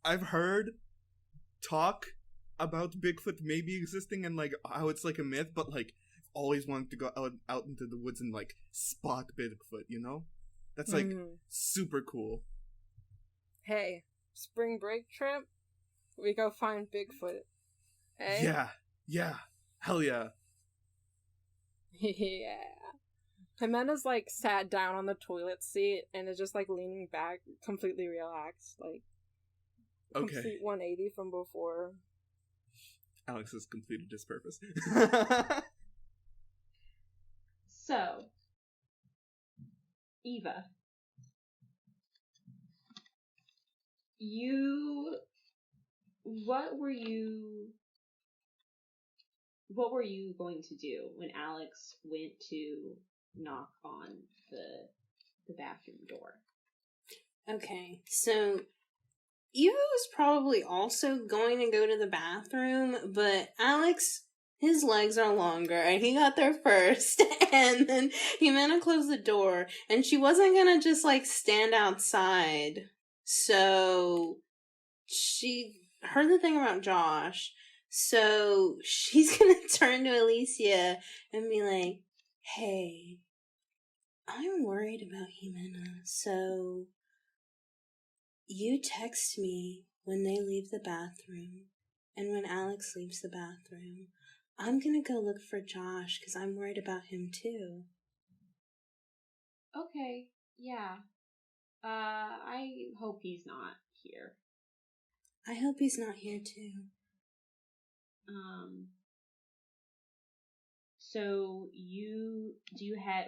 I've heard talk about Bigfoot maybe existing and, like, how it's, like, a myth, but, like, I've always wanted to go out into the woods and, like, spot Bigfoot, you know? That's, like, super cool. Hey, spring break trip? We go find Bigfoot. Hey? Yeah. Hell yeah. Yeah. Ximena's, like, sat down on the toilet seat and is just, like, leaning back, completely relaxed. Like, complete 180 from before. Alex has completed his purpose. So, Eva. What were you going to do when Alex went to knock on the bathroom door? Okay, so Eva was probably also going to go to the bathroom, but Alex, his legs are longer, and he got there first, and then Ximena closed the door, and she wasn't gonna just, like, stand outside. So she heard the thing about Josh, so she's gonna turn to Alicia and be like, hey, I'm worried about Ximena, so you text me when they leave the bathroom, and when Alex leaves the bathroom, I'm gonna go look for Josh, because I'm worried about him too. Okay, yeah. I hope he's not here. I hope he's not here too. So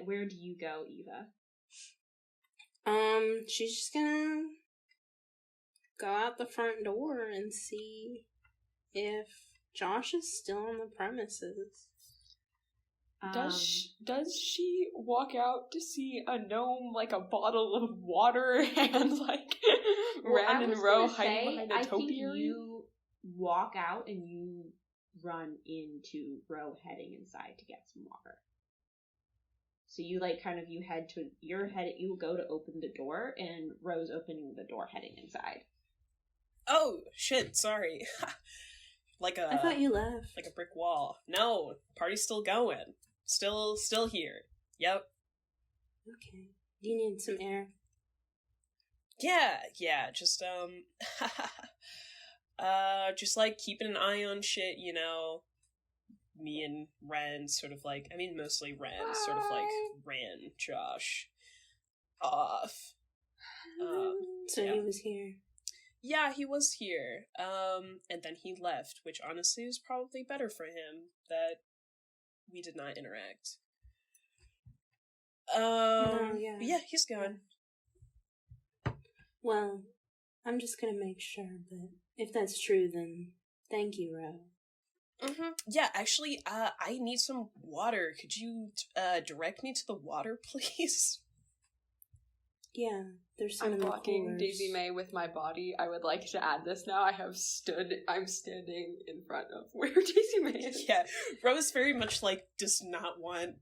where do you go, Eva? She's just gonna go out the front door and see if Josh is still on the premises. Does she walk out to see a gnome, like, a bottle of water and, like, Wrenn and Ro hiding behind a topiary? I think you walk out and you run into Ro heading inside to get some water. So you, like, kind of, you go to open the door, and Ro's opening the door heading inside. Oh, shit, sorry. I thought you left. Like a brick wall. No, party's still going. Still here. Yep. Okay. Do you need some air? Yeah, just just like keeping an eye on shit, you know. Me and Wrenn sort of like, I mean, mostly Wrenn sort of like ran Josh off. So he was here. Yeah, he was here. And then he left, which honestly is probably better for him that we did not interact. Yeah, he's gone. Well, I'm just gonna make sure, but if that's true, then thank you, Ro. Yeah, actually, I need some water. Could you direct me to the water, please? Yeah, there's some. I'm blocking coolers. Daisy Mae with my body. I would like to add this now. I'm standing in front of where Daisy Mae is. Yeah, Rose very much like does not want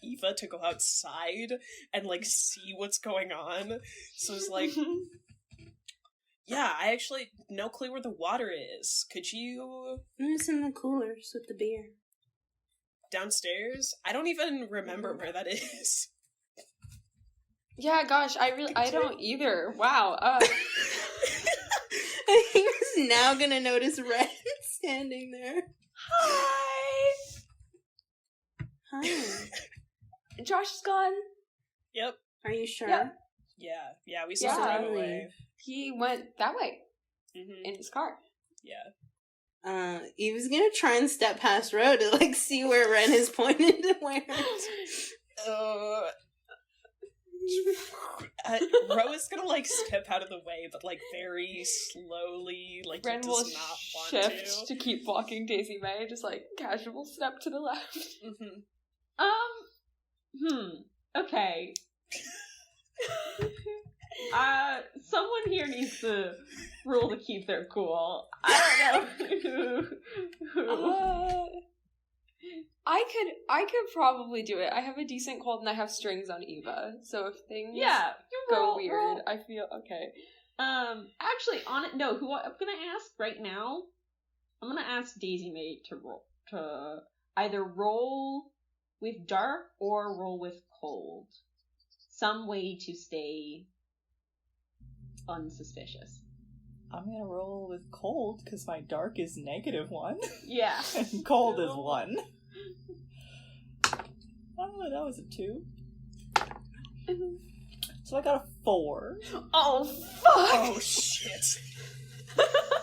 Eva to go outside and like see what's going on. So it's like, yeah, I actually no clue where the water is. Could you? It's in the coolers with the beer. Downstairs? I don't even remember where that is. Yeah, gosh, I don't either. Wow. He was now gonna notice Red standing there. Hi. Josh is gone. Yep. Are you sure? Yeah, we saw him right away. He went that way in his car. Yeah. Eva's gonna try and step past Ro to like see where Wrenn is pointed to where. Ro is gonna like step out of the way, but like very slowly, like Wrenn does will not want shift to keep blocking Daisy Mae, just like casual step to the left. Okay. Someone here needs to rule to keep their cool. I don't know who. I could probably do it. I have a decent cold and I have strings on Eva, so if things roll, weird, roll. I feel okay. Actually, who I'm gonna ask right now? I'm gonna ask Daisy Mae to either roll with dark or roll with cold. Some way to stay unsuspicious. I'm gonna roll with cold because my dark is -1. Yeah. And cold is 1. Oh, that was a 2. So I got a 4. Oh, fuck! Oh, shit. So,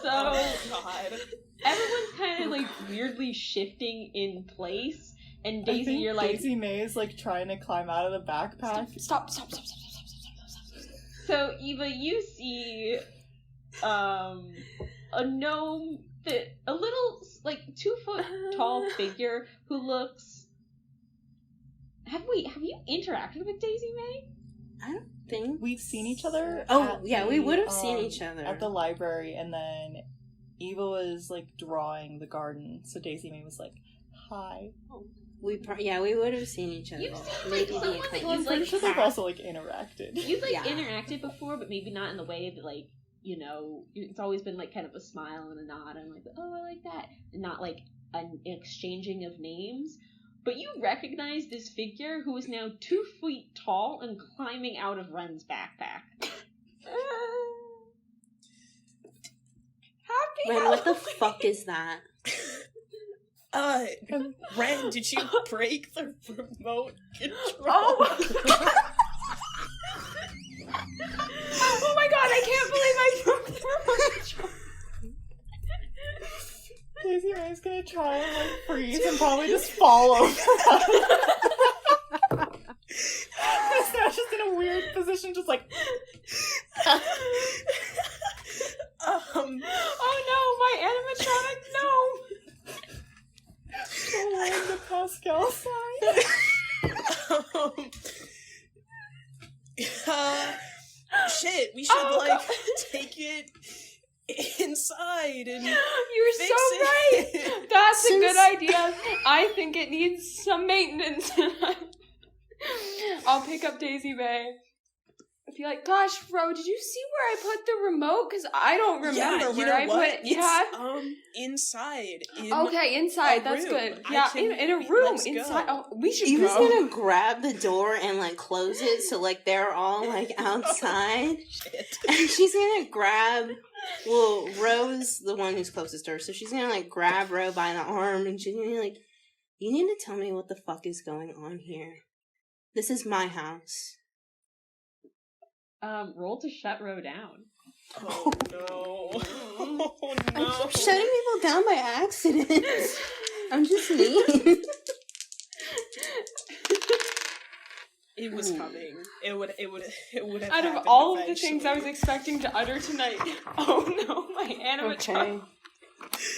oh, God. Everyone's kind of like weirdly shifting in place, and Daisy, you're like... Daisy Mae is like trying to climb out of the backpack. Stop. So, Eva, you see a gnome, a little, like, 2-foot tall figure who looks... Have you interacted with Daisy Mae? I don't think we've seen each other. We would have seen each other at the library, and then Eva was like drawing the garden, so Daisy Mae was like, "Hi." We would have seen each other. You've seen, maybe like, someone that the you, like, they've also like interacted. You've like interacted before, but maybe not in the way that, like, you know, it's always been like kind of a smile and a nod and like, oh, I like that, and not like an exchanging of names. But you recognize this figure who is now 2 feet tall and climbing out of Wrenn's backpack. Wrenn, what the fuck is that? Wrenn, did you break the remote control? Oh my god, I can't believe I broke the remote control. Daisy Mae's gonna try and like freeze and probably just fall over. It's now just in a weird position, just like. Oh no, my animatronic, no! Pulling the Pascal sign. Shit, we should like take it inside and You're fix so it. right. That's a good idea. I think it needs some maintenance. I'll pick up Daisy Mae. be like, gosh, Ro, did you see where I put the remote? Because I don't remember where I put it. It's, inside. Okay, inside. That's room. good. Yeah, in a room. Inside. Go. Oh, we should Eva's go. gonna grab the door and, like, close it so, like, they're all, like, outside. Shit. And she's gonna grab... Well, Ro's the one who's closest to her, so she's gonna, like, grab Ro by the arm, and she's gonna be like, you need to tell me what the fuck is going on here. This is my house. Roll to shut Ro down. Oh, no. Oh, no. I keep shutting people down by accident. I'm just mean. It was coming. It would have Out of all of the things I was expecting to utter tonight, oh no, my animatronic. Okay.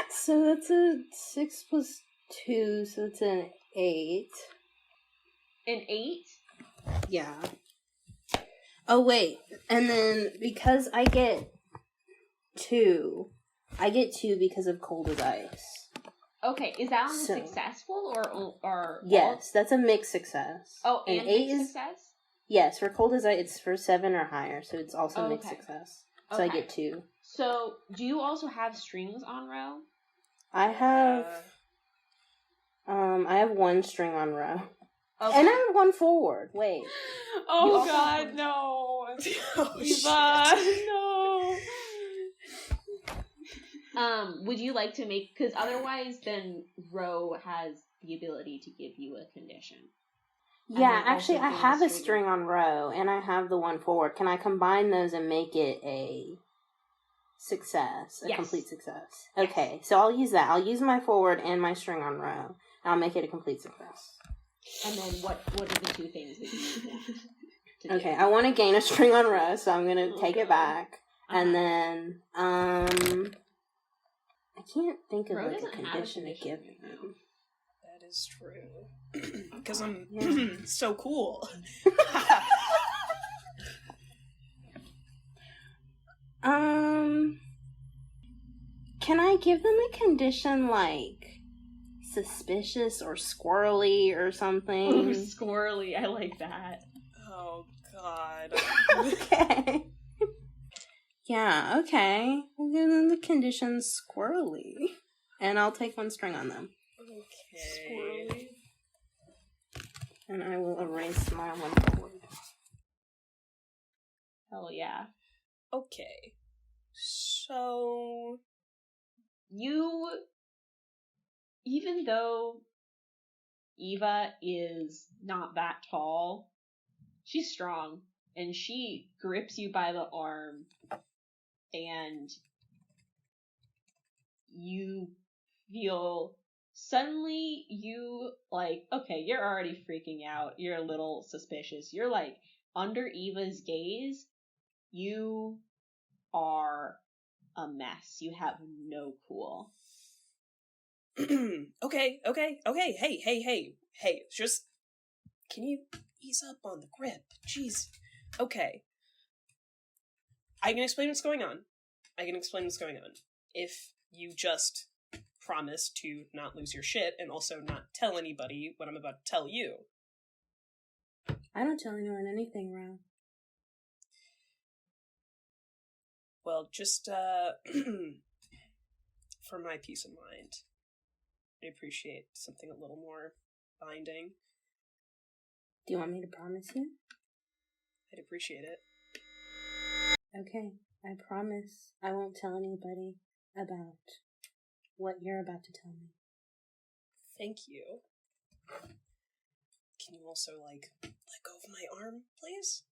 So that's a 6 plus 2, so it's an 8. An 8? Yeah. Oh, wait. And then, because I get 2 because of cold as ice. Okay, is that on the successful or Yes, that's a mixed success. Oh, and 8 mixed is success? Yes, for cold as ice, it's for 7 or higher, so it's also mixed Okay. success. So I get 2. So, do you also have strings on Ro? I have 1 string on Ro. Okay. And I have 1 forward. Wait. Oh god, no. Eva, no. Would you like to make, because otherwise then Ro has the ability to give you a condition. Yeah, actually I have a string on Ro, and I have the 1 forward. Can I combine those and make it a success? A complete success. Okay, so I'll use that. I'll use my forward and my string on Ro, and I'll make it a complete success. And then what are the 2 things that you want to do? Okay, I want to gain a string on Ro, so I'm going to take it back. And then, I can't think of, like, a condition to give him. That is true. Because I'm so cool. Can I give them a condition, like, suspicious or squirrely or something? Ooh, squirrely, I like that. Oh, God. Okay. Yeah, okay. I'll give them the condition squirrely. And I'll take 1 string on them. Okay. Squirrely. And I will erase my 1 forward. Hell yeah. Okay. So... Even though Eva is not that tall, she's strong, and she grips you by the arm, and you feel suddenly okay, you're already freaking out, you're a little suspicious, you're like, under Eva's gaze, you are a mess, you have no cool. Okay, hey, just, can you ease up on the grip? Jeez. Okay. I can explain what's going on. If you just promise to not lose your shit and also not tell anybody what I'm about to tell you. I don't tell anyone anything, Ro. Well, just, for my peace of mind, I appreciate something a little more binding. Do you want me to promise you? I'd appreciate it. Okay, I promise I won't tell anybody about what you're about to tell me. Thank you. Can you also, let go of my arm, please?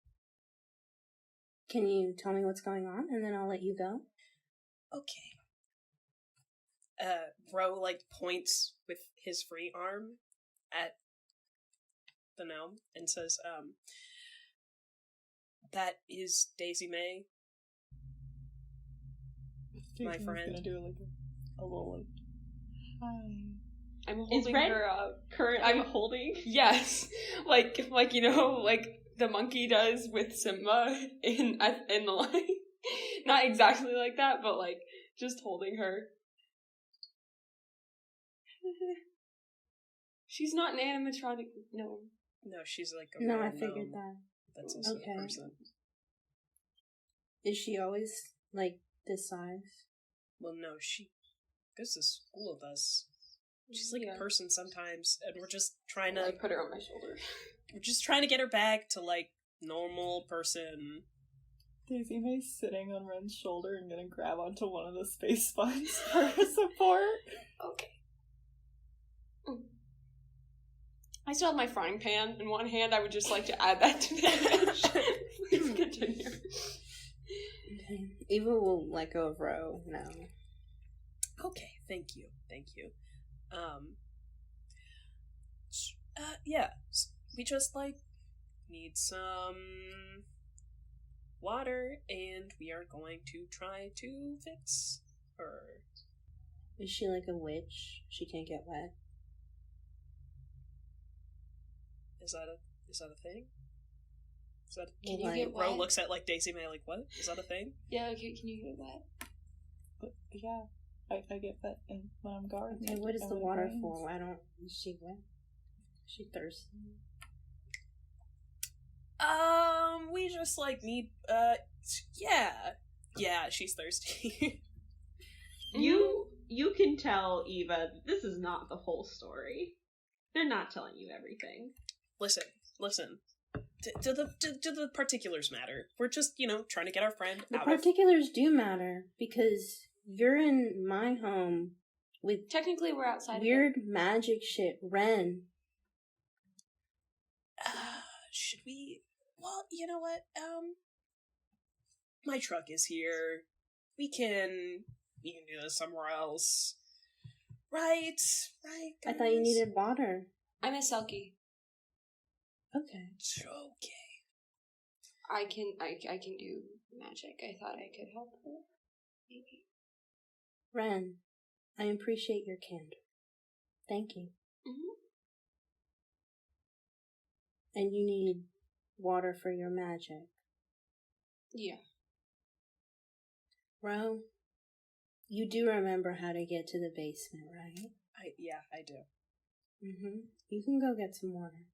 Can you tell me what's going on, and then I'll let you go? Okay. Ro, points with his free arm at the gnome and says, that is Daisy Mae, my friend. Gonna do a little hi. I'm holding her up. I'm holding? Yes. Like the monkey does with Simba in the line. Not exactly like that, but just holding her. She's not an animatronic gnome. No, she's No, I figured that. That's also Okay. a person. Is she always, like, this size? Well, no, she goes to school with us. She's like Yeah. a person sometimes, and we're just trying I to... put her on my shoulder. We're just trying to get her back to, like, normal person. Daisy Mae's sitting on Wren's shoulder and gonna grab onto one of the space spines for her support. Okay. I still have my frying pan in one hand. I would just like to add that to the image. Please continue. Okay. Eva will let go of Ro now. Okay, thank you. Yeah, we just, like, need some water, and we are going to try to fix her. Is she like a witch? She can't get wet? Is that a thing? Is that Can you Like- get Ro wet? looks at, like, Daisy Mae like, what? Is that a thing? Yeah, okay, can you get wet? But yeah, I get that when I'm gardening. Okay, what is and the when it water rains. for? Why don't... Is she wet? Is she thirsty? We just, like, need, yeah, she's thirsty. You can tell Eva that this is not the whole story. They're not telling you everything. Listen. Do the particulars matter? We're just, trying to get our friend The out particulars do matter, because you're in my home with Technically, we're outside weird magic shit. Wrenn. should we... Well, you know what? My truck is here. We can do this somewhere else. Right, I thought you guys? needed water. I'm a Selkie. Okay. It's okay. I can do magic. I thought I could help her. Maybe. Wrenn, I appreciate your candor. Thank you. Mm-hmm. And you need water for your magic. Yeah. Ro, you do remember how to get to the basement, right? I do. Mm-hmm. You can go get some water.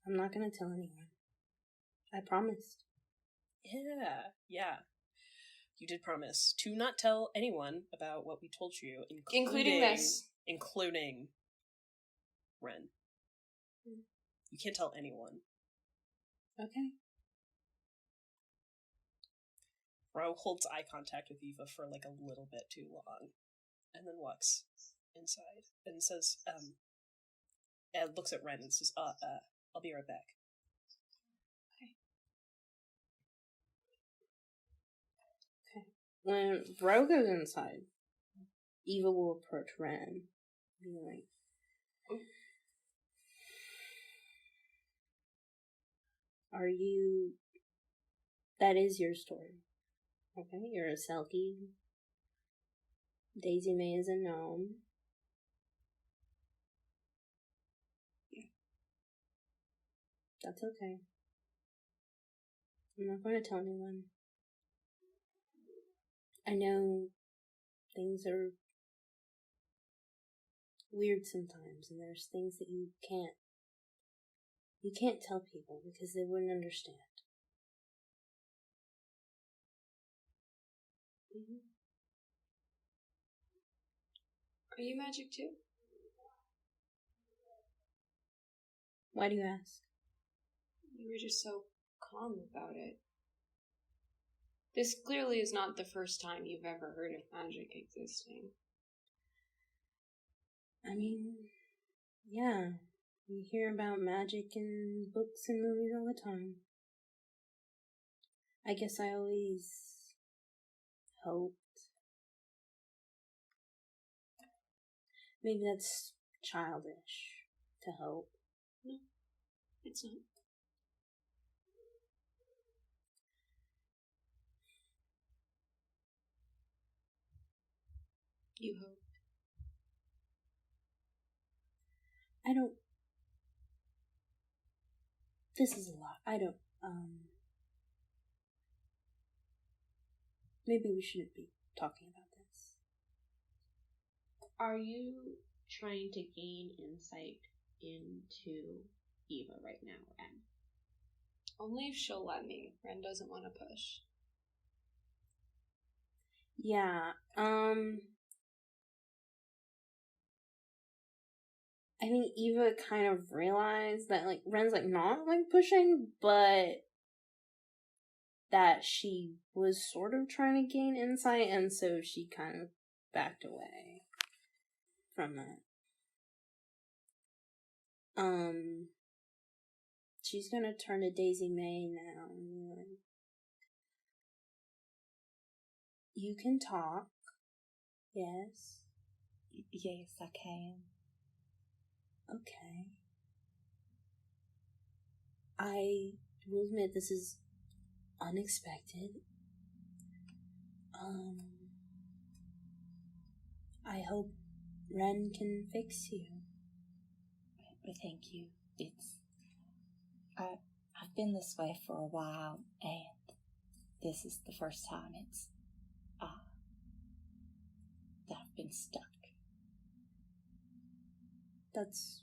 I'm not gonna tell anyone. I promised. Yeah. You did promise to not tell anyone about what we told you, Including this. Including Wrenn. You can't tell anyone. Okay. Ro holds eye contact with Eva for like a little bit too long, and then walks inside and says, and looks at Wrenn and says, I'll be right back. Okay. When Ro goes inside, Eva will approach Wrenn, be like, "Are you? That is your story. Okay, you're a Selkie. Daisy Mae is a gnome. Yeah. That's okay. I'm not going to tell anyone. I know things are weird sometimes, and there's things that you can't tell people because they wouldn't understand. Mm-hmm. Are you magic too? Why do you ask? You were just so calm about it. This clearly is not the first time you've ever heard of magic existing. I mean, yeah, you hear about magic in books and movies all the time. I guess I always hoped. Maybe that's childish to hope. No, it's not. You hope. I don't. This is a lot. I don't. Maybe we shouldn't be talking about this. Are you trying to gain insight into Eva right now, Wrenn? Only if she'll let me. Wrenn doesn't want to push. Yeah, I think Eva kind of realized that, like, Wren's, like, not, like, pushing, but that she was sort of trying to gain insight, and so she kind of backed away from that. She's gonna turn to Daisy Mae now. You can talk. Yes. Yes, I can. Okay. I will admit this is unexpected. I hope Wrenn can fix you. Thank you. I've been this way for a while, and this is the first time that I've been stuck. That's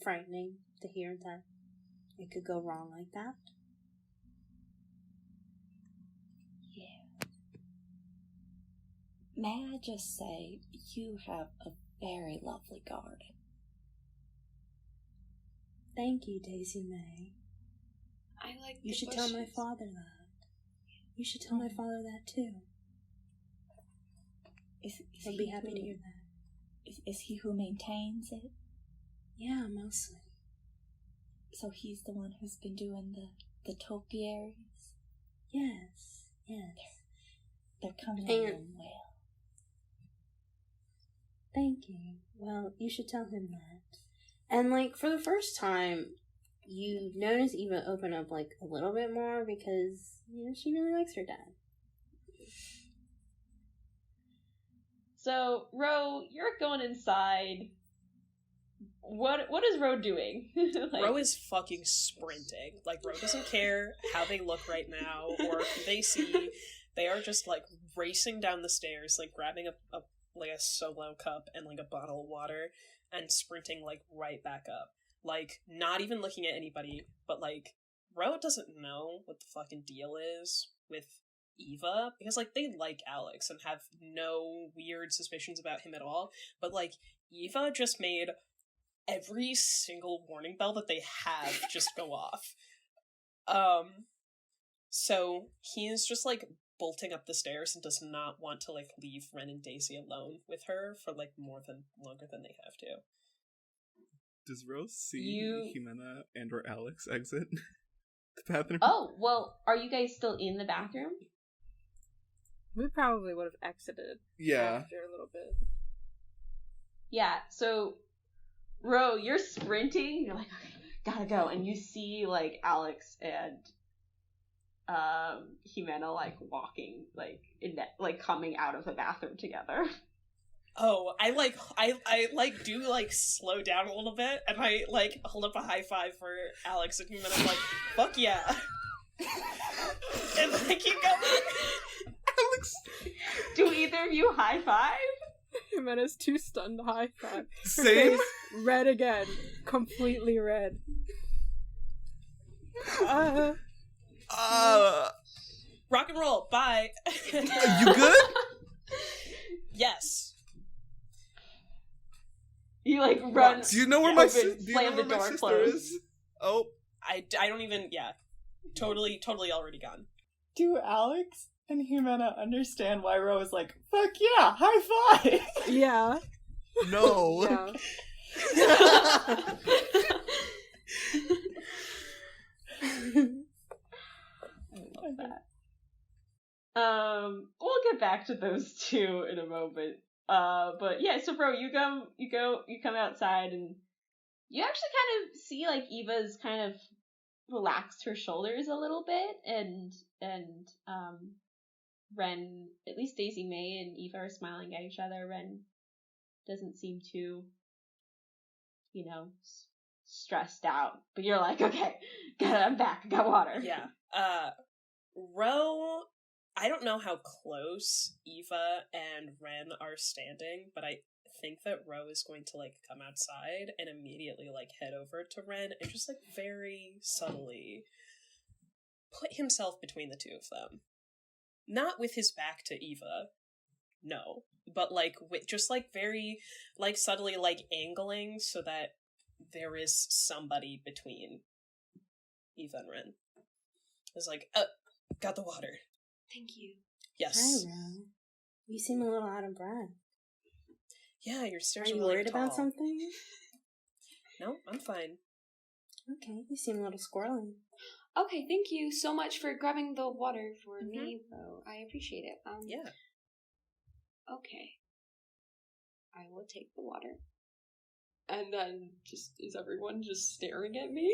frightening to hear that it could go wrong like that. Yeah. May I just say, you have a very lovely garden. Thank you, Daisy Mae. I like You the should bushes. tell my father that. You should tell my father that too. He'll be happy to hear that. Is he who maintains it? Yeah, mostly. So he's the one who's been doing the topiaries? Yes. They're coming And- along well. Thank you. Well, you should tell him that. And, like, for the first time, you notice Eva open up, like, a little bit more because, you know, she really likes her dad. So, Ro, you're going inside. What is Ro doing? Ro is fucking sprinting. Like, Ro doesn't care how they look right now or who they see. They are just, like, racing down the stairs, like, grabbing a Solo cup and, like, a bottle of water and sprinting, like, right back up. Like, not even looking at anybody, but, like, Ro doesn't know what the fucking deal is with Eva, because, like, they like Alex and have no weird suspicions about him at all, but, like, Eva just made every single warning bell that they have just go off. So he is just, like, bolting up the stairs and does not want to, like, leave Wrenn and Daisy alone with her for, like, longer than they have to. Does Rose see Ximena and or Alex exit the bathroom? Oh, well, are you guys still in the bathroom? We probably would have exited after a little bit. Yeah, so, Ro, you're sprinting, you're like, okay, gotta go, and you see, like, Alex and Ximena, like, walking, like, coming out of the bathroom together. Oh, I do, like, slow down a little bit, and I, like, hold up a high five for Alex, and then I'm like, fuck yeah. And I keep going. Alex! Do either of you high five? Ximena's too stunned to high five. Her Same? face red again. Completely red. Rock and roll, bye. You good? Yes. You, like, run. Do you know where my slam the door closed. is? Oh. I don't even, Totally already gone. Do Alex and Ximena understand why Ro is like, fuck yeah, high five? Yeah. No. Yeah. We'll get back to those two in a moment. But yeah, so bro, you come outside and you actually kind of see like Eva's kind of relaxed her shoulders a little bit, and Wrenn, at least Daisy Mae and Eva are smiling at each other. Wrenn doesn't seem too, stressed out. But you're like, okay, I'm back. I got water. Yeah. Ro, I don't know how close Eva and Wrenn are standing, but think that Ro is going to, like, come outside and immediately, like, head over to Wrenn and just, like, very subtly put himself between the two of them. Not with his back to Eva, no, but, like, with just, like, very, like, subtly, like, angling so that there is somebody between Eva and Wrenn. It's like, got the water. Thank you. Yes. Hi, Ro. You seem a little out of breath. Yeah, your stairs Are you are really worried tall. about something? No, I'm fine. Okay, you seem a little squirrely. Okay, thank you so much for grabbing the water for me, Ro. I appreciate it. Yeah. Okay. I will take the water. And then is everyone just staring at me?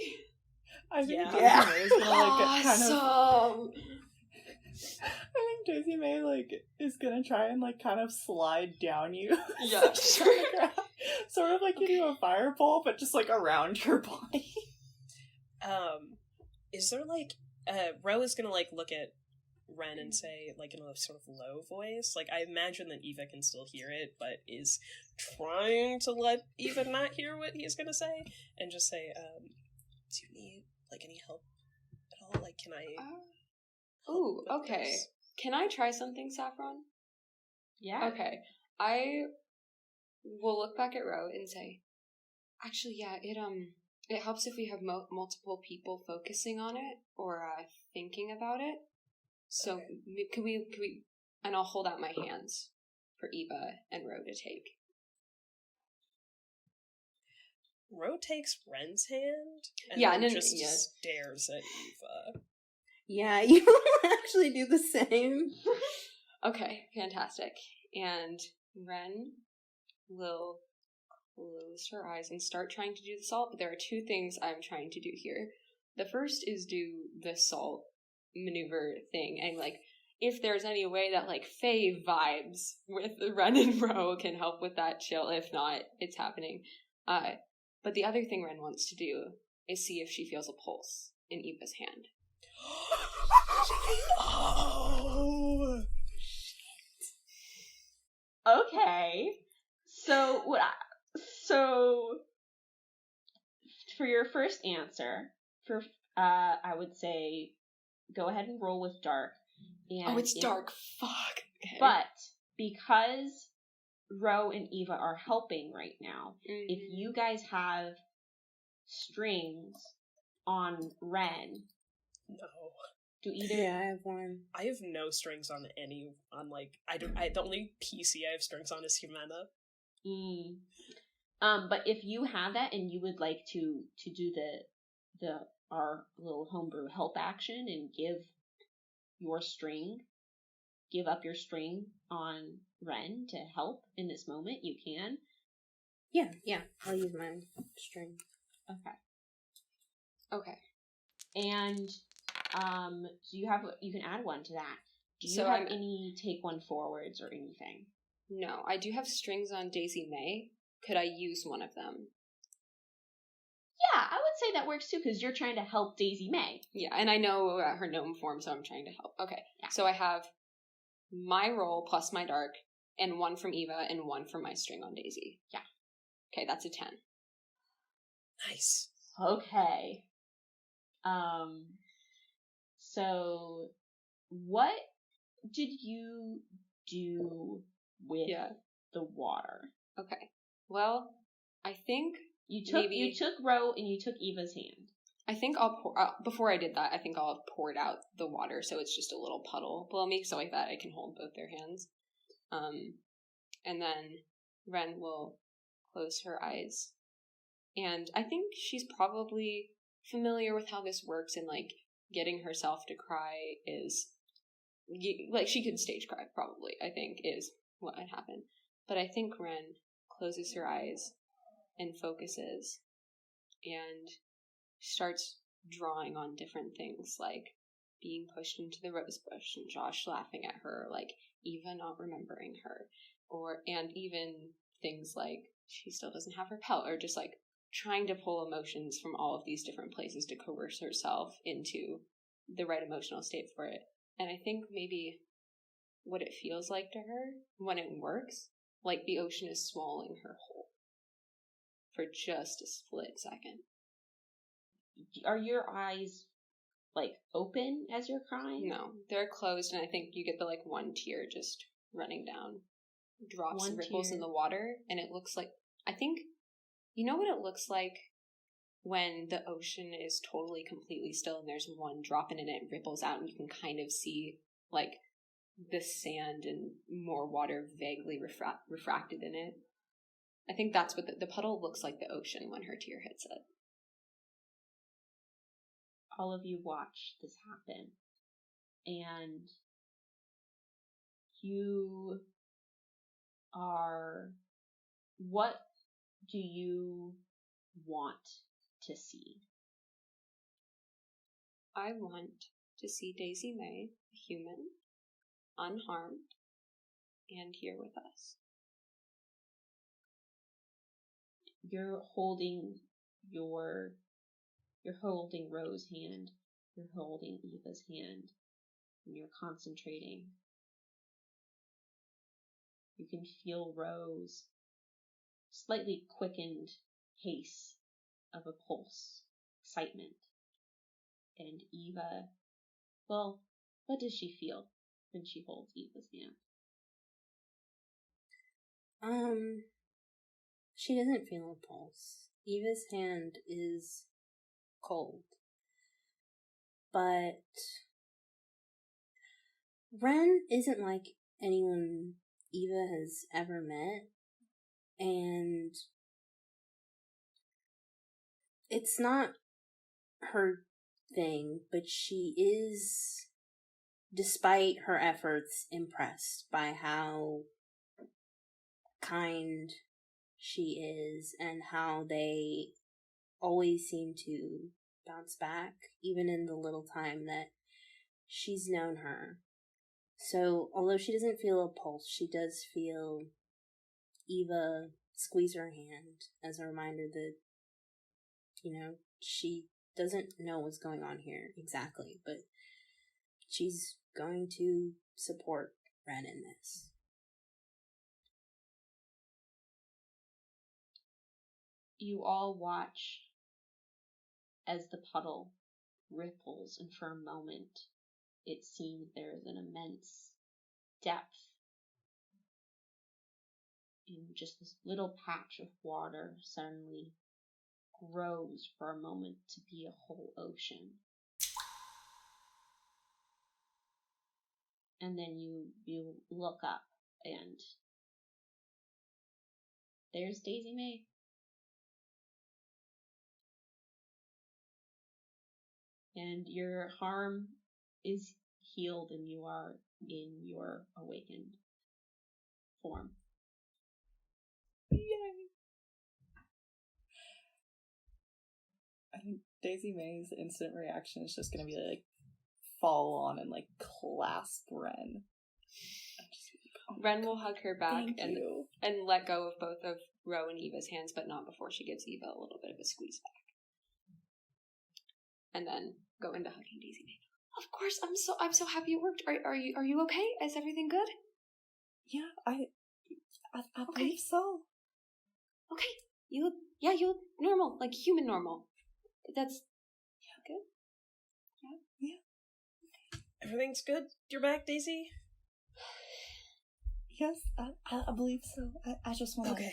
I think Yeah. Daisy Mae is gonna like kind of. Awesome! I think Daisy Mae like is gonna try and like kind of slide down you. Yeah, sure. Sort of like you do a fire pole, but just like around your body. Is there like Ro is gonna like look at Wrenn and say, like, in a sort of low voice, like, I imagine that Eva can still hear it, but is trying to let Eva not hear what he's gonna say, and just say, do you need, like, any help at all? Like, can I Ooh, help with okay. this? Can I try something, Saffron? Yeah. Okay. I will look back at Ro and say, actually, yeah, it helps if we have multiple people focusing on it or thinking about it. So Okay. can we, and I'll hold out my hands for Eva and Ro to take. Ro takes Wren's hand and Yeah, then and then just stares at Eva. Yeah, you will actually do the same. Okay, fantastic. And Wrenn will close her eyes and start trying to do the salt, but there are two things I'm trying to do here. The first is do the salt maneuver thing, and like, if there's any way that like Faye vibes with Wrenn and Ro can help with that, chill. If not, it's happening. But the other thing Wrenn wants to do is see if she feels a pulse in Eva's hand. Oh! Okay. So for your first answer, I would say go ahead and roll with dark. And it's dark. Fuck. Okay. But because Ro and Eva are helping right now, if you guys have strings on Wrenn, No. do either? Yeah, I have one. I have no strings on the only PC I have strings on is Ximena. But if you have that and you would like to do our little homebrew help action and give up your string on Wrenn to help in this moment, you can. Yeah, I'll use my string. Okay. And so you can add one to that. Do you So have any take one forwards or anything? No, I do have strings on Daisy Mae. Could I use one of them? Yeah, I would say that works too, because you're trying to help Daisy Mae. Yeah, and I know her gnome form, so I'm trying to help. Okay, Yeah. So I have my roll plus my dark, and one from Eva, and one from my string on Daisy. Yeah. Okay, that's a 10. Nice. Okay. So what did you do with the water? Okay. Well, I think you took Ro and you took Eva's hand. I think I'll pour before I did that. I think I'll have poured out the water so it's just a little puddle below me, so like that I can hold both their hands. And then Wrenn will close her eyes, and I think she's probably familiar with how this works, and like getting herself to cry is like she could stage cry probably. I think is what would happen, but I think Wrenn closes her eyes and focuses and starts drawing on different things, like being pushed into the rose bush and Josh laughing at her, like Eva not remembering her, and even things like she still doesn't have her pelt, or just like trying to pull emotions from all of these different places to coerce herself into the right emotional state for it. And I think maybe what it feels like to her when it works like the ocean is swallowing her whole for just a split second. Are your eyes, like, open as you're crying? No, they're closed, and I think you get the, like, one tear just running down. Drops and ripples in the water, and it looks like, I think, you know what it looks like when the ocean is totally, completely still, and there's one drop in it, and it ripples out, and you can kind of see, like, the sand and more water vaguely refracted in it. I think that's what the puddle looks like, the ocean when her tear hits it. All of you watch this happen, and you are, what do you want to see? I want to see Daisy Mae, a human, unharmed, and here with us. You're holding Ro's hand, you're holding Eva's hand, and you're concentrating. You can feel Ro's slightly quickened pace of a pulse, excitement. And Eva, well, what does she feel when she holds Eva's hand? She doesn't feel a pulse. Eva's hand is cold. But Wrenn isn't like anyone Eva has ever met, and it's not her thing, but she is, despite her efforts, impressed by how kind she is and how they always seem to bounce back, even in the little time that she's known her. So, although she doesn't feel a pulse, she does feel Eva squeeze her hand as a reminder that, she doesn't know what's going on here exactly, but she's going to support Wrenn in this. You all watch as the puddle ripples, and for a moment it seems there's an immense depth in just this little patch of water suddenly grows for a moment to be a whole ocean. And then you look up, and there's Daisy Mae. And your harm is healed, and you are in your awakened form. Yay! I think Daisy Mae's instant reaction is just gonna be like fall on and like clasp Wrenn. Wrenn will hug her back and let go of both of Ro and Eva's hands, but not before she gives Eva a little bit of a squeeze back. And then go into hugging Daisy Mae. Of course, I'm so happy it worked. Are you okay? Is everything good? Yeah, I believe so. Okay. You look normal, like human normal. That's good. Yeah. Everything's good? You're back, Daisy? Yes, I believe so. I just want to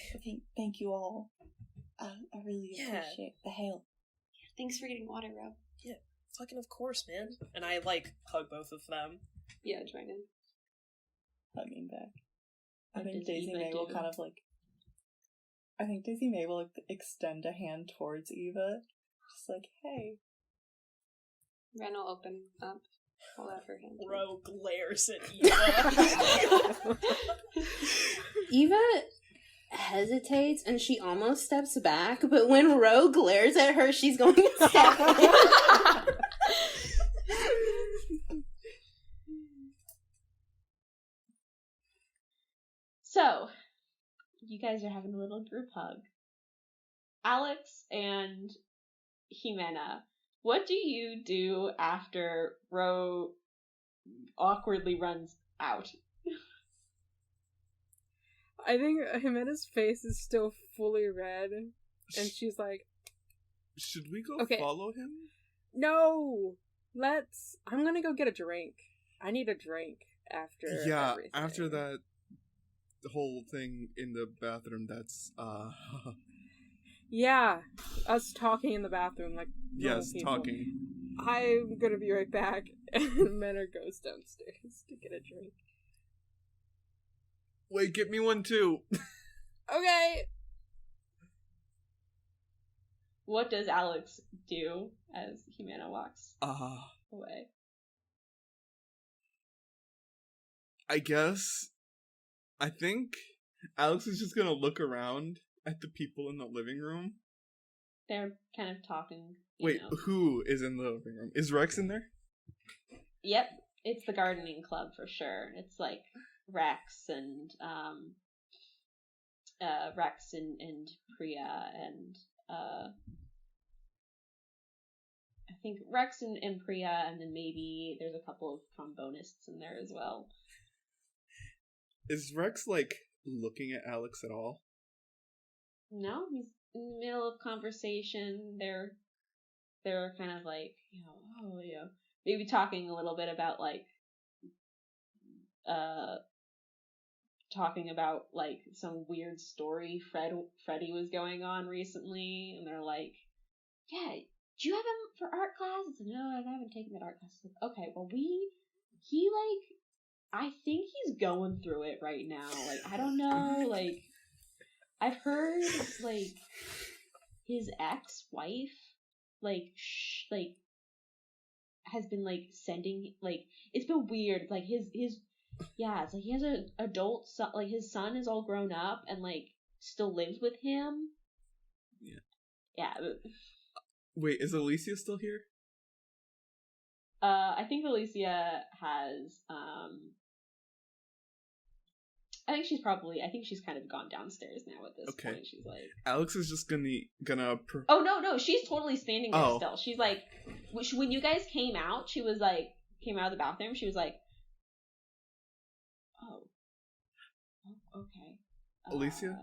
thank you all. I really appreciate the help. Thanks for getting water, Ro. Yeah, fucking of course, man. And I, hug both of them. Yeah, join in. Hugging back. I think Daisy Mae will Daisy Mae will extend a hand towards Eva. Just like, hey. Wrenn will open up. Hold out her hand. Ro glares at Eva. Eva hesitates and she almost steps back, but when Ro glares at her, she's going to step back. So, you guys are having a little group hug. Alex and Ximena, what do you do after Ro awkwardly runs out? I think Jimena's face is still fully red, and she's like, should we go Okay. follow him? no, I'm gonna go get a drink. I need a drink after everything. After that the whole thing in the bathroom, that's Yeah, us talking in the bathroom like normal yes, people. talking. I'm gonna be right back, and Menor goes downstairs to get a drink. Wait, get me one too. Okay. What does Alex do as Ximena walks away? I think Alex is just gonna look around at the people in the living room. They're kind of talking. Wait, who is in the living room? Is Rex in there? Yep, it's the gardening club for sure. It's like Rex and Priya and I think Rex and Priya, and then maybe there's a couple of trombonists in there as well. Is Rex like looking at Alex at all? No, he's in the middle of conversation. They're kind of like, maybe talking a little bit about like talking about like some weird story Freddie was going on recently, and they're like, yeah, do you have him for art class? It's like, no, I haven't taken that art class. It's like, okay, well I think he's going through it right now. Like, I don't know, like, I've heard, like, his ex-wife, has been, like, sending, like, it's been weird. Like, it's like he has an adult son, like, his son is all grown up and, like, still lives with him. Yeah. Yeah. Wait, is Alicia still here? I think Alicia has, I think she's kind of gone downstairs now at this point. She's like, Alex is just gonna oh, no, she's totally standing there still. She's like, when you guys came out, she was like, came out of the bathroom, she was like, oh okay. Alicia?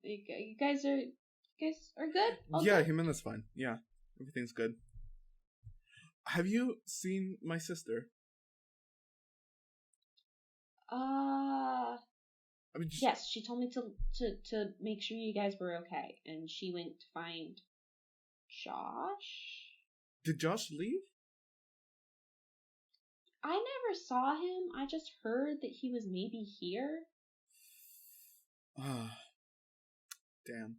You guys are good? Okay. Yeah, Ximena's fine. Yeah, everything's good. Have you seen my sister? I mean, yes, she told me to make sure you guys were okay, and she went to find Josh. Did Josh leave? I never saw him. I just heard that he was maybe here. Damn.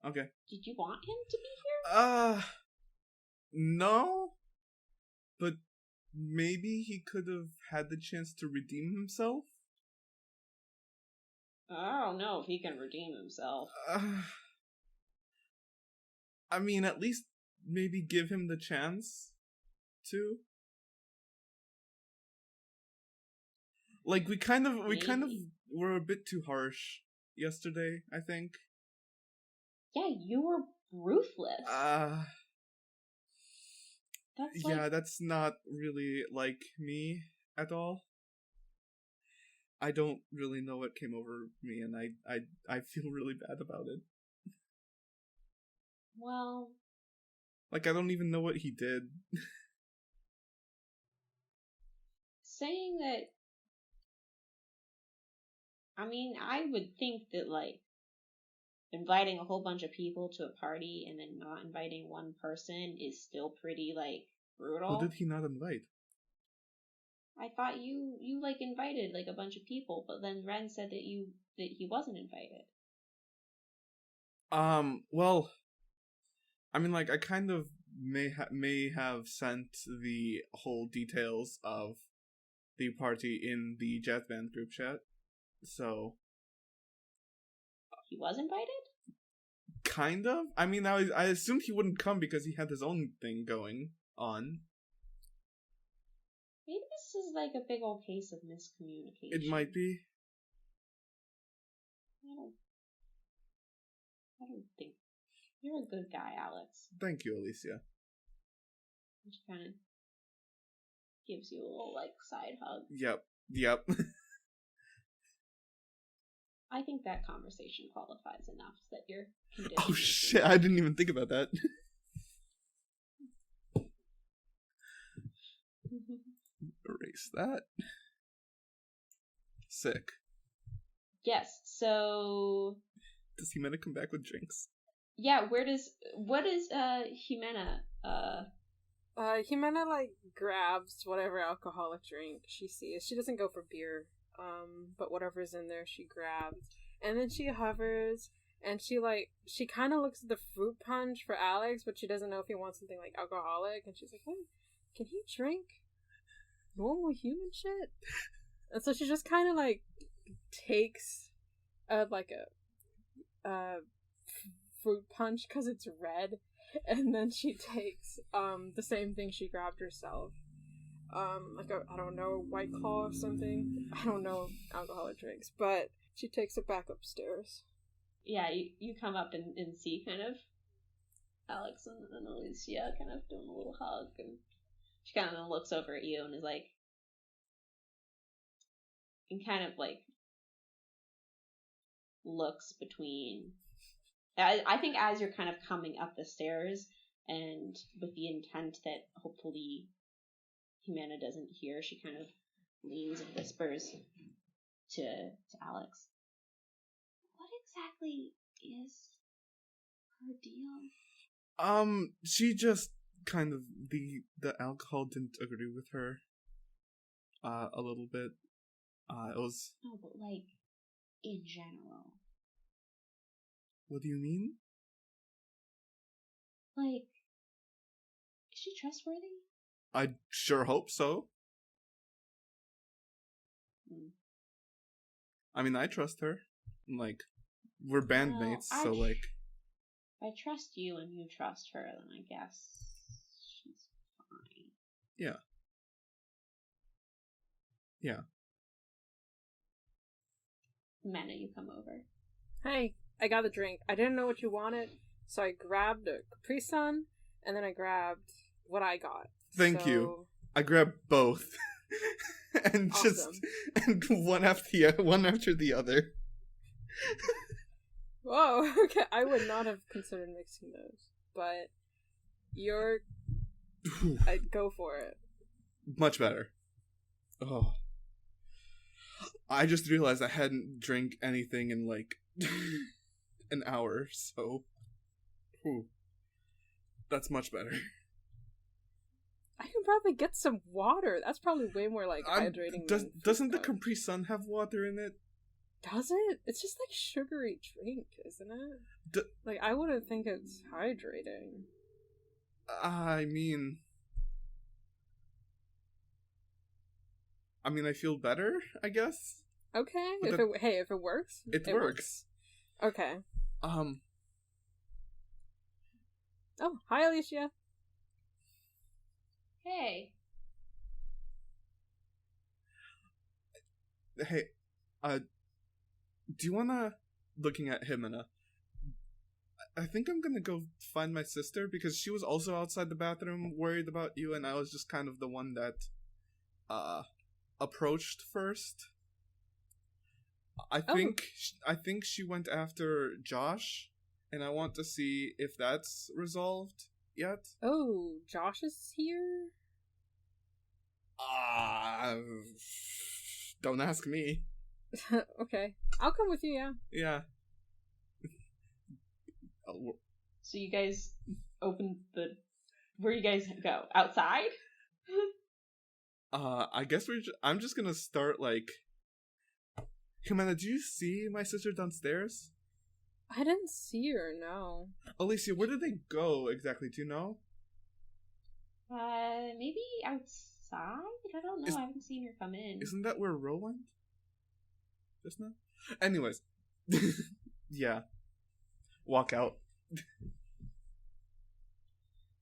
Okay. Did you want him to be here? No. But maybe he could have had the chance to redeem himself? I don't know if he can redeem himself. I mean, at least maybe give him the chance to. Like, we kind of were a bit too harsh yesterday, I think. Yeah, you were ruthless. That's not really like me at all. I don't really know what came over me, and I feel really bad about it. Well, like, I don't even know what he did. Saying that, I mean, I would think that, like, inviting a whole bunch of people to a party and then not inviting one person is still pretty, like, brutal. Who did he not invite? I thought you like invited like a bunch of people, but then Wrenn said that he wasn't invited. Well, I mean, like, I kind of may have sent the whole details of the party in the jazz band group chat, so he was invited? Kind of. I mean, I assumed he wouldn't come because he had his own thing going on. Maybe this is like a big old case of miscommunication. It might be. I don't think you're a good guy, Alex. Thank you, Alicia. Which kind of gives you a little like side hug. Yep. I think that conversation qualifies enough that you're conditioned. Oh shit, I didn't even think about that. Erase that. Sick. Yes, so... Does Ximena come back with drinks? Yeah, what is Ximena, Ximena, like, grabs whatever alcoholic drink she sees. She doesn't go for beer, but whatever's in there she grabs. And then she hovers, and she kind of looks at the fruit punch for Alex, but she doesn't know if he wants something, like, alcoholic. And she's like, hey, can he drink normal human shit? And so she just kind of, like, takes, fruit punch, because it's red. And then she takes the same thing she grabbed herself. I don't know, a White Claw or something. I don't know alcoholic drinks, but she takes it back upstairs. Yeah, you come up and see kind of Alex and Alicia kind of doing a little hug, and she kind of looks over at you and is like, and kind of like looks between. I think as you're kind of coming up the stairs, and with the intent that hopefully Ximena doesn't hear, she kind of leans and whispers to Alex, what exactly is her deal? She just kind of, the alcohol didn't agree with her a little bit. It was... No, but like, in general. What do you mean? Like, is she trustworthy? I sure hope so. I mean, I trust her. Like, we're bandmates, so like... If I trust you and you trust her, then I guess she's fine. Yeah. Yeah. Ximena, you come over. Hey, I got the drink. I didn't know what you wanted, so I grabbed a Capri Sun, and then I grabbed what I got. Thank you. I grabbed both. And awesome. And one after the other. Whoa, okay. I would not have considered mixing those, but I'd go for it. Much better. Oh. I just realized I hadn't drank anything in like an hour, so that's much better. I can probably get some water. That's probably way more like hydrating. Doesn't the Capri Sun have water in it? Does it? It's just like sugary drink, isn't it? Like, I wouldn't think it's hydrating. I mean, I feel better, I guess. Okay. If it works, it works. Okay. Oh, hi, Alicia. Hey. Hey, do you wanna, looking at Ximena, I think I'm gonna go find my sister, because she was also outside the bathroom worried about you, and I was just kind of the one that, approached first. I think she went after Josh, and I want to see if that's resolved yet. Oh, Josh is here? Don't ask me. Okay. I'll come with you, yeah. Yeah. So you guys open the... Where do you guys go? Outside? I guess I'm just gonna start, like... Ximena, do you see my sister downstairs? I didn't see her, no. Alicia, where did they go exactly? Do you know? Maybe outside? I don't know. I haven't seen her come in. Isn't that where Ro went? Just now? Anyways. Yeah. Walk out. I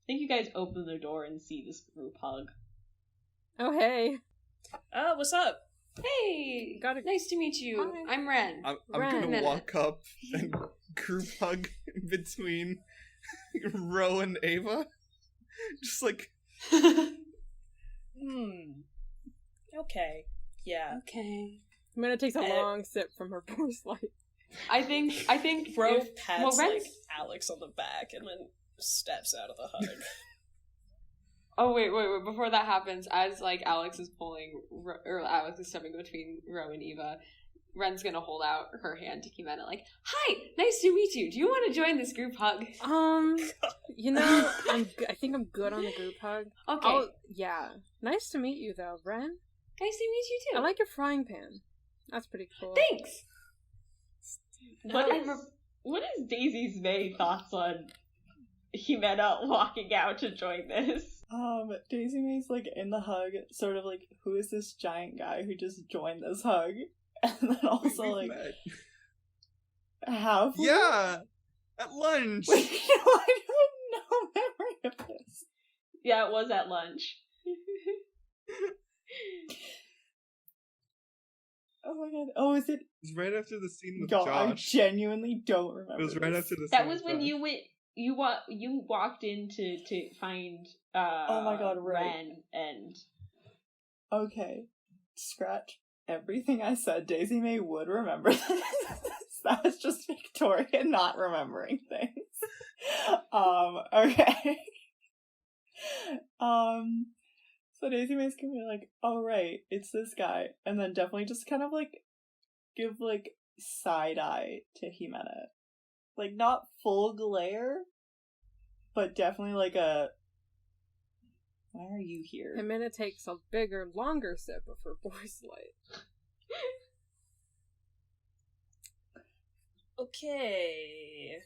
think you guys open the door and see this group hug. Oh, hey. What's up? Hey! Nice to meet you. Hi. I'm Wrenn. I'm Wrenn. gonna walk up and group hug between Ro and Ava. Just like... Okay. Yeah. Okay. Ximena takes a long sip from her Boris Light. I think Ro pats Ren's- like Alex on the back and then steps out of the hug. Oh wait! Before that happens, as like Alex is Alex is stepping between Ro and Eva, Ren's gonna hold out her hand to Ximena, like, "Hi, nice to meet you. Do you want to join this group hug?" You know, I think I'm good on the group hug. Okay. Yeah. Nice to meet you, though, Wrenn. Nice to meet you too. I like your frying pan. That's pretty cool. Thanks. What is Daisy Mae thoughts on Ximena walking out to join this? Daisy Mae's like in the hug, sort of like, who is this giant guy who just joined this hug? And then also like, have we? Yeah, at lunch. Wait, no, I have no memory of this. Yeah, it was at lunch. Oh my god. Oh, is it? It was right after the scene with God, Josh. I genuinely don't remember. It was right this. after the. That scene was with when Josh. you went. You walked in to find. Oh my god, right. Wrenn and. Okay, scratch everything I said. Daisy Mae would remember this. That was just Victoria not remembering things. Okay. So Daisy Mae's gonna be like, oh right, it's this guy, and then definitely just kind of like give like side eye to Ximena. Like not full glare, but definitely like a why are you here? Ximena takes a bigger, longer sip of her Boris Light. Okay.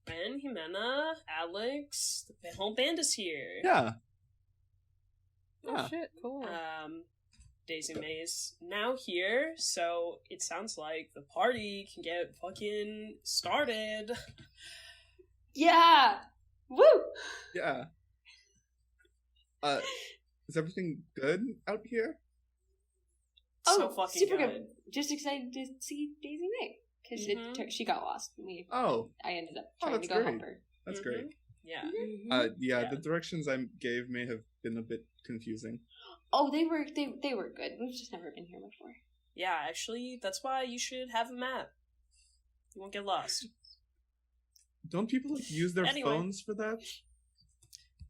Wrenn, Ximena, Alex, the whole band is here. Yeah. Oh shit, cool. Daisy Mae's now here, so it sounds like the party can get fucking started. Yeah. Woo. Yeah. Is everything good out here? So fucking super good. good. Just excited to see Daisy Mae because she got lost. I ended up trying to that's go great. help her. That's Mhm. great. Yeah. Yeah, Yeah. the directions I gave may have been a bit confusing. Oh, they were good. We've just never been here before. Yeah, actually, that's why you should have a map. You won't get lost. Don't people use their Anyway. phones for that?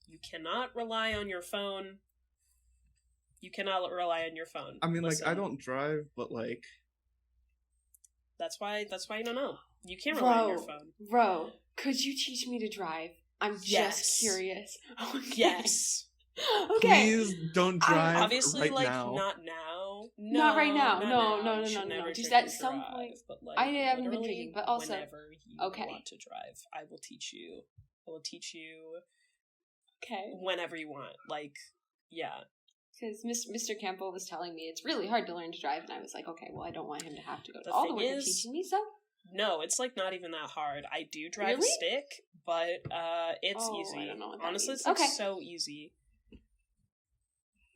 You cannot rely on your phone. You cannot rely on your phone. I mean, Listen, like, I don't drive, but like, That's why you don't know. You can't rely on your phone. Ro, could you teach me to drive? I'm Yes. just curious. Okay. Yes. Okay. please don't drive Obviously, right like, now. not now. Not right now. not No. You should never Just drink at and some drive, point. But, like, I haven't been literally, drinking, but also- whenever you Okay. want to drive, I will teach you. I will teach you Okay. whenever you want. Like, yeah. Because Mr. Campbell was telling me it's really hard to learn to drive, and I was like, okay, well, I don't want him to have to go to The all the thing work of is- teaching me, so. No, it's like not even that hard. I do drive Really? stick, but it's Oh, easy. I don't know what that Honestly, means. it's like Okay. so easy.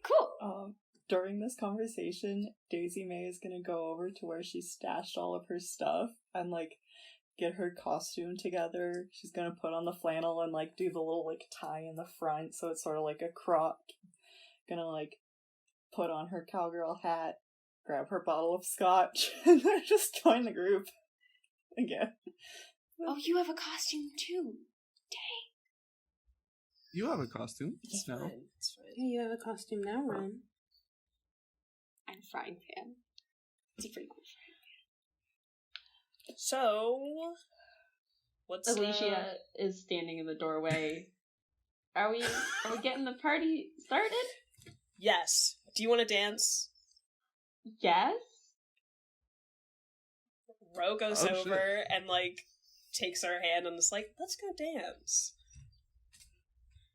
Cool. During this conversation, Daisy Mae is gonna go over to where she stashed all of her stuff and like get her costume together. She's gonna put on the flannel and like do the little like tie in the front so it's sort of like a crop. Gonna like put on her cowgirl hat, grab her bottle of scotch, and then just join the group again. Oh, you have a costume, too. You have a costume. It's No. fine. It's fine. Hey, you have a costume now, Wrenn. And a frying pan. It's a pretty cool So, what's Alicia is standing in the doorway. Are we getting the party started? Yes. Do you want to dance? Yes. Ro goes Oh, shit. over and like takes her hand and is like, "Let's go dance."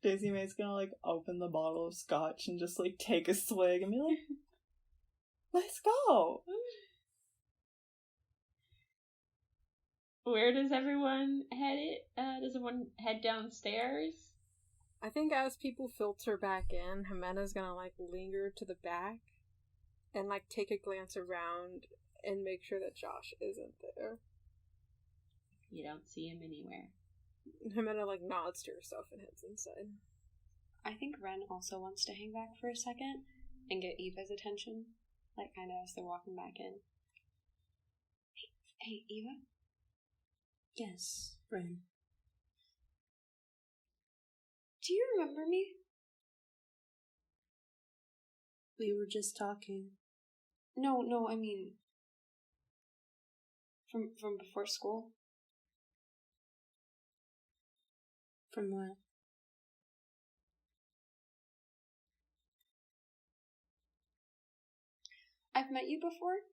Daisy Mae's gonna like open the bottle of scotch and just like take a swig and be like, let's go. Where does everyone head it? Does everyone head downstairs? I think as people filter back in, Ximena's gonna like linger to the back and like take a glance around and make sure that Josh isn't there. You don't see him anywhere. Ximena like nods to herself and heads inside. I think Wrenn also wants to hang back for a second and get Eva's attention. like, kind of as they're walking back in. Hey, Eva? Yes, Wrenn. Do you remember me? We were just talking. No, I mean... From before school? From what? I've met you before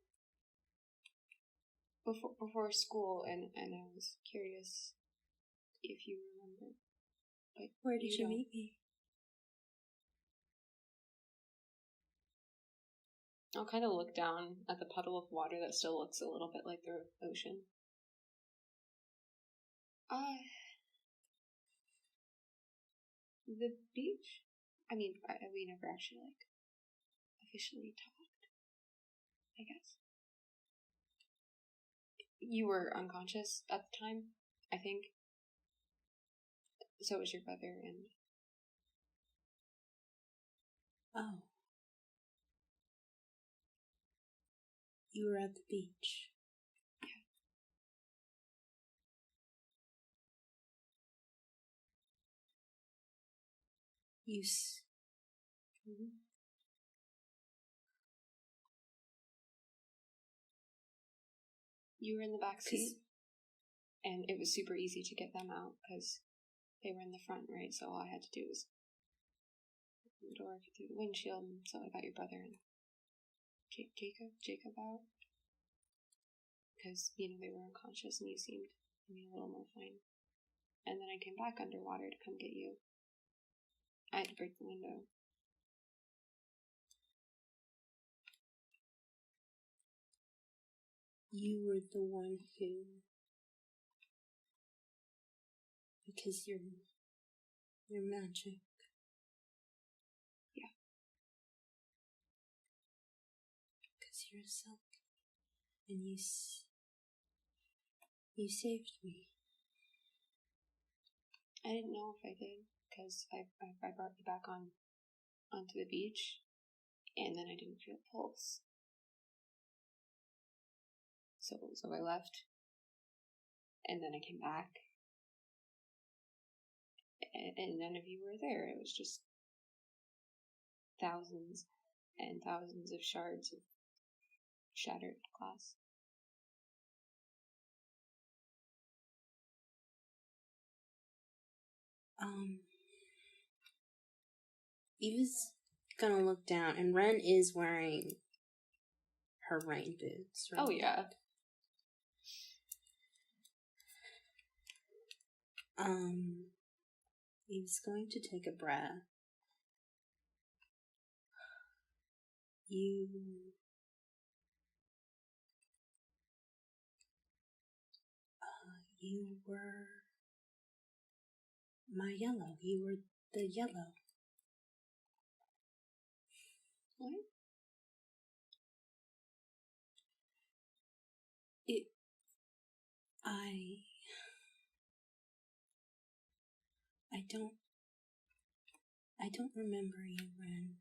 school, and I was curious if you remember. But where did you meet me? I'll kind of look down at the puddle of water that still looks a little bit like the ocean. The beach? I mean, we never actually, like, officially talked, I guess. You were unconscious at the time, I think. So was your brother, and... Oh. You were at the beach. Yeah. You were in the back seat, and it was super easy to get them out because they were in the front, right? So all I had to do was open the door through the windshield, and so I got your brother and Jacob out because, you know, they were unconscious and you seemed, I mean, a little more fine. And then I came back underwater to come get you. I had to break the window. You were the one who... Because you're magic. Yeah. Because you're silk. And you saved me. I didn't know if I did, because I brought you back onto the beach, and then I didn't feel a pulse. So I left, and then I came back, and none of you were there. It was just thousands and thousands of shards of shattered glass. Eva's gonna look down, and Wrenn is wearing her rain boots, right? Oh, yeah. Eva's going to take a breath. You were my yellow. You were the yellow. What? I don't remember you, Wrenn.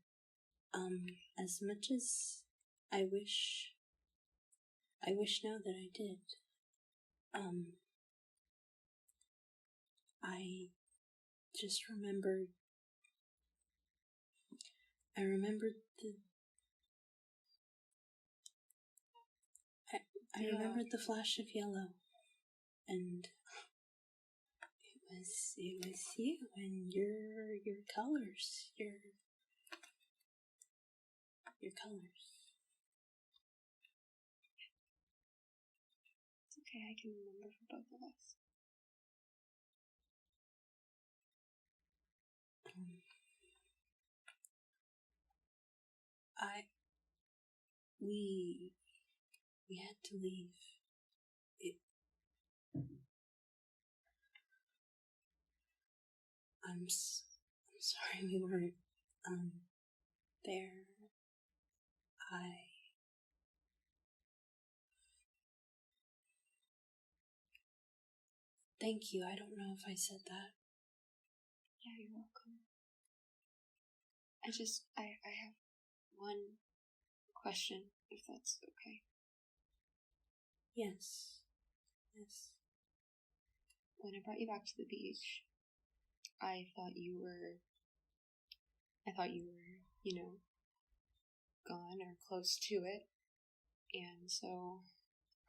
As much as I wish now that I did. I just remembered. I remembered I remembered the flash of yellow, and it was you and your colors, your colors. It's okay, I can remember for both of us. We had to leave. I'm sorry we weren't there. Thank you. I don't know if I said that. Yeah, you're welcome. I have one question, if that's okay. Yes. Yes. When I brought you back to the beach, I thought you were, gone or close to it, and so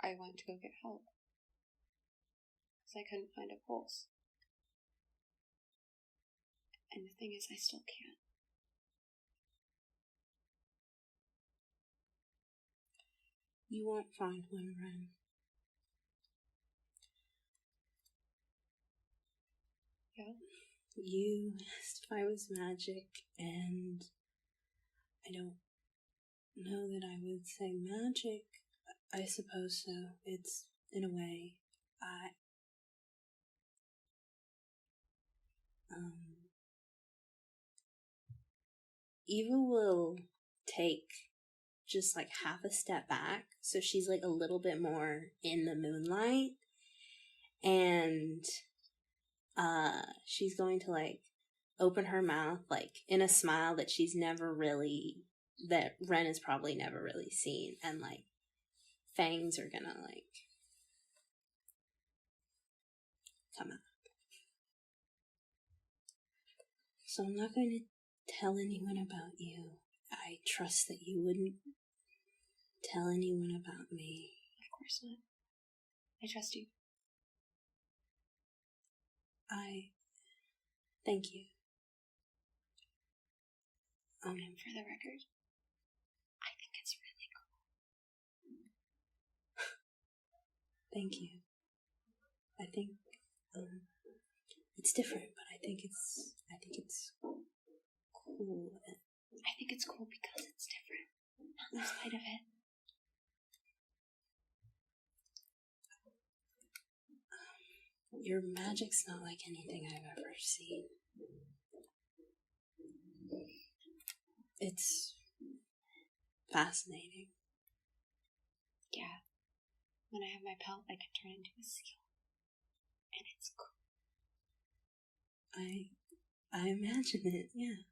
I went to go get help. Because I couldn't find a pulse. And the thing is, I still can't. You won't find one, Wrenn. Yeah? You asked if I was magic, and I don't know that I would say magic. I suppose so. It's, in a way, Eva will take just like half a step back, so she's like a little bit more in the moonlight, and she's going to like open her mouth like in a smile that Wrenn has probably never really seen, and like fangs are gonna like come out. So I'm not going to tell anyone about you. I trust that you wouldn't tell anyone about me. Of course not. I trust you. Thank you. And for the record, I think it's really cool. Thank you. I think it's different, but I think it's cool. I think it's cool because it's different, not in spite of it. Your magic's not like anything I've ever seen. It's fascinating. Yeah. When I have my pelt, I can turn into a seal. And it's cool. I imagine it, yeah.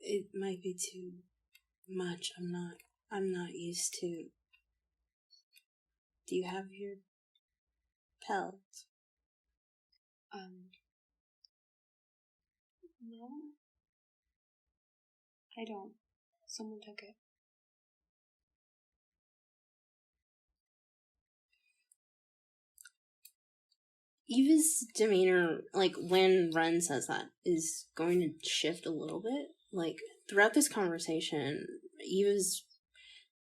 It might be too much. I'm not used to. Do you have your pelt? No. I don't. Someone took it. Eva's demeanor, like, when Wrenn says that, is going to shift a little bit. Like, throughout this conversation, Eva's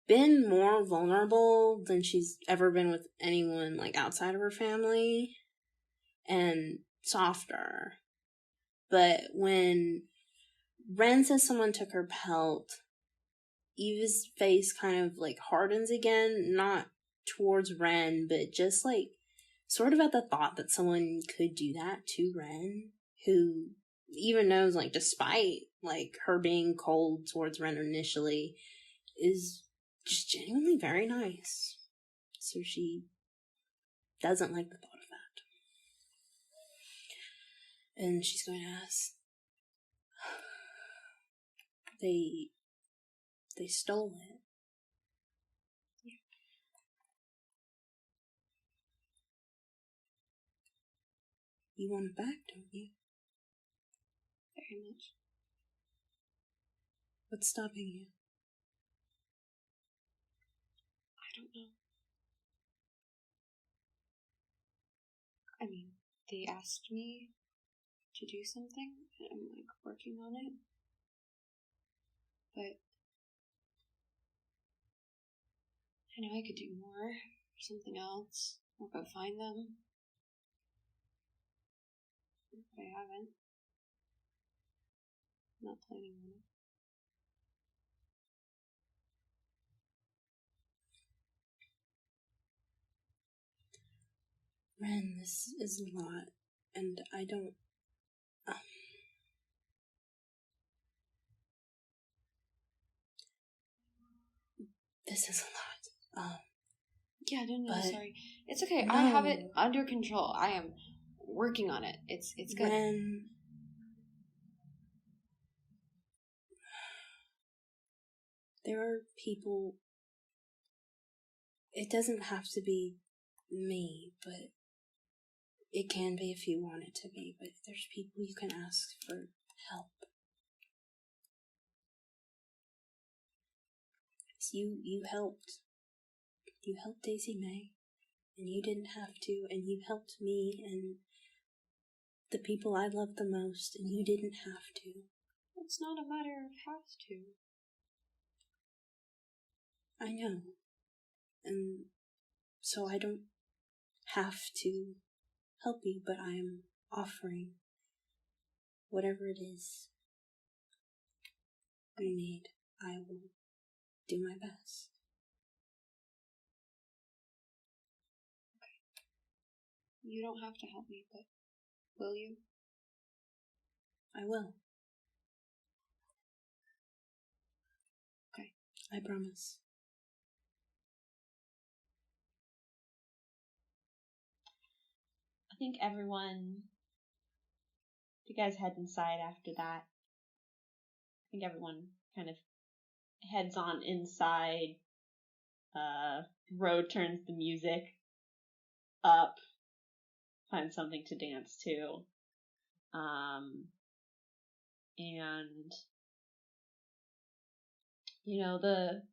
been more vulnerable than she's ever been with anyone, like, outside of her family, and softer. But when Wrenn says someone took her pelt, Eva's face kind of, like, hardens again, not towards Wrenn, but just, like, sort of at the thought that someone could do that to Wrenn, who even knows, like, despite, like, her being cold towards Wrenn initially, is just genuinely very nice. So she doesn't like the thought of that. And she's going to ask, they stole it. You want it back, don't you? Very much. What's stopping you? I don't know. I mean, they asked me to do something, and I'm, like, working on it. But I know I could do more, or something else, or go find them. But I haven't. I'm not planning on it. Wrenn, this is a lot, and I don't... This is a lot. Yeah, no, But sorry. It's okay. no. I have it under control. I am working on it. It's good. Wrenn, there are people. It doesn't have to be me, but it can be if you want it to be. But there's people you can ask for help. You helped. You helped Daisy Mae, and you didn't have to, and you helped me and the people I love the most, and you didn't have to. It's not a matter of have to. I know. And so I don't have to help you, but I am offering whatever it is you need. I will do my best. You don't have to help me, but will you? I will. Okay. I promise. I think everyone, if you guys head inside after that, I think everyone kind of heads on inside. Ro turns the music up, finds something to dance to. And, you know, the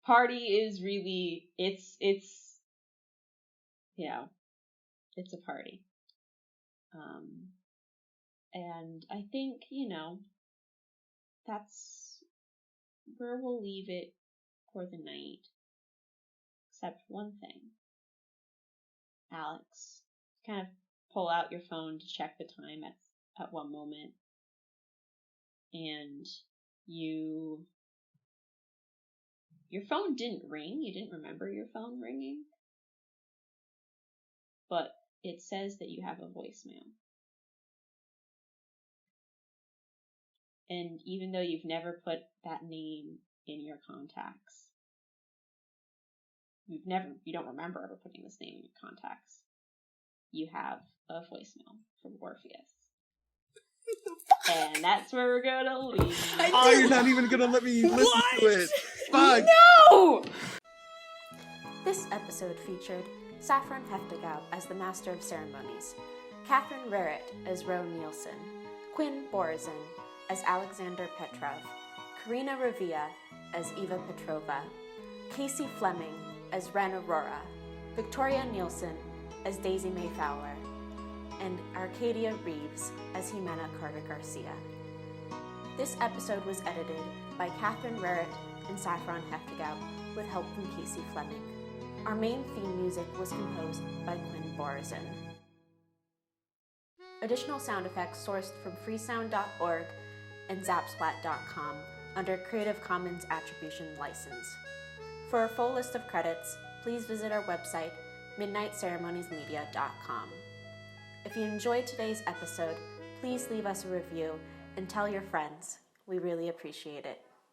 party is really, it's, you know, it's a party. And I think, you know, that's where we'll leave it for the night. Except one thing. Alex, kind of pull out your phone to check the time at one moment. And your phone didn't ring. You didn't remember your phone ringing. But it says that you have a voicemail. And even though you've never put that name in your contacts, you don't remember ever putting this name in your contacts, you have a voicemail from Orpheus. And that's where we're gonna leave. Oh, you're not even gonna let me listen to it. Fuck. No! This episode featured Saffron Heftigau as the Master of Ceremonies, Catherine Rarrett as Ro Nielsen, Quinn Borizin as Alexander Petrov, Karina Revia as Eva Petrova, Casey Fleming as Wrenn and Ro, Victoria Nielsen as Daisy Mae Fowler, and Arcadia Reeves as Ximena Carter Garcia. This episode was edited by Catherine Rarrett and Saffron Heftigau with help from Casey Fleming. Our main theme music was composed by Quinn Borizin. Additional sound effects sourced from freesound.org and zapsplat.com under Creative Commons Attribution License. For a full list of credits, please visit our website, midnightceremoniesmedia.com. If you enjoyed today's episode, please leave us a review and tell your friends. We really appreciate it.